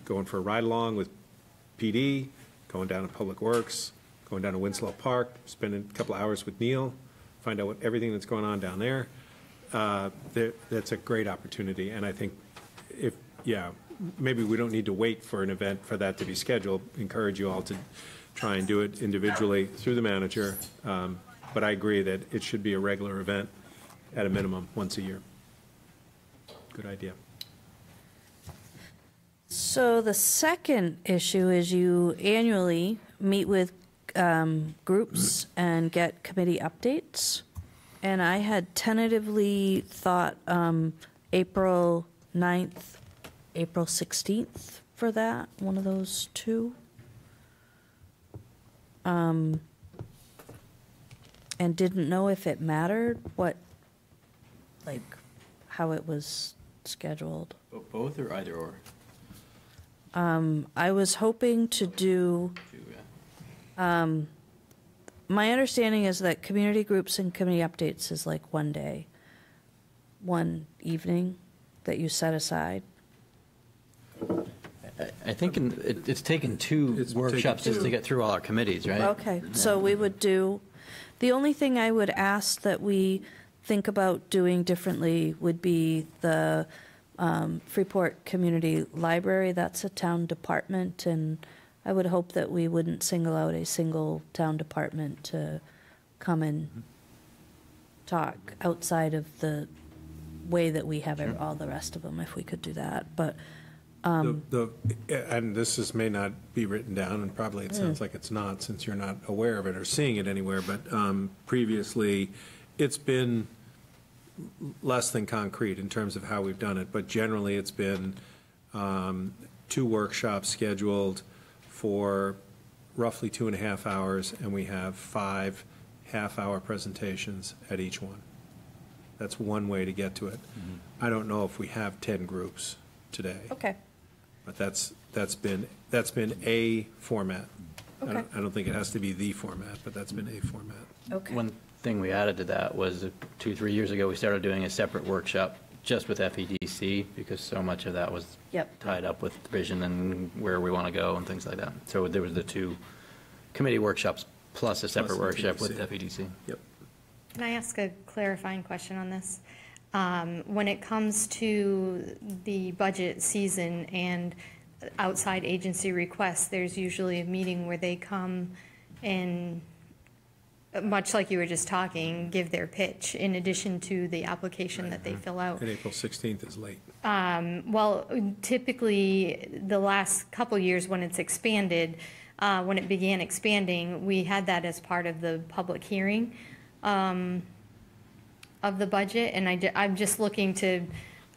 going for a ride-along with PD, going down to Public Works, going down to Winslow Park, spending a couple of hours with Neil, find out everything that's going on down there. That's a great opportunity, and I think maybe we don't need to wait for an event for that to be scheduled. Encourage you all to try and do it individually through the manager, but I agree that it should be a regular event at a minimum once a year. Good idea. So the second issue is you annually meet with groups and get committee updates. And I had tentatively thought April 9th, April 16th for that, one of those two. And didn't know if it mattered, how it was scheduled. Both or either or? I was hoping to do, my understanding is that community groups and committee updates is like one day, one evening that you set aside. I think it's taken two workshops just to get through all our committees, right? Okay, so we would do, the only thing I would ask that we think about doing differently would be the Freeport Community Library. That's a town department, and I would hope that we wouldn't single out a single town department to come and talk outside of the way that we have all the rest of them, if we could do that. But and this may not be written down, and probably it sounds like it's not, since you're not aware of it or seeing it anywhere, but previously it's been less than concrete in terms of how we've done it, but generally it's been 2 workshops scheduled for roughly 2.5 hours, and we have 5 half-hour presentations at each one. That's one way to get to it. I don't know if we have 10 groups today. Okay. But that's been a format. Okay. I don't think it has to be the format, but that's been a format. Okay. One thing we added to that was 2-3 years ago, we started doing a separate workshop just with FEDC because so much of that was tied up with vision and where we want to go and things like that. So there was the 2 committee workshops plus a separate workshop with FEDC. Yep. Can I ask a clarifying question on this? When it comes to the budget season and outside agency requests, there's usually a meeting where they come and, much like you were just talking, give their pitch in addition to the application that they fill out. And April 16th is late. Well, typically, the last couple years when it's expanded, when it began expanding, we had that as part of the public hearing of the budget, and I'm just looking to,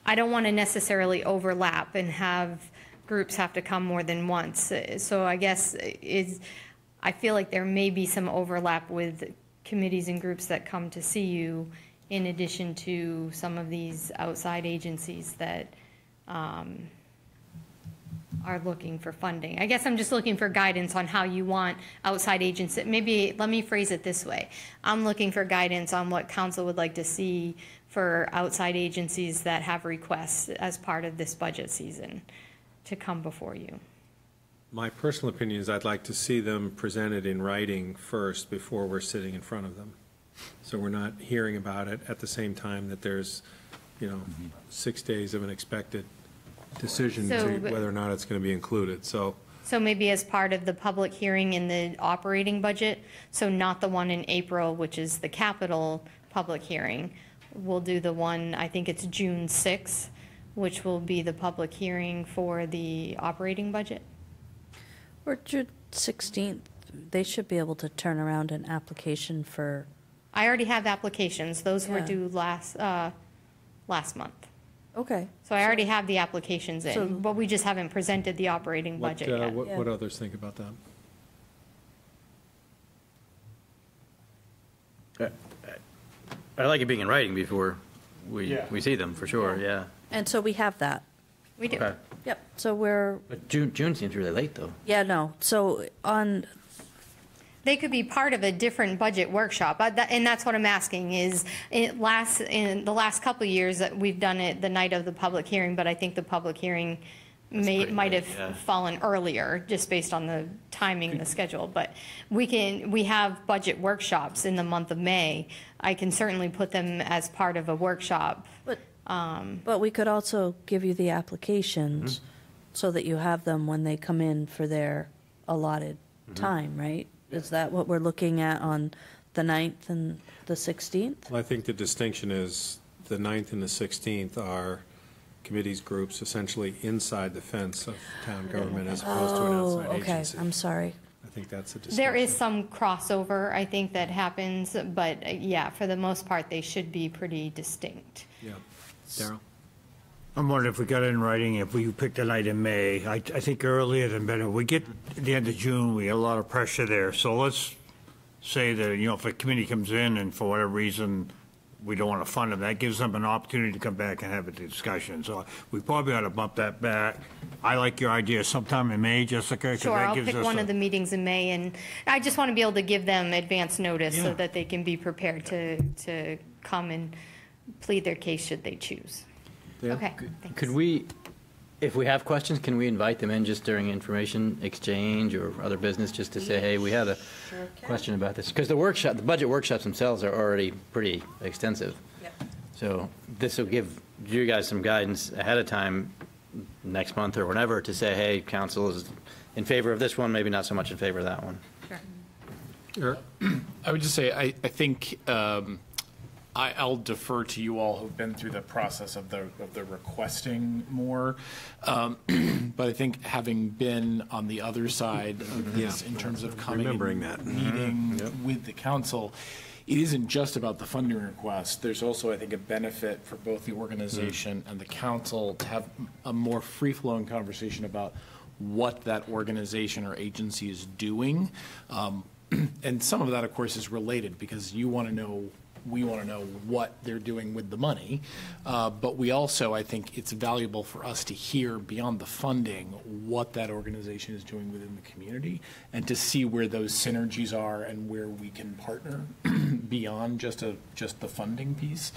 I don't want to necessarily overlap and have groups have to come more than once. So I guess I feel like there may be some overlap with committees and groups that come to see you in addition to some of these outside agencies that are looking for funding. I guess I'm just looking for guidance on how you want outside agents. Maybe let me phrase it this way. I'm looking for guidance on what council would like to see for outside agencies that have requests as part of this budget season to come before you. My personal opinion is I'd like to see them presented in writing first before we're sitting in front of them. So we're not hearing about it at the same time that there's, 6 days of an expected decision to whether or not it's going to be included. So maybe as part of the public hearing in the operating budget, so not the one in April, which is the capital public hearing. We'll do the one, I think it's June 6th, which will be the public hearing for the operating budget. Or June 16th, they should be able to turn around an application for. I already have applications. Those were due last month. Okay. So I already have the applications in, So- but we just haven't presented the operating budget yet. What others think about that? I like it being in writing before we see them, for sure, yeah. And so we have that. We do. Okay. Yep. So we're, But June seems really late, though. so They could be part of a different budget workshop, and that's what I'm asking, is in the last couple of years that we've done it the night of the public hearing, but I think the public hearing might have fallen earlier, just based on the timing and the schedule, but we have budget workshops in the month of May. I can certainly put them as part of a workshop. but we could also give you the applications so that you have them when they come in for their allotted time, right? Is that what we're looking at on the 9th and the 16th? Well, I think the distinction is the 9th and the 16th are committees, groups essentially inside the fence of town government as opposed to an outside agency. Okay, I'm sorry. I think that's a distinction. There is some crossover, I think, that happens, but yeah, for the most part, they should be pretty distinct. Yeah. Darryl? I'm wondering if we got it in writing, if we picked a night in May. I think earlier than better. We get at the end of June, we get a lot of pressure there. So let's say that, if a committee comes in and for whatever reason we don't want to fund them, that gives them an opportunity to come back and have a discussion. So we probably ought to bump that back. I like your idea sometime in May, Jessica. 'cause Sure, that I'll gives pick us one a- of the meetings in May, and I just want to be able to give them advance notice so that they can be prepared to come and plead their case should they choose. Okay, thanks. Could we, if we have questions, can we invite them in just during information exchange or other business, just to say, hey, we had a question about this? Because the budget workshops themselves are already pretty extensive. So this will give you guys some guidance ahead of time, next month or whenever, to say, hey, council is in favor of this one, maybe not so much in favor of that one. Sure. I would just say, I think I'll defer to you all who've been through the process of the requesting more. But I think having been on the other side of this in terms of coming Remembering and that. meeting with the council, it isn't just about the funding request. There's also, I think, a benefit for both the organization and the council to have a more free-flowing conversation about what that organization or agency is doing. And some of that, of course, is related because you want to know, we want to know what they're doing with the money. But we also, I think it's valuable for us to hear beyond the funding what that organization is doing within the community and to see where those synergies are and where we can partner beyond just the funding piece.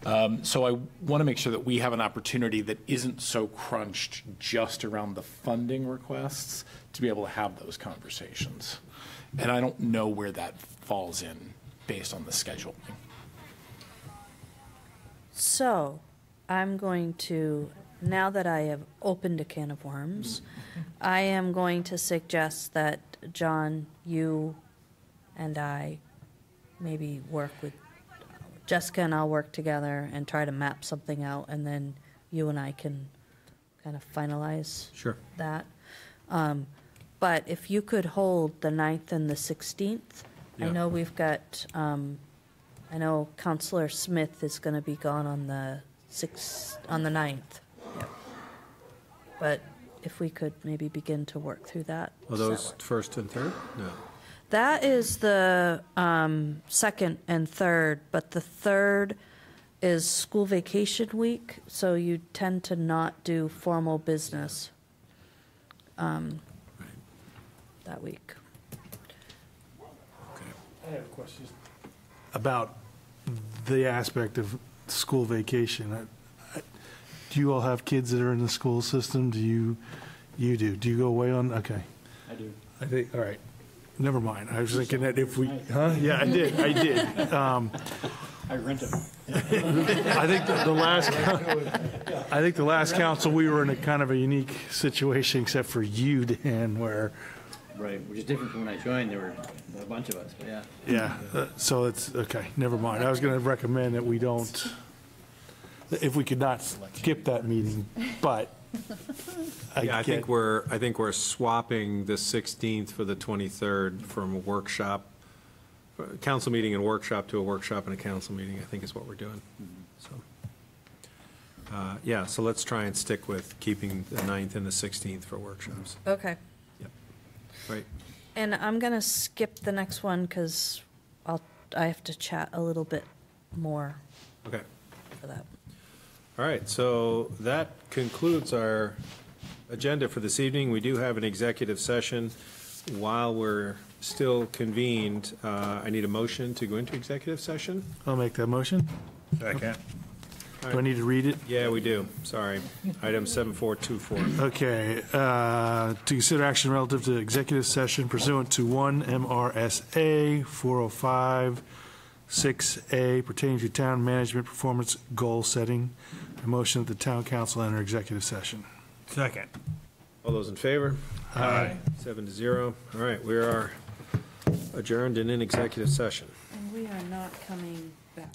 So I want to make sure that we have an opportunity that isn't so crunched just around the funding requests to be able to have those conversations. And I don't know where that falls in based on the scheduling. So I'm going to, now that I have opened a can of worms, I am going to suggest that, John, you and I maybe work with, Jessica and I'll work together and try to map something out, and then you and I can kind of finalize that. But if you could hold the 9th and the 16th, I know we've got, I know Counselor Smith is going to be gone on the 9th. Yep. But if we could maybe begin to work through that. Are those first and third? No. That is the second and third, but the third is school vacation week, so you tend to not do formal business that week. I have questions about the aspect of school vacation. Do you all have kids that are in the school system? Do you do? Do you go away on? Okay. I do. I think, all right. Never mind. I was thinking that if we, huh? Yeah, I did. I rent them. I think the last council, we were in a kind of a unique situation, except for you, Dan, where. Right, which is different from when I joined. There were a bunch of us, but yeah. Yeah, so it's, okay, never mind. I was going to recommend that we don't, if we could not skip that meeting, but I think we're swapping the 16th for the 23rd from a workshop, council meeting and workshop to a workshop and a council meeting, I think is what we're doing. So, yeah, so let's try and stick with keeping the 9th and the 16th for workshops. Okay. Right. And I'm going to skip the next one because I have to chat a little bit more. Okay. For that. All right, so that concludes our agenda for this evening. We do have an executive session. While we're still convened, I need a motion to go into executive session. I'll make that motion. Second. Do I need to read it? Yeah, we do. Sorry. Item 7424. Okay. To consider action relative to executive session pursuant to 1 MRSA 405 6A pertaining to town management performance goal setting. A motion that the town council enter executive session. Second. All those in favor? Aye. 7-0. All right, we are adjourned and in executive session. And we are not coming back.